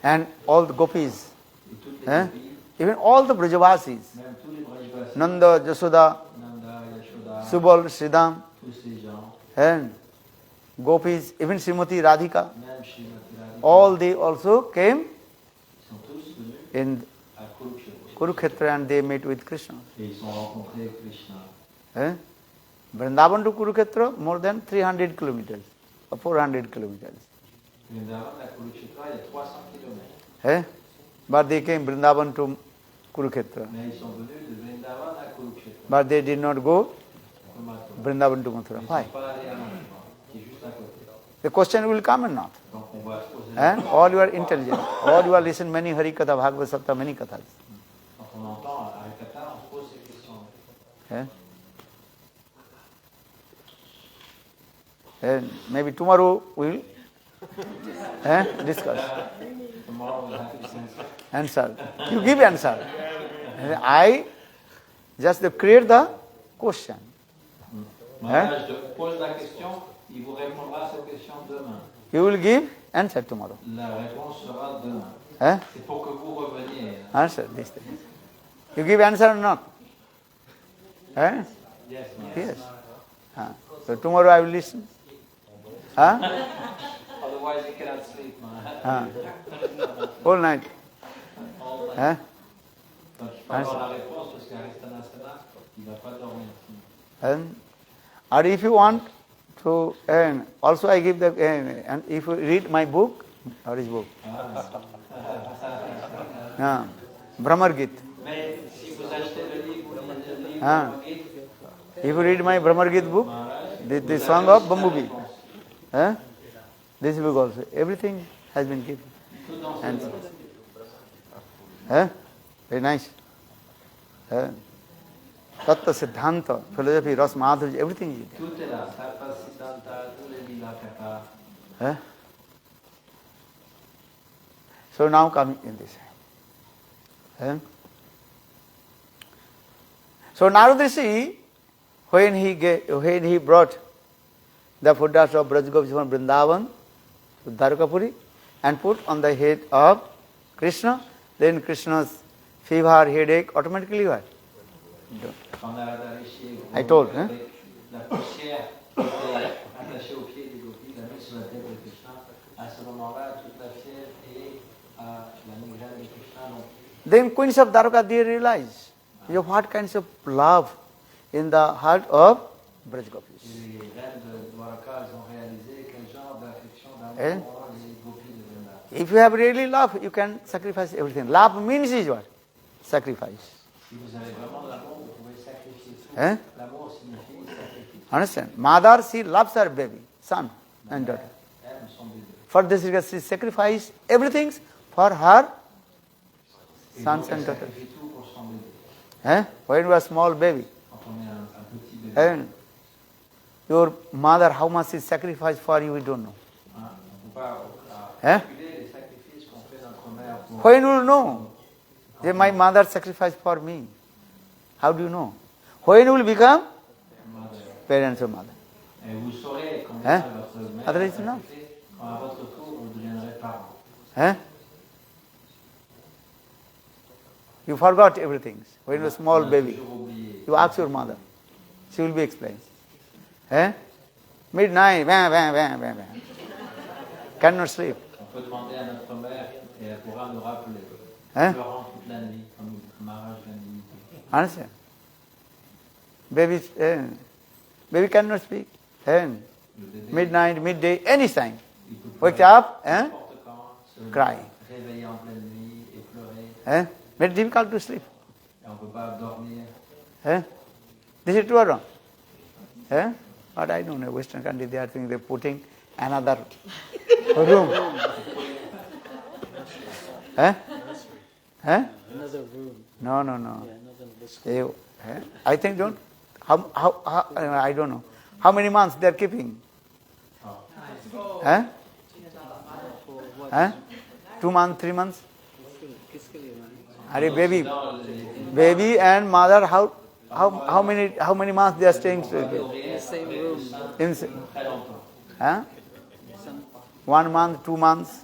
And all the gopis, Et toutes les gopis, even all the Brajavasis, même tous les Brajavasis, Nanda, Jasoda, Nanda, Yashoda, Subal, Sridham, tous ces gens, and gopis, even Srimati Radhika, même Srimati Radhika, all they also came ils sont tous venus in à Kurukshetra. Kurukshetra and they met with Krishna. Et ils ont rencontré Krishna. Vrindavan to Kurukshetra, more than 300 kilometers, or 400 kilometers. Vrindavan à Kurukshetra, il y a 300 kilomètres. But they came Vrindavan to Kurukshetra. Mais ils sont venus de Vrindavan à Kurukshetra. But they did not go Au Mathura. Vrindavan to Mathura. Ils ne Why? sont pas allés à Mathura, qui est juste à côté. The question will come or not. Donc on va se poser la question. All you are intelligent. All you are listen many Hari Katha, Bhagavad Sapta, many kathas. Quand on entend Harikatha, on se pose ces questions. And maybe tomorrow we'll discuss. Tomorrow we'll have this answer. Answer. You give answer. I just create the question. Maharaj pose la question, il vous répondra à cette question demain. You will give answer tomorrow. La réponse sera demain. C'est pour que vous reveniez. Answer this thing. You give answer or not? Yes, Yes. So tomorrow I will listen. Otherwise you cannot sleep, Maharaj. Whole night. Donc il faut avoir la réponse parce qu'Aristanasana, il ne va pas dormir. Or if you want to, also I give the, and if you read my book, or his book, Brahmar Git. Mais si vous achetez le livre, vous lisez le livre, If you read my Brahmar Git book, the song of Bumblebee, this book also, everything has been given. Very nice. Tattva Siddhanta, philosophy, Ras Madhurya, everything is tout est là. Tattva Siddhanta, tous les Lila Katha. there. So now coming in this. So Narada Rishi, when he brought the food of Braj Gopis from Vrindavan to Dvaraka Puri and put on the head of Krishna, then Krishna's fever, headache automatically what? I told. La poussière qui était attachée aux pieds des gopis, la mise sur la tête de Krishna. À ce moment-là, toute la fièvre et la migraine de Krishna. Then queens of Dvaraka, they realize what kinds of love in the heart of Braj Gopis. Les reines de Dvaraka ont réalisé quel genre d'affection, d'amour ont les gopis de Vrindavan. If you have really love, you can sacrifice everything. Love means is what? Sacrifice. Si vous avez vraiment de l'amour, vous pouvez sacrifier tout. L'amour signifie sacrifice. Understand? Mother, she loves her baby, son and daughter. Aime son bébé. For this reason, she sacrificed everything for her sons and daughters. Sacrifie tout pour son bébé. When you were a small baby, Quand on est un petit bébé. and your mother, how much she sacrificed for you, we don't know. On ne peut pas calculer les sacrifices qu'on fait notre mère pour. When you will know that my mother sacrificed for me? How do you know? When you will become parents or mother? Et vous saurez combien votre mère a Otherwise, sacrifié no. quand à votre tour vous deviendrez parents. You forgot everything. When you were a small baby, Toujours oublié. you ask your mother. She will be explained. Midnight, bam, bam, bam, bam, bam. Cannot sleep. On peut demander à notre mère Et elle pourra nous rappeler. Hein? Pleurant toute la nuit, comme Maharaj vient d'imiter. Understand? Baby cannot speak. Midnight, midday, any time. Wake up and cry. Réveiller en pleine nuit et pleurer. Very difficult to sleep. Et on ne peut pas dormir. This is true or wrong? But I don't know, Western country, they are thinking they're putting another room. Another room. No. Yeah, another I think don't. How I don't know. How many months they are keeping? 2 months, 3 months? Are baby and mother, how many months they are staying together? In the same room. 1 month, 2 months.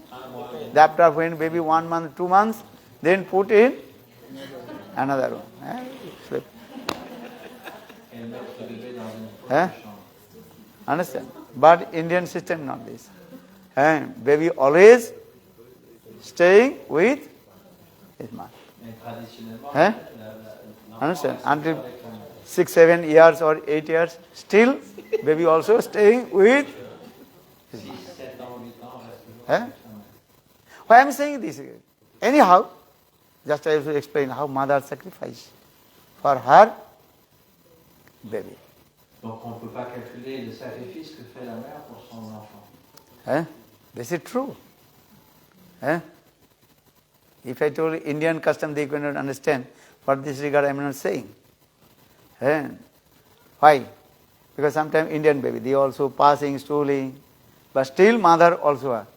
After when baby 1 month, 2 months, then put in another room. Sleep. Understand? But Indian system not this. Baby always staying with his mother. Understand? Until 6, 7 years or 8 years, still baby also staying with his mother. Why I am saying this? Anyhow, just I have to explain how mother sacrificed for her baby. Donc on ne peut pas calculer le sacrifice que fait la mère pour son enfant. This is true. If I told Indian custom, they could not understand. For this regard, I am not saying. Why? Because sometimes Indian baby, they also passing, stooling, but still mother also are.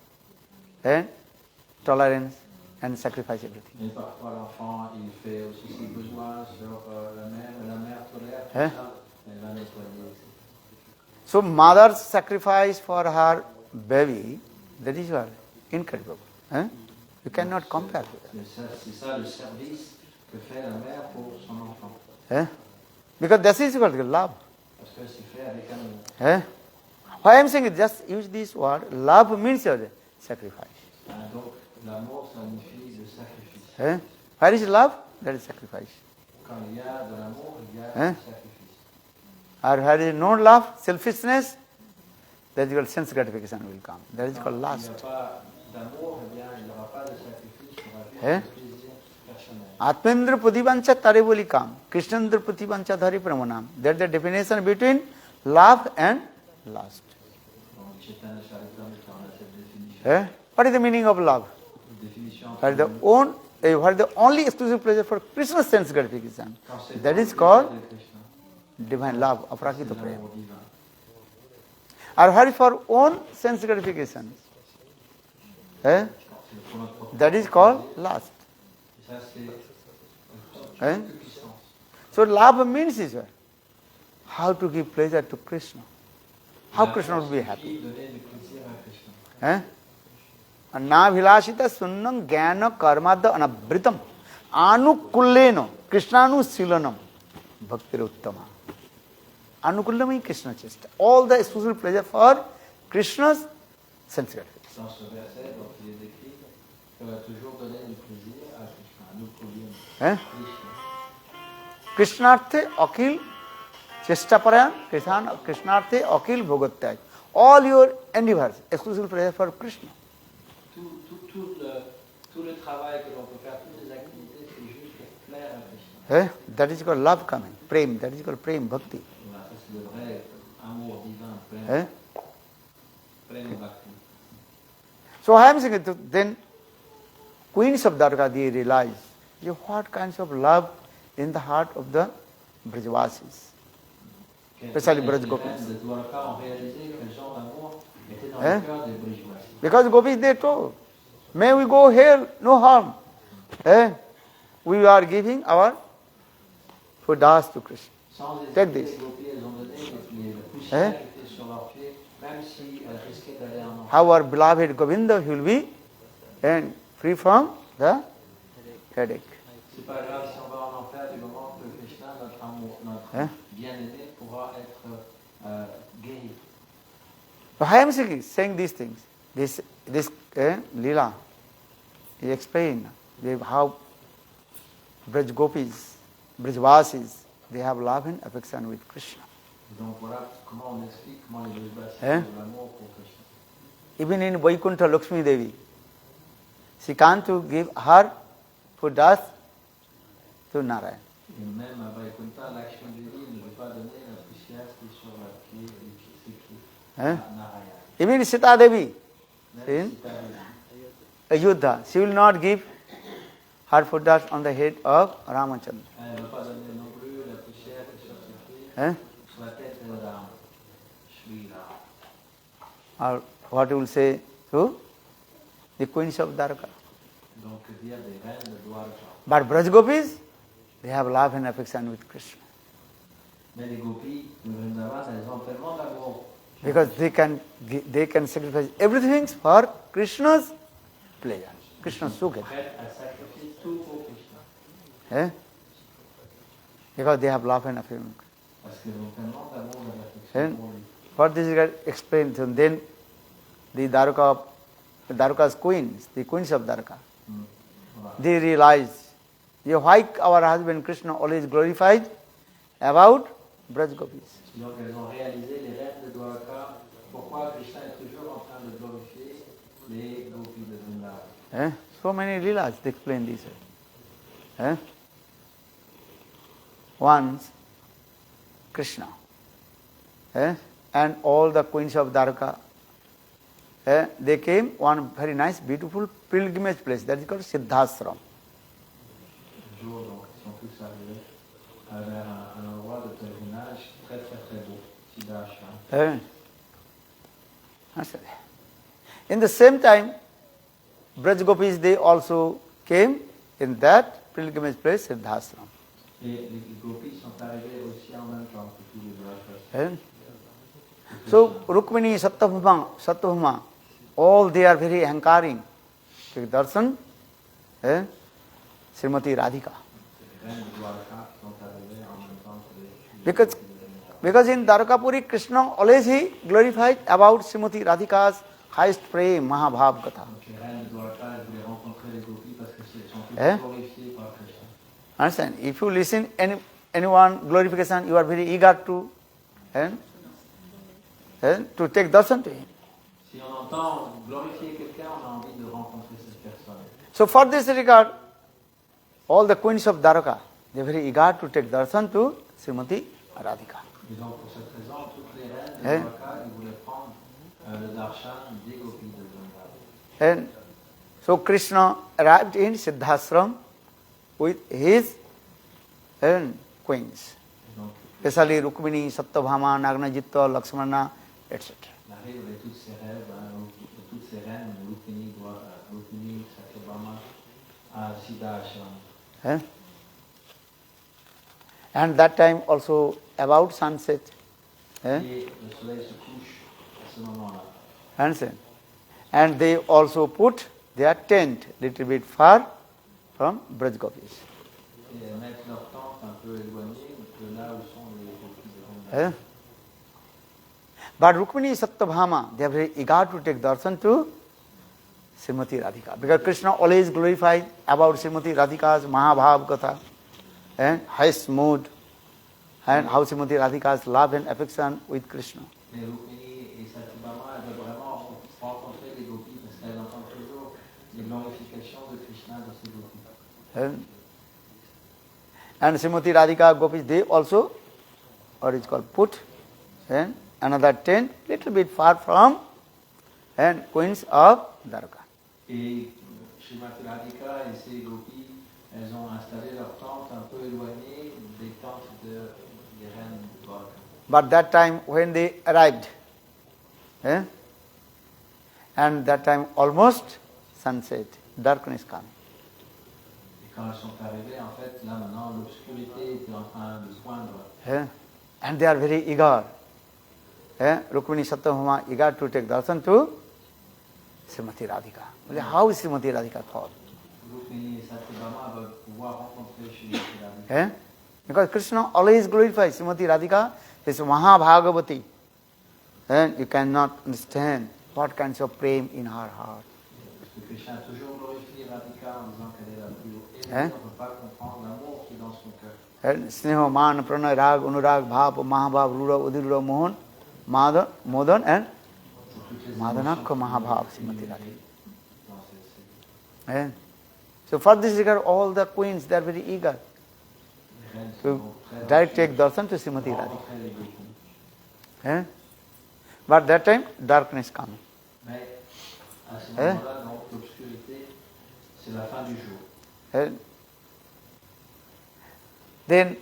Tolerance and sacrifice everything. Et parfois l'enfant, il fait aussi ses besoins sur la mère tolère tout ça, elle va nettoyer. So mother's sacrifice for her baby, that is what? Incredible. You cannot compare with that. C'est ça le service que fait la mère pour son enfant. Because that is what love. Parce que c'est fait avec amour. Why I am saying just use this word, love means sacrifice. Donc l'amour signifie le sacrifice. Where is love? That is sacrifice. Quand il y a de l'amour, il y a du sacrifice. Or where is no love, selfishness, that is called sense gratification will come. That is called lust. D'amour, eh bien, il n'y aura pas de sacrifice, il y aura juste plaisir personnel. Atmendra putivancha tare boli kam, Krishnendra putivancha dhari pramanam. That is the definition between love and lust. What is the meaning of love? What is the only exclusive pleasure for Krishna's sense gratification? That is called divine love, aprakita prema. Or what is for own sense gratification? That is called lust. So love means is how to give pleasure to Krishna. How Krishna will be happy. Anabhilashita sunnam jnana karmadha anabhritam anukulleno krishnanu bhaktir uttama. Anukulla means Krishna chesta. All the exclusive pleasure for Krishna's sense gratification. Dans ce verset, donc, il est décrit qu'il va toujours donner du plaisir à Krishna. Krishnarthe akil chestaparayan, Krishnarthe akil bhogatyaj. All your endeavors, exclusive pleasure for Krishna. Tout le travail que l'on peut faire, toutes les activités, c'est juste pour plaire à Krishna. That is called love coming, prem. That is called prem, bhakti. C'est le vrai amour divin, plein bhakti. So I am saying then queens of Dvaraka they realize what kinds of love in the heart of the Brajvasis, especially Braj Gopis. Because Gopis they told, may we go here, no harm. We are giving our fooddas to Krishna. Take this. How our beloved Govinda will be and free from the headache. So I am saying these things. This Lila he explained how Braj Gopis, Brajvasis, they have love and affection with Krishna. Donc voilà comment on explique comment les Brajvasis Hein? ont l'amour pour Krishna. Even in Vaikuntha, Lakshmi-devi, she can't to give her food dust to Narayan. Et même à Vaikuntha, Lakshmi-devi ne veut pas donner la poussière qui est sur la pied, ses pieds Hein? à Narayana. Even Sita Devi, Même in Sita Devi. Ayodhya, she will not give her food dust on the head of Ramachandra. Elle ne veut pas donner non plus la poussière qui est sur ses pieds, Hein? sur la tête de Ram. Srila. Or what you will say to the queens of Dvaraka. Donc dire des reines de Dvaraka. But Braj Gopis, they have love and affection with Krishna. Mais les gopis de Vrindavan, elles ont tellement d'amour. Because they can sacrifice everything for Krishna's pleasure, Krishna's sukha. Prêtes à sacrifier tout pour Krishna. Eh? Because they have love and affection. Parce qu'ils ont tellement d'amour et d'affection And pour lui. what this is explained, and then the Dvaraka's queens, the queens of Dvaraka, Voilà. they realize why our husband Krishna always glorified about Braj Gopis. Donc elles ont réalisé, les reines de Dvaraka, pourquoi Krishna est toujours en train de glorifier les gopis de Vrindavan. Eh? So many Leelas, they explain this. Eh? Once, Krishna and all the queens of Dvaraka, they came one very nice, beautiful pilgrimage place that is called Siddhashrama. Un jour, donc, ils sont tous arrivés vers un endroit de pèlerinage très très très beau, siddhashrama. In the same time, Braj Gopis, they also came in that pilgrimage place, Siddhashrama. Et les gopis sont arrivés aussi en même temps que tous les Dvaraka. So, Rukmini, Sathyabhama, all they are very hankering to darshan Srimati Radhika. Because in Dvaraka Puri, Krishna always he glorified about Srimati Radhika's highest Prema, mahamaya. Understand? If you listen anyone glorification, you are very eager to take darshan to him. Si on entend glorifier quelqu'un, on a envie de rencontrer cette personne. So for this regard, all the queens of Dvaraka, they are very eager to take darshan to Srimati Radhika. Et donc pour cette raison, toutes les reines de Dvaraka, ils voulaient prendre le darshan des gopis de Vrindavan. And so Krishna arrived in Siddhashrama with his queens, especially Rukmini, Sathyabhama, Nagnajitva, Lakshmana, etc. Il arrive avec toutes ces reines, Rukmini, Sathyabhama, à siddhashrama. And that time also about sunset. Et le soleil se couche à ce moment-là. Understand? And they also put their tent little bit far from Braj Gopis. Et elles mettent leur tente un peu éloignée de là où sont les gopis de Vrindavan. But Rukmini, Sathyabhama, they are very eager to take darshan to Srimati Radhika. Because Krishna always glorified about Srimati Radhika's mahamaya and highest mood and how Srimati Radhika's love and affection with Krishna. Mais Rukmini et Sathyabhama, elles veulent vraiment rencontrer les gopis parce qu'elles entendent toujours les glorifications de Krishna dans ces gopis. And Srimati Radhika Gopis, they also, what is called, put another tent little bit far from queens of Dvaraka. Et Srimati Radhika et ses gopis, elles ont installé leur tente un peu éloignée des tentes des reines de Dvaraka. But that time when they arrived, and that time almost sunset, darkness coming. Et quand elles sont arrivées, en fait, là maintenant, l'obscurité était en train de poindre. And they are very eager. Rukmini, Sathyabhama eager to take darshan to Srimati Radhika. Well, how is Srimati Radhika thought? Rukmini et Sathyabhama veulent pouvoir rencontrer Srimati Radhika. Because Krishna always glorifies Srimati Radhika is Mahabhagavati. And you cannot understand what kinds of prema in her heart. Parce que Krishna a toujours glorifié Radhika en disant qu'elle est la plus haute. Et on ne peut pas comprendre l'amour qui est dans son cœur. Sneha, Man, Pranay, Rag, Anurag, Bhav, Mahabhav, Rura, Udilura, Mohan, Modan and Madanakha Mahabhav, Srimati Radhika. So for this regard, all the queens, they are very eager to direct take darshan to Srimati Radhika. But that time, darkness coming. Then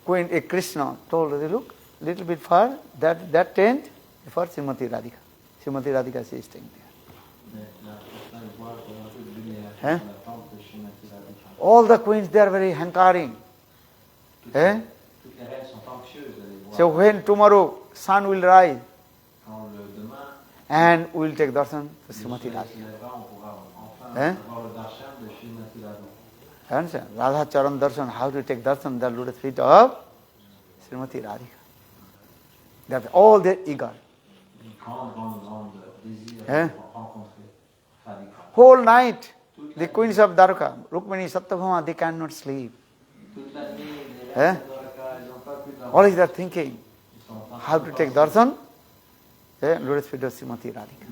Queen Krishna told her, look, little bit far, that tent for Srimati Radhika. Srimati Radhika is staying there. All the queens, they are very hankering. So when tomorrow sun will rise, and we will take darshan to Srimati Radhika. Understand? Radha Charan darshan, how to take darshan, the lotus feet of Srimati Radhika. That all they eager. Whole night, the queens of Dvaraka, Rukmini, Sathyabhama, they cannot sleep. All is their thinking. How to take darshan? Lotus feet of Srimati Radhika.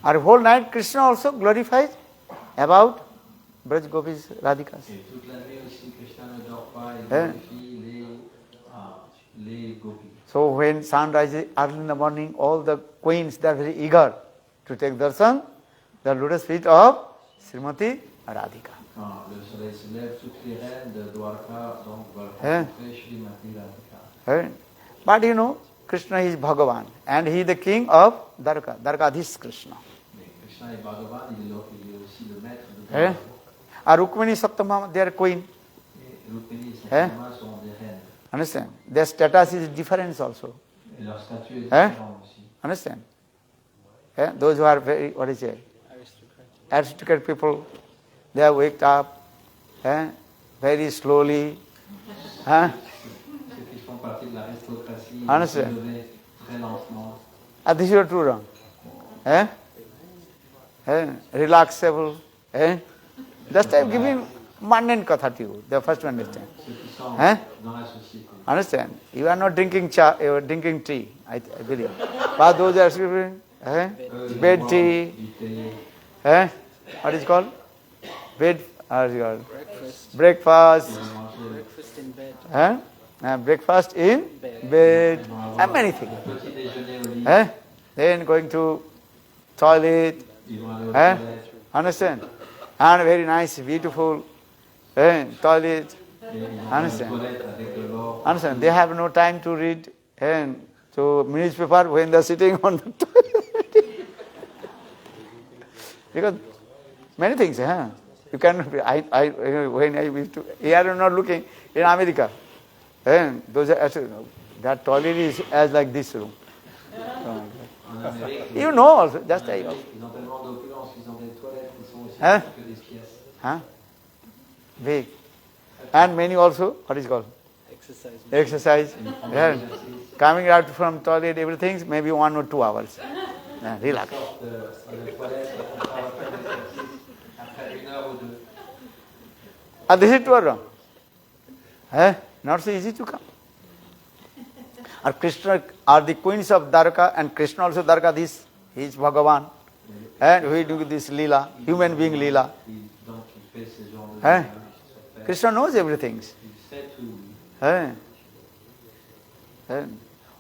Our whole night Krishna also glorifies about Braj Gopis Radhikas. So when sun rises early in the morning, all the queens, they are very eager to take darshan, the lotus feet of Srimati Radhika. But you know, Krishna is Bhagavan and he is the king of Dvaraka, Dvarakadhish Krishna. Rukmini, Sathyabhama, they are queen. Understand? Their status is different also. Understand? Those who are very, aristocratic people, they are waked up very slowly. Understand? This is true wrong. Relaxable. Just I am giving mundane katha to you. The first to understand. Understand? You are not drinking cha, you are drinking tea, I believe. But those are sleeping, bed tea, what is it called? Bed, breakfast. Breakfast in bed. Breakfast in bed, and many things. Then going to toilet, understand? And very nice, beautiful toilet, understand? Understand? They have no time to read to newspaper when they are sitting on the toilet. Because many things, you cannot. When I used to, here I am not looking in America. Those are, that toilet is as like this room. You know also, just I also. Big. And many also, what is called? Exercise. Coming out from toilet, everything, maybe 1 or 2 hours. Relax. This is true or wrong? Not so easy to come. Or Krishna are the queens of Dvaraka, and Krishna also Dvaraka, this, he is Bhagavan. And we do this Lila, human being Lila. Krishna knows everything.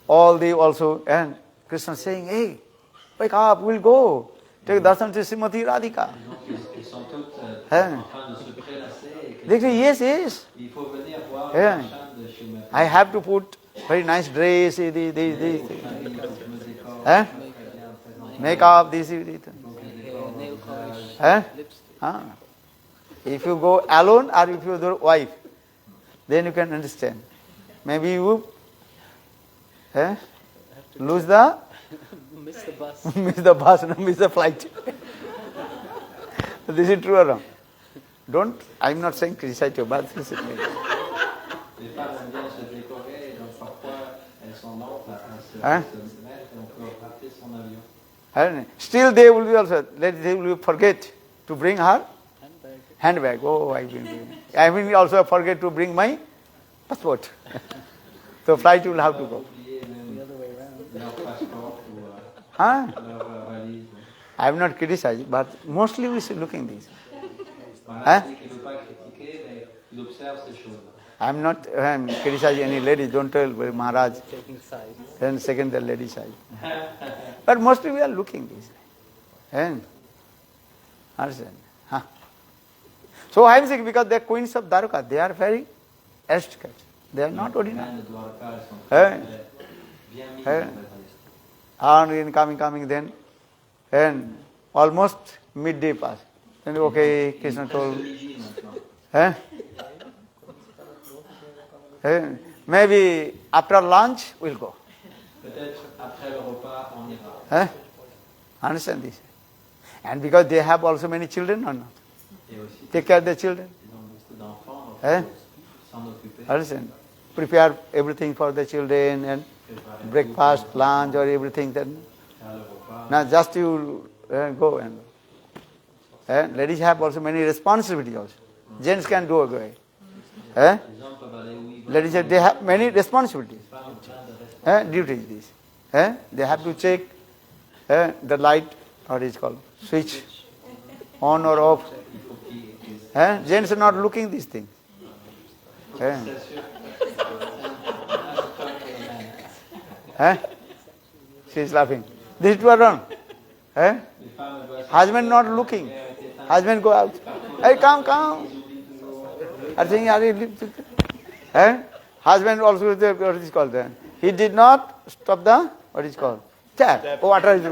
All the also, and Krishna saying, hey, wake up, we'll go. Take darshan to Srimati Radhika. They say, yes. I have to put very nice dress, makeup, this. If you go alone or if you have a wife, then you can understand. Maybe you lose the miss the bus. miss the bus, no, miss the flight. This is true or wrong? Don't, I'm not saying criticize you, but this is me. And still they will be also, they will forget to bring her handbag. Oh, I will also forget to bring my passport. So flight will have to go. Huh? I am not criticizing, but mostly we should look in this. Huh? I am not criticizing any ladies. Don't tell Maharaj. Then second the lady side. But mostly we are looking this. And understand? Huh? So I am saying because they are queens of Dwaraka, they are very aristocrat. They are not ordinary. And in coming then, and almost midday passed. And okay, Krishna told, maybe after lunch we'll go. Understand this? And because they have also many children or not? Take care of the children. Understand? Prepare everything for the children and breakfast, lunch or everything. Then now just you go and ladies have also many responsibilities also. Gents can do away. Ladies they have many responsibilities. Duties this. They have to check the light, what is called, switch, on or off. Gents are not looking these things. She is laughing. This is wrong. Husband not looking. Husband go out. Hey, come. I think husband also what is called. He did not stop the what is called tap. Water is.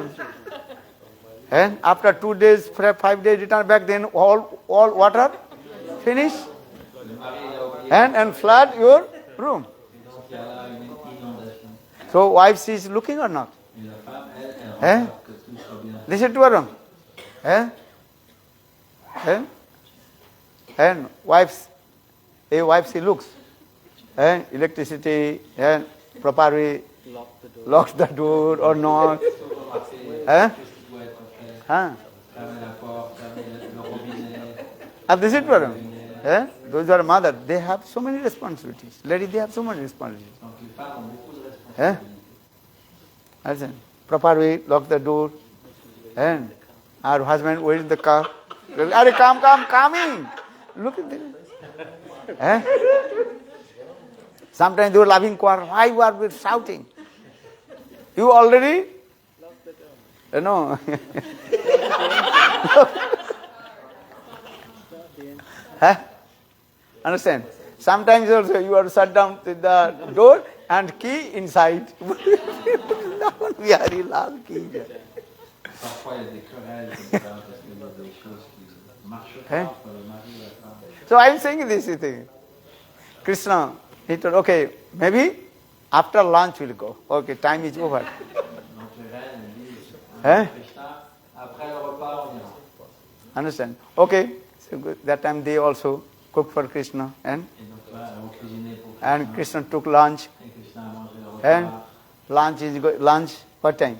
After 2 days, 5 days, return back. Then all water finish and flood your room. So wife she is looking or not? Listen to her room. And wife she looks. Electricity, properly locks the door or not. This is what those are mother. They have so many responsibilities. Ladies, they have so many responsibilities. Properly lock the door. And our husband wait in the car. Coming. Look at this. Sometimes they were laughing, why you are shouting? You already? No. Understand? Sometimes also you are shut down to the door and key inside. We are in love key. So I am saying this thing. Krishna, he told, okay, maybe after lunch we'll go. Okay, time is over. Understand? Okay. So that time they also cooked for Krishna and Krishna took lunch. And lunch what time?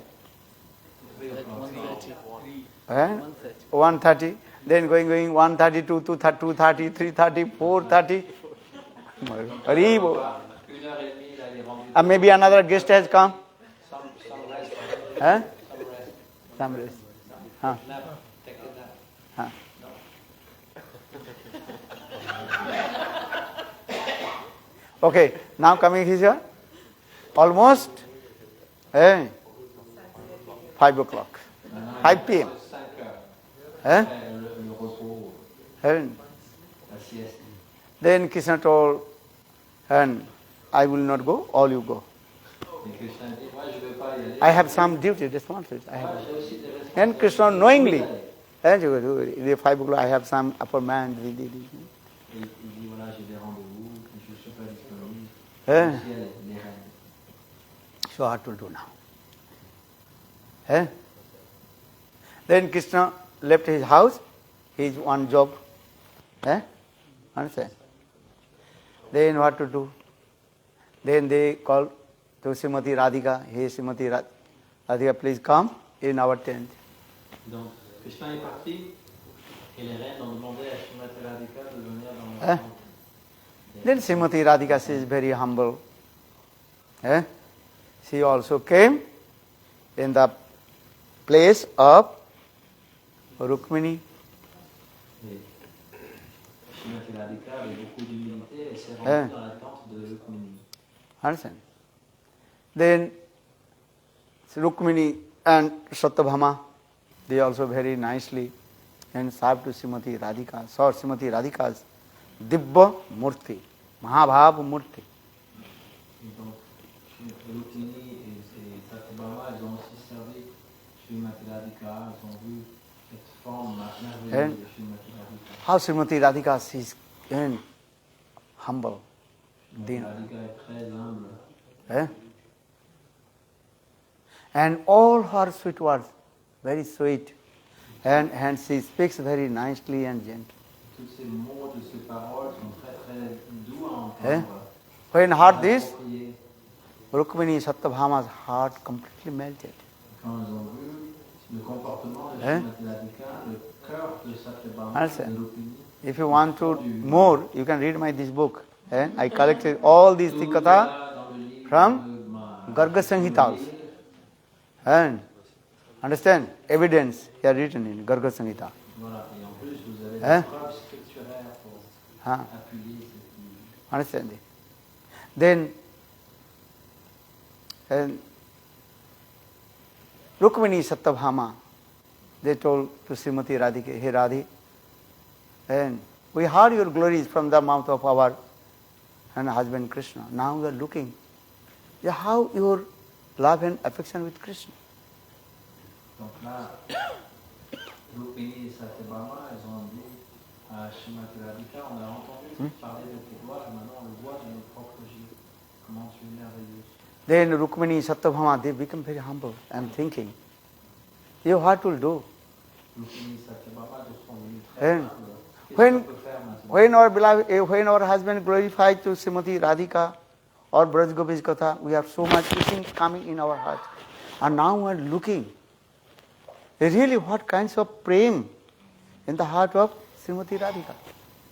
1:30. Then going 1:30 to 2:30, 3:30, 4:30. Maybe another guest has come. Some rest. Okay, now coming here. Almost 5 o'clock. 5 p.m. Then Krishna told, and I will not go, all you go. I have some duty, responsibility. And Krishna knowingly, 5 o'clock I have some appointment. So what to do now? Then Krishna left his house, his one job. Understand? Then what to do? Then they called to Srimati Radhika. Hey, Srimati Radhika, Radhika, please come in our tent. Donc, Krishna est parti et les reines ont demandé à Srimati Radhika de venir dans leur tente. Then Srimati Radhika, she is very humble. She also came in the place of Rukmini. Srimati Radhika, avec beaucoup d'humilité, s'est rendue dans la tente de Rukmini. Understand? Then Rukmini and Sathyabhama, they also very nicely and served to Srimati Radhika. Saw Srimati Radhika's Dibba Murti, Mahabhav Murti. Donc, Rukmini et Sathyabhama, ils ont aussi servi Srimati Radhika, ils ont vu cette forme merveilleuse de Srimati Radhika. How Srimati Radhika is humble. Radhika est très humble. And all her sweet words, very sweet. And she speaks very nicely and gently. Tous ces mots, toutes ces paroles sont très très doux à entendre. When heard this, Rukmini Sathyabhama's heart completely melted. Quand ils ont vu le comportement de Srimati Radhika, le cœur de Sathyabhama, de Rukmini. If you want to more, you can read this book. I collected all these Tikatha from Garga Samhita. And understand? Evidence here written in Garga Samhita. Voilà. Et en plus, vous avez des preuves scripturaires pour appuyer cette... Understand? Then, Rukmini Sathyabhama, they told to Srimati Radhika, hey Radhi, and we heard your glories from the mouth of our husband Krishna. Now we are looking how your love and affection with Krishna. Donc là, Rukmini et Sathyabhama, elles ont dit à Srimati Radhika, on a entendu parler de tes gloires, et maintenant on le voit de nos propres yeux. Comment tu es merveilleuse. Then Rukmini, Sathyabhama, they become very humble and thinking, what will do? Rukmini et Sathyabhama sont venus très humble. When our beloved, when our husband glorified to Srimati Radhika or Braj Gopis Katha, we have so much teaching coming in our heart. And now we are looking, really what kinds of prema in the heart of Srimati Radhika.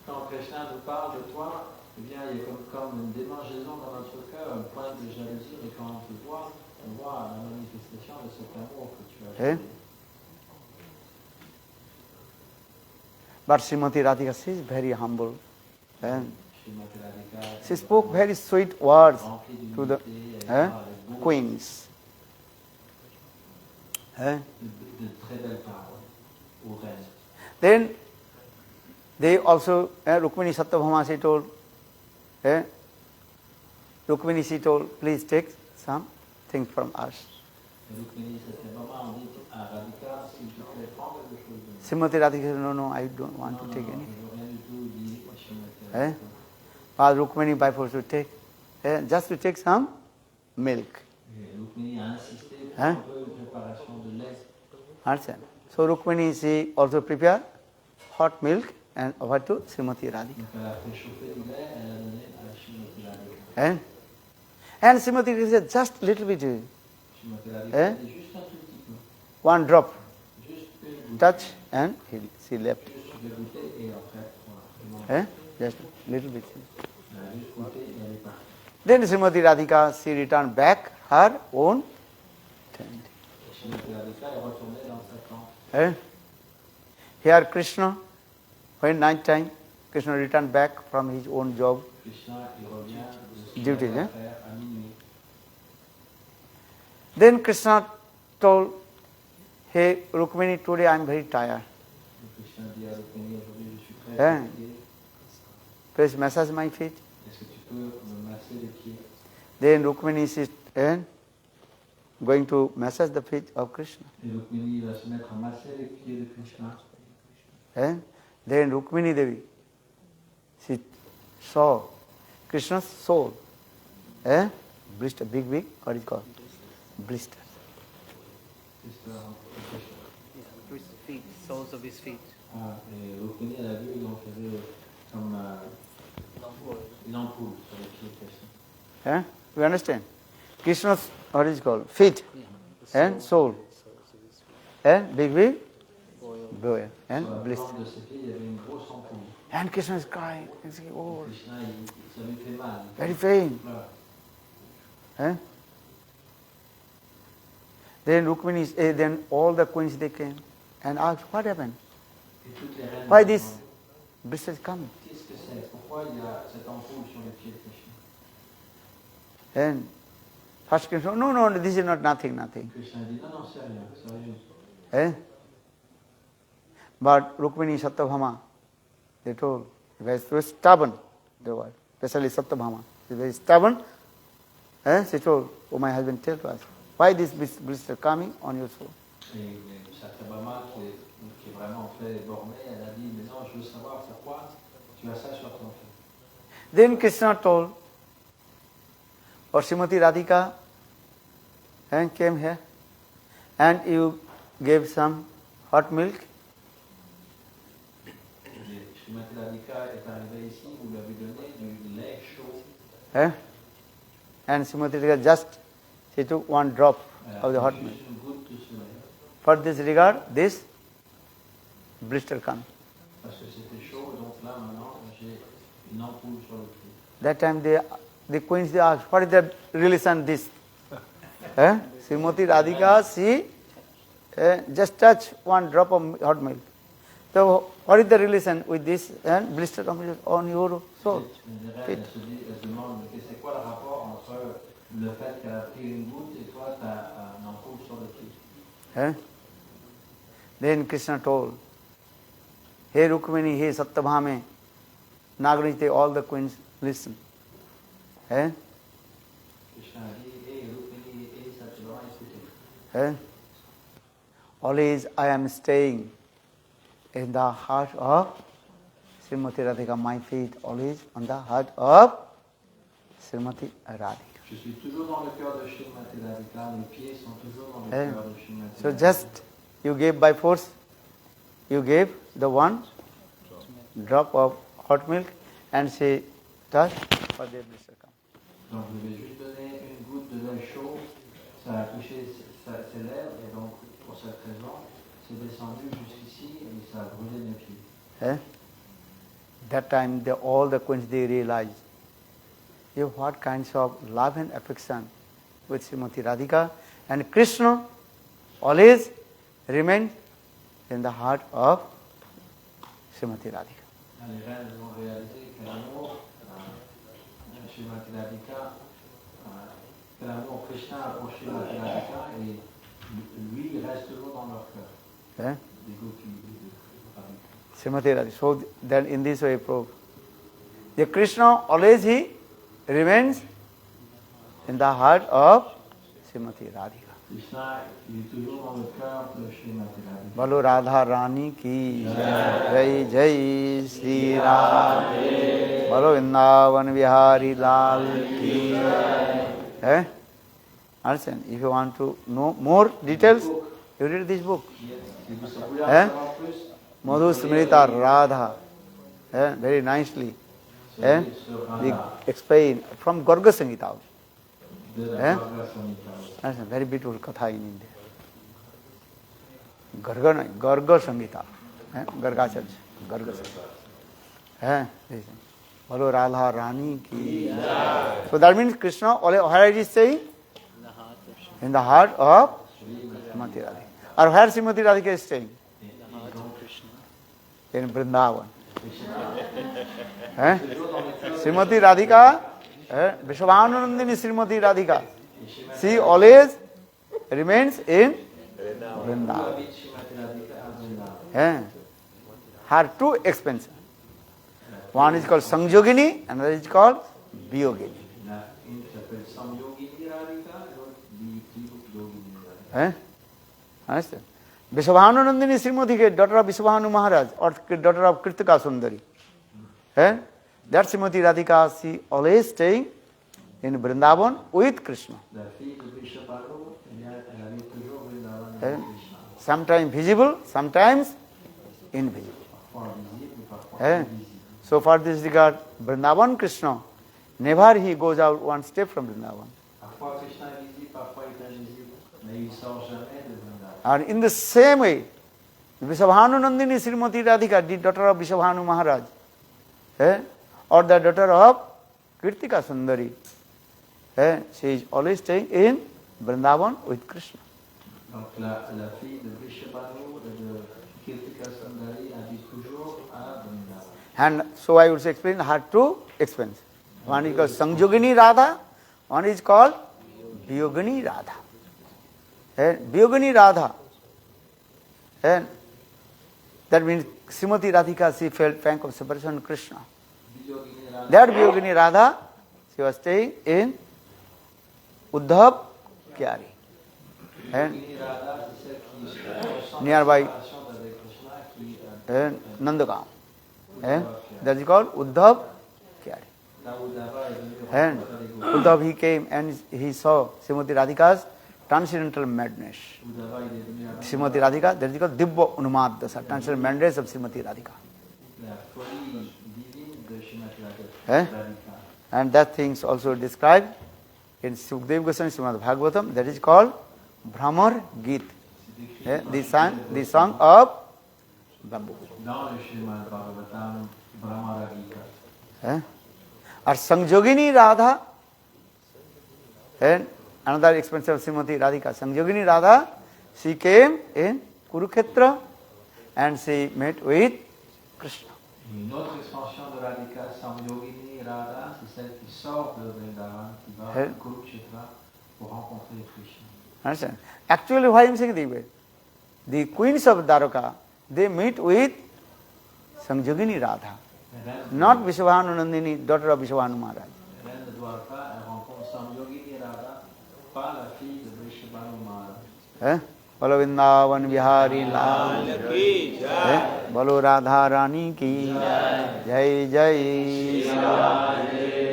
Quand Krishna nous parle de toi, eh bien, il y a comme une démangeaison dans notre cœur, un point de jalousie, et quand on te voit, on voit la manifestation de cet amour que tu as. But Srimati Radhika, she is very humble. She spoke very sweet words to the queens. Then they also, Rukmini Sathyabhama, she told, Rukmini, she told, please take some things from us. Srimati Radhika said, no, I don't want to take anything. But Rukmini by force to take, just to take some milk. Understand? So Rukmini, she also prepared hot milk and offered to Srimati Radhika. And Srimati Radhika said, just little bit. One drop. Touch and she left. Just a little bit. Then Srimati Radhika, she returned back her own tent. Here Krishna, when night time, Krishna returned back from his own job, duties. Then Krishna told, hey Rukmini, today I am very tired. Please massage my feet. Then Rukmini is going to massage the feet of Krishna. Then Rukmini Devi, she saw Krishna's soul. Blister, big, what is it called? Blisters. Feet, soles of his feet. Rukmini, elle a vu, donc il y avait comme une ampoule sur les pieds de Krishna. You understand? Krishna's, what is it called? Feet. and soul. And big boil and blister. Forme de ses pieds, il y avait une grosse ampoule. And Krishna is crying. He's saying, oh, Krishna, ça lui fait mal. very pain. Then Rukmini, then all the queens they came and asked, what happened? Why this blister is coming? Qu'est-ce que c'est? Pourquoi il y a cette ampoule sur les pieds de Krishna? And first Krishna, no, this is not nothing. Krishna dit non, c'est rien, sérieux. But Rukmini, Sathyabhama, they told, they were stubborn, they were, especially Sathyabhama. They were stubborn. She told, oh, my husband, tell to us, why this blister coming on your soul? Et Sathyabhama, qui est vraiment très bornée, elle a dit, mais non, je veux savoir pourquoi tu as ça sur ton pied. Then Krishna told, or Srimati Radhika and came here, and you gave some hot milk. Srimati Radhika est arrivée ici, vous lui avez donné du lait chaud. And Srimati Radhika just, she took one drop of the hot milk. For this regard, this blister comes. Parce que c'était chaud, donc là maintenant j'ai une ampoule sur le pied. That time the queens they asked, what is the relation this? Srimati Radhika, she just touch one drop of hot milk. So what is the relation with this and blister on your soul? Elle se demande, c'est quoi le rapport entre le fait qu'elle a pris une goutte et toi tu as une ampoule sur le pied? Then Krishna told, hey Rukmini, hey Sathyabhama, Nagarite, all the queens, listen. Krishna dit, hey Rukmini, hey Sathyabhama, écoutez. Always I am staying in the heart of Srimati Radhika. My feet always on the heart of Srimati Radhika. Je suis toujours dans le cœur de Srimati Radhika. Mes pieds sont toujours dans le cœur de Srimati Radhika. So just you gave by force, you gave the one drop of hot milk and she touched for the blister come. Donc je vais juste donner une goutte de lait chaud, ça a touché ses lèvres et donc pour cette raison, c'est descendu jusqu'ici et ça a brûlé mes pieds. That time all the queens they realized what kinds of love and affection with Srimati Radhika, and Krishna always remained in the heart of Srimati Radhika. Les reines ont réalisé que l'amour Srimati Radhika, que l'amour Krishna a pour Srimati Radhika et lui il reste toujours dans leur cœur. Les Gopis. Srimati Radhika. So then in this way prove. The Krishna always he remains in the heart of Srimati Radhika. Krishna il est toujours dans le cœur de Srimati Radhika. Bolo Radha Rani ki jai jai Sri Radhe. Bolo Vrindavan Vihari Lal ki jai. Understand? If you want to know more details, you read this book. Madhu Smrita Radha. Very nicely. We explain from Garga Samhita. That's a very beautiful katha in India. Garga Samhita. Gargacharya. Garga Samhita. Bolo Radha Rani ki. So that means Krishna, where it is saying? In the heart of Srimati Radhika. Or where Srimati Radhika is staying? In Vrindavan. Srimati Radhika, Vrshabhanu-nandini Srimati Radhika. She always remains in Vrindavan. Her two expansions. One is called Sangyogini, another is called Viyogini. Understand? Vrshabhanu-nandini Srimati, daughter of Vrshabhanu Maharaj, or daughter of Kirtika Sundari. That Srimati Radhika, she always staying in Vrindavan with Krishna. Sometimes visible, sometimes invisible. So for this regard, Vrindavan Krishna, never he goes out one step from Vrindavan. Parfois Krishna est visible, parfois il est invisible, mais il sort jamais de Vrindavan. And in the same way, Vrshabhanu-nandini Srimati Radhika, the daughter of Vrshabhanu Maharaj, or the daughter of Kirtika Sundari, she is always staying in Vrindavan with Krishna. Donc la fille de Vrshabhanu et de Kirtika Sundari habite toujours à Vrindavan. And so I would explain her two explains. One is called Sanjogini Radha, one is called Viyogini Radha. Viyogini Radha, that means Srimati Radhika, she felt pang of separation from Krishna. That Viyogini Radha, she was staying in Uddhav Kyari. And nearby Nandagam. That is called Uddhav Kyari. And Uddhav, he came and he saw Srimati Radhika's transcendental madness. Srimati Radhika, that is called Dibba Unumad Dasa, transcendental madness of Srimati Radhika. And that things also described in Sukdev Goswami Srimad Bhagavatam, that is called Brahmar Geet, the song of bamboo. Or Sanjogini Radha, and another expansion of Srimati Radhika. Sanjogini Radha, she came in Kurukshetra and she met with Krishna. Une autre expansion de Radhika, Sanjogini Radha, c'est celle qui sort de Vrindavan, qui va à Kurukshetra pour rencontrer Krishna. Understand? Actually, why I am saying this way? The queens of Dvaraka, they meet with Sanjogini Radha, not Vrshabhanu-nandini, daughter of Vrshabhanu Maharaj. Reine de Dvaraka, elle rencontre Sanjogini Radha, pas la fille de Vrshabhanu Maharaj. Bolo Vrindavan Vihari Lal ki jai, Bolo Radha Rani ki jai jai,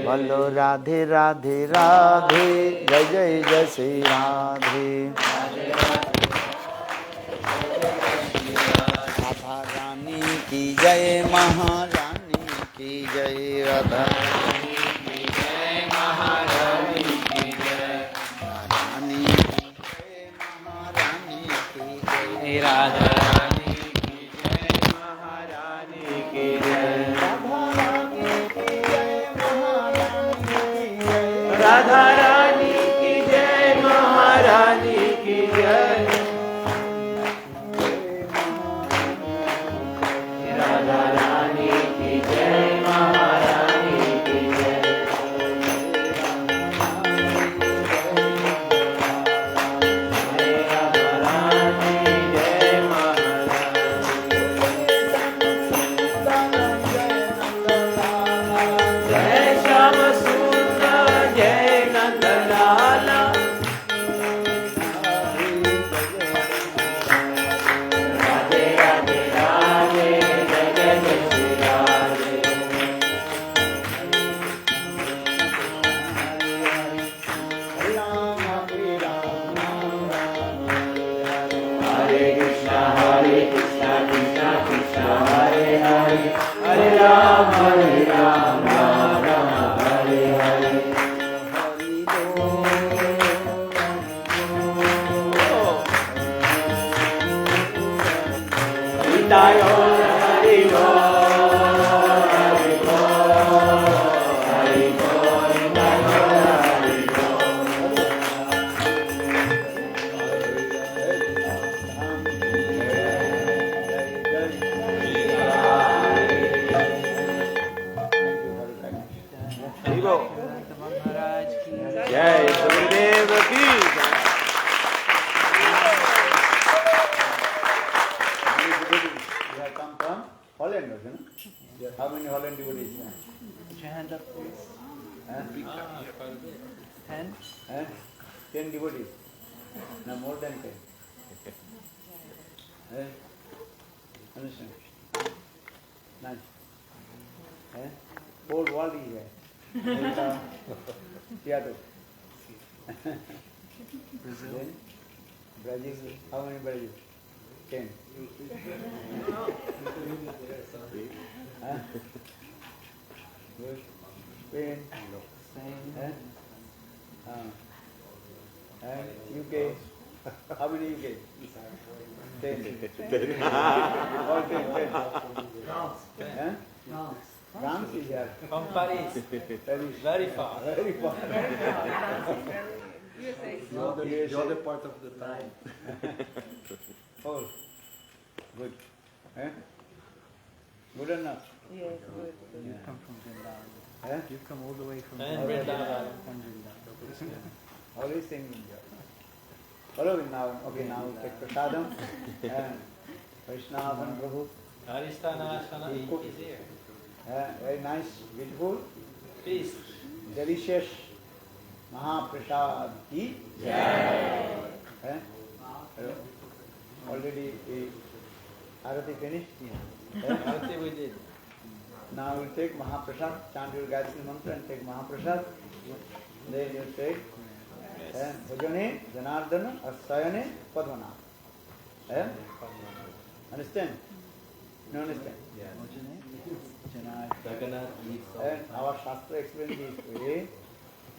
Bolo Radhe Radhe Radhe, jai jai jai Shri Radhe. Radha Rani ki jai, Maharani ki jai, Radha Rani ki jai, Maharani ki jai, Radharani Radha Rani ki jai, Maharani ki jai, Radha Rani ki jai, Maharani ki jai, Radha Rani ki jai, Maharani ki jai. How many Holland devotees? Put your hand up, please. 10? 10 devotees. No, more than 10. Understand? Nice. Whole world is there. Seattle. Brazil. Brazil. How many Brazil? 10. Good. Spain. Spain. And UK, how many UK? 10. All 10. France. France is here. From Paris. Very far. Very far. You're the part of the time. Oh, good. Good or not? Yes, good. You come from Vrindavan. Eh? You come all the way from And Vrindavan. Always singing. Follow Vrindavan. Okay, now take prasadam. Vaishnavan Prabhu. Aristana Ashana is here. Very nice, beautiful, Peace. delicious Mahaprasad ki. Already Arati finished? Arati we did. Now we'll take Mahaprasad, chant your Gayatri Mantra and take Mahaprasad. Then you take Bhajane, Janardana, Asayane, Padmana. Understand? No understand? And our Shastra explains this way.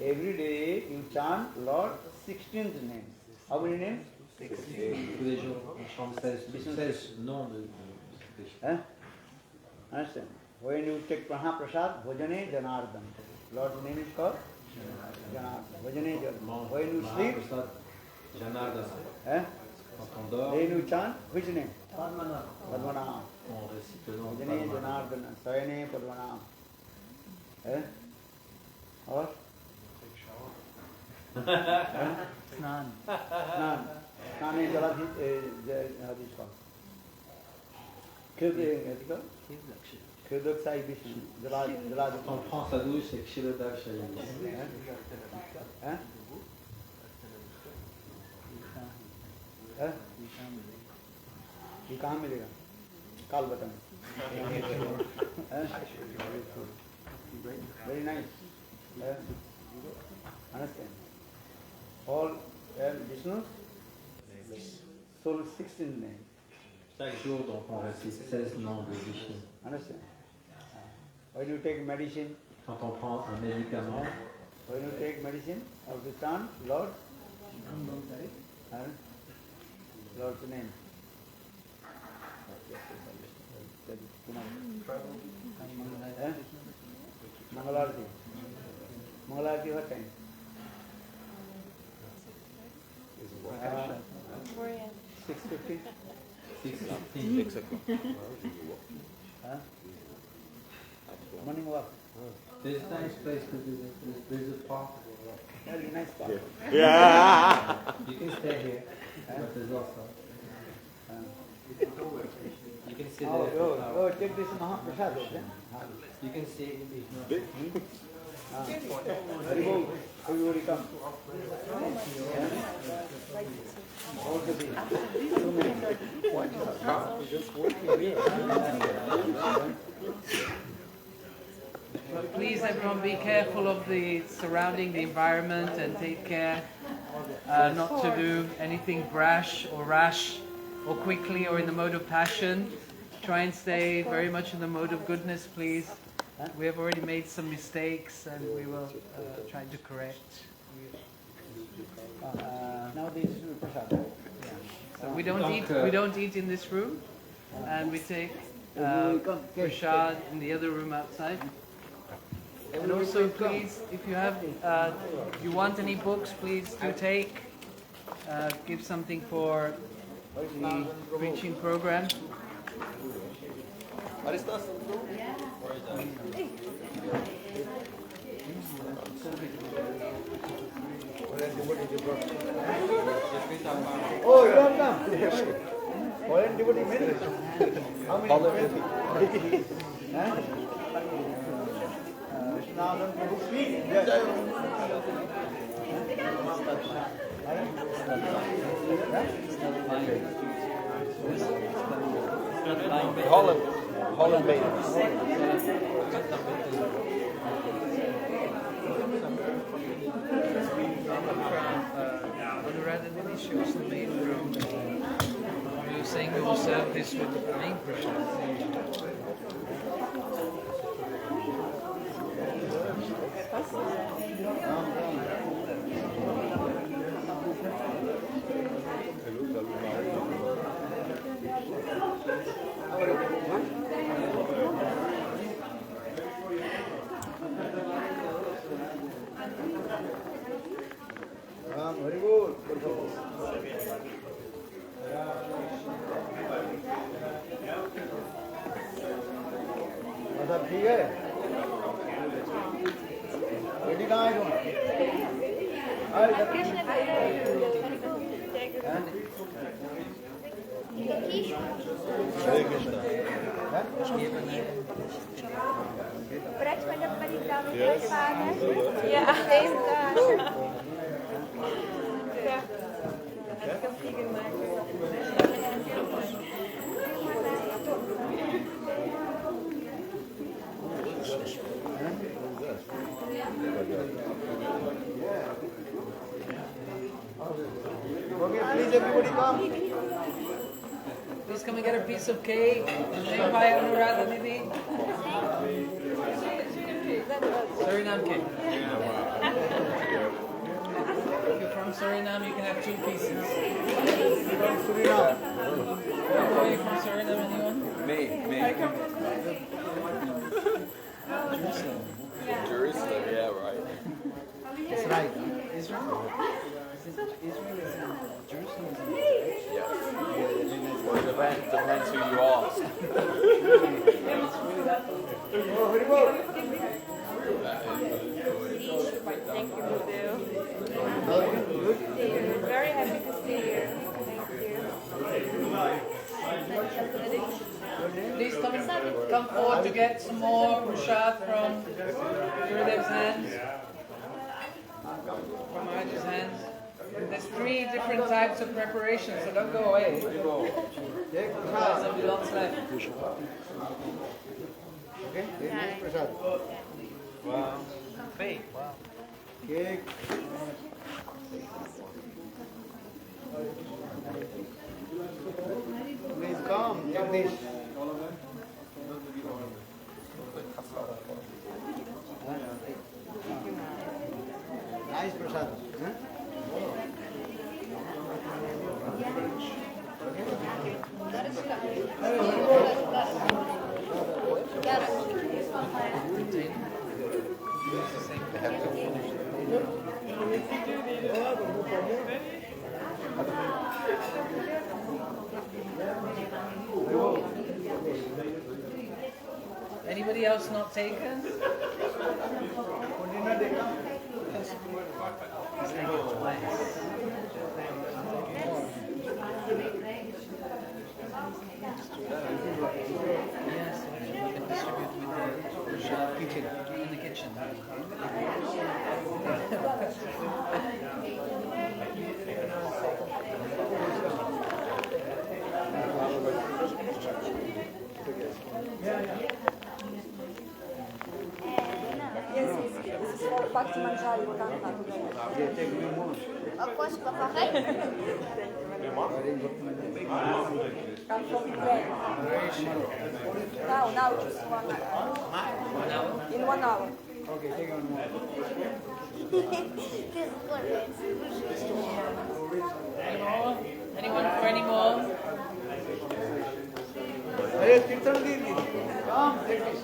Every day you chant Lord 16th name. How many names? 16. Tous les jours, on chante 16 noms de Krishna. Understand? When you take Mahaprasad, Bhajane Janardana. Lord's name is called Janardana. Bhajane Janardana. When you sleep, Janardana. Quand on dort, then you chant which name? Padmana. Padmana. On récite le nom de Bhajane Padmana. Janardana. Sayane Padmana. Or? Snan. Snan. Snan is how this called? Kridakshai. Kridakshai Vishnu. Quand on prend sa douche, c'est Kshirodakshai. ये कहाँ मिलेगा? काल बताएं. Very nice. Understand? All Vishnu, soul 16 name. Chaque jour, donc, on récite 16 noms de Vishnu. Understand? When you take medicine, Quand on prend un médicament, when you take medicine, of the chant Lord, Lord's name. Mangalarti. Mangalarti what time? 6:50. 6:15. Morning walk. There's a nice place to do this. There's a park. Very nice park. Yeah. You can stay here, but there's also. You can sit there. Take this Mahaprasad. You can see it. Everybody come. Please, everyone, be careful of the surrounding, the environment, and take care not to do anything brash or rash or quickly or in the mode of passion. Try and stay very much in the mode of goodness, please. We have already made some mistakes, and we will try to correct. Now this is Prasad. So we don't eat in this room, and we take prasad in the other room outside. And also, please, if you want any books, please do take. Give something for the preaching program. Oh, you have come. Foreign devotee many. How many? Vishnu Prabhu speak. Holland made it. Radha shows the main room. We were saying we will serve this with the main prasad. सब ठीक है बेटी कहाँ है तुम Hare Krishna. Yes. Ja, deze daar. Ja. Okay, please everybody come. Please come and get a piece of cake. Vaikuntha Radha-nidhi. Suriname cake. If you're from Suriname, you can have 2 pieces. From Suriname. Are you from Suriname, anyone? Me. Jerusalem. Jerusalem, yeah, right. That's right. Israel? Israel is in Jerusalem. Yes. Well, it depends who you ask. Oh, very good. Thank you, Gurudev. Good. Very happy to see you. Please come forward to get some more prasad from Gurudev's hands, from Maharaja's hands. There's 3 different types of preparations, so don't go away. There's lots left. Okay, next prasad. Wow. Fake. Wow. Cake. Please come, take this. Nice prasad. Huh? Anybody else not taken? Yes, you can distribute with the kitchen. In the kitchen. This is for Bhakti Manjari. Of course, Papa. Come from Prema. Now, just 1 hour. In 1 hour. Okay, take one more. Any more? Anyone for any more? Hey, Kirtan Didi, come, take this.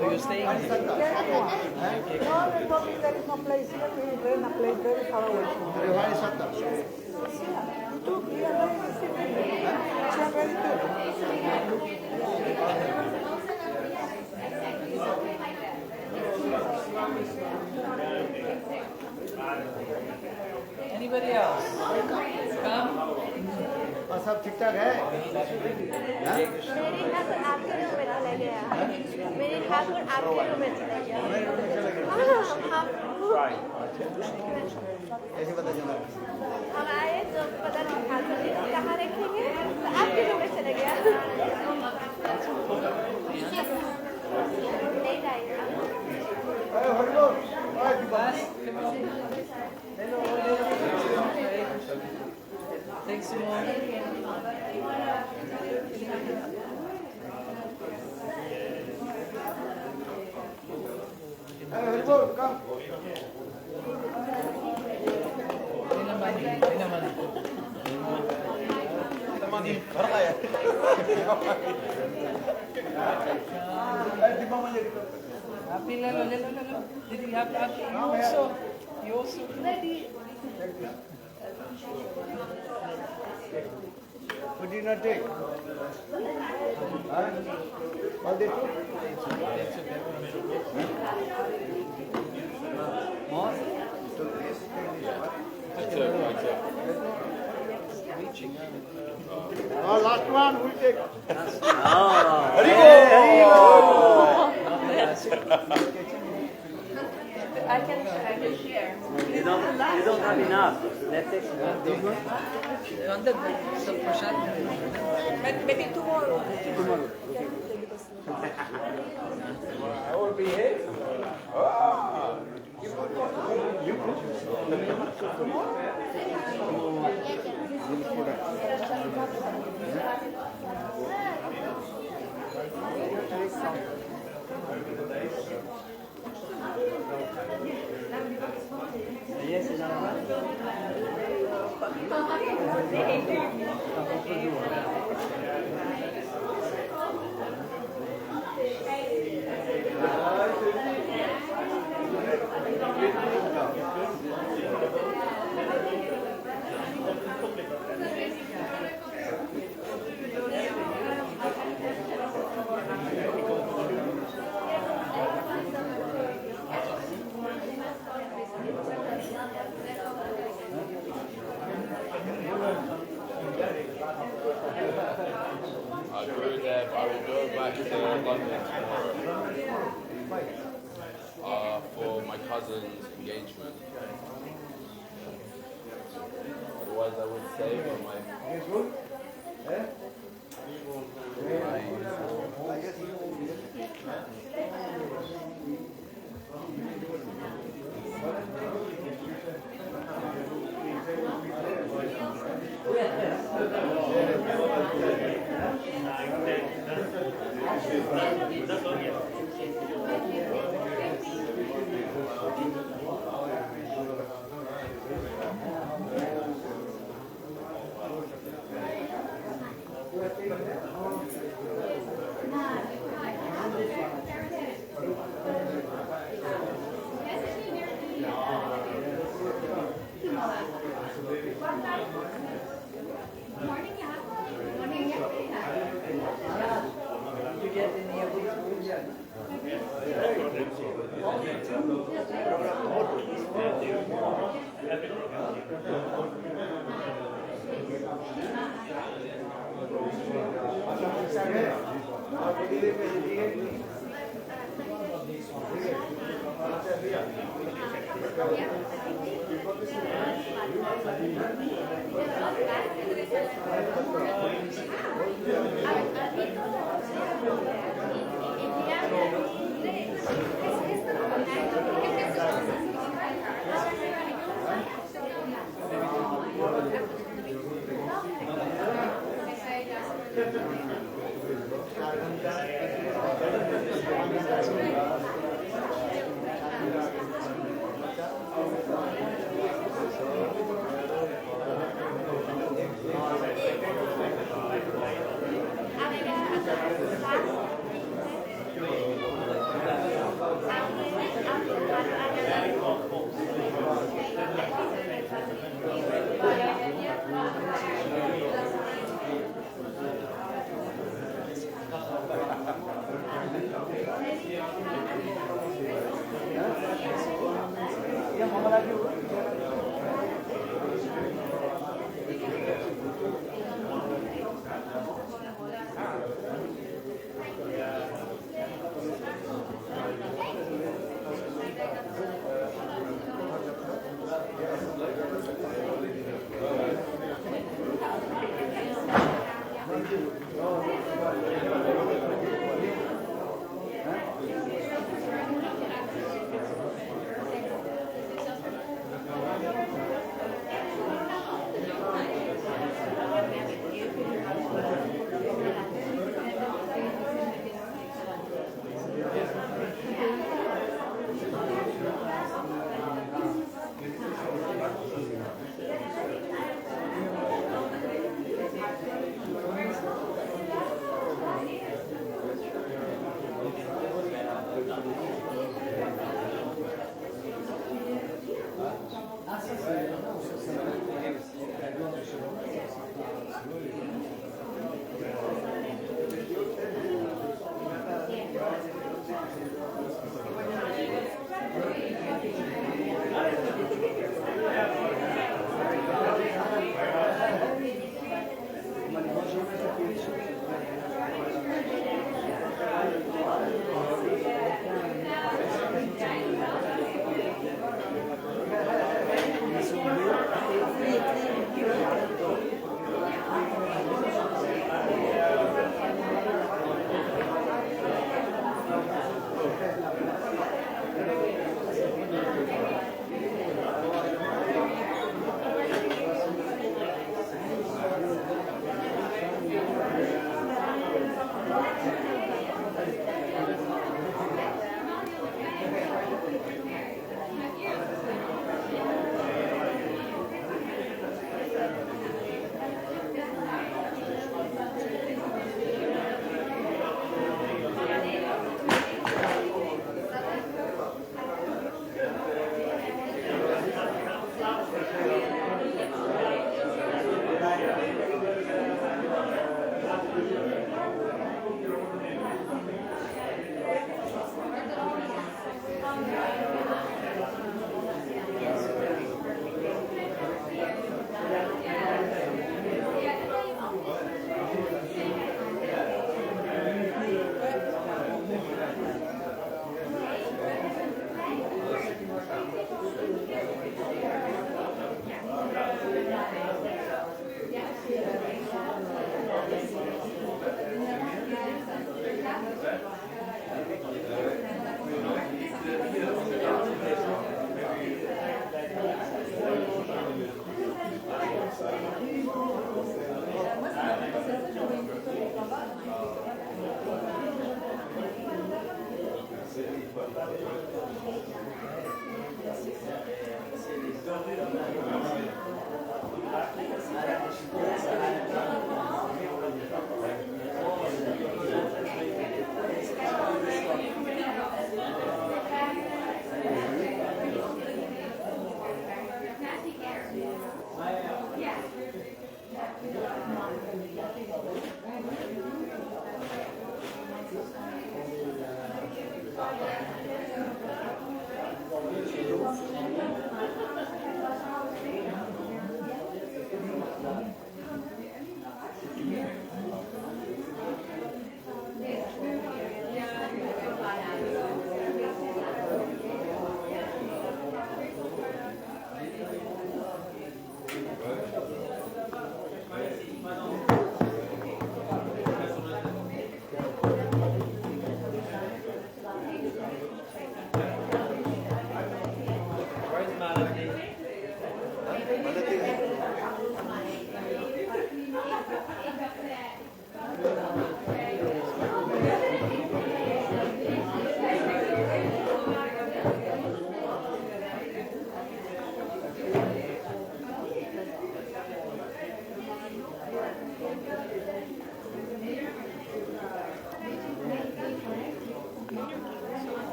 You're staying here. There is no place here. We rent a place very far away. Where is Satta? Anybody else? Come. और सब ठीक ठाक है? मेरे ठाकुर आपके room में चले गया। ऐसे पता चला? हम आए तो पता नहीं ठाकुर जी कहाँ रखेंगे तो आपके रूम में चले गया। नहीं जाएगा। अरे हरिबो, अरे Class, come on. Take some more. अरे हरिबो, come. Lila money. You also. Would you not take? All they took? More? Oh, last one, we take. I can share. You don't have enough. Let's take Maybe tomorrow. tomorrow. I will behave. Yes, Gurudev, I will go back to London tomorrow for my cousin's engagement. Otherwise, I would stay for my.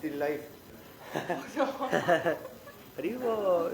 still life. Haribol.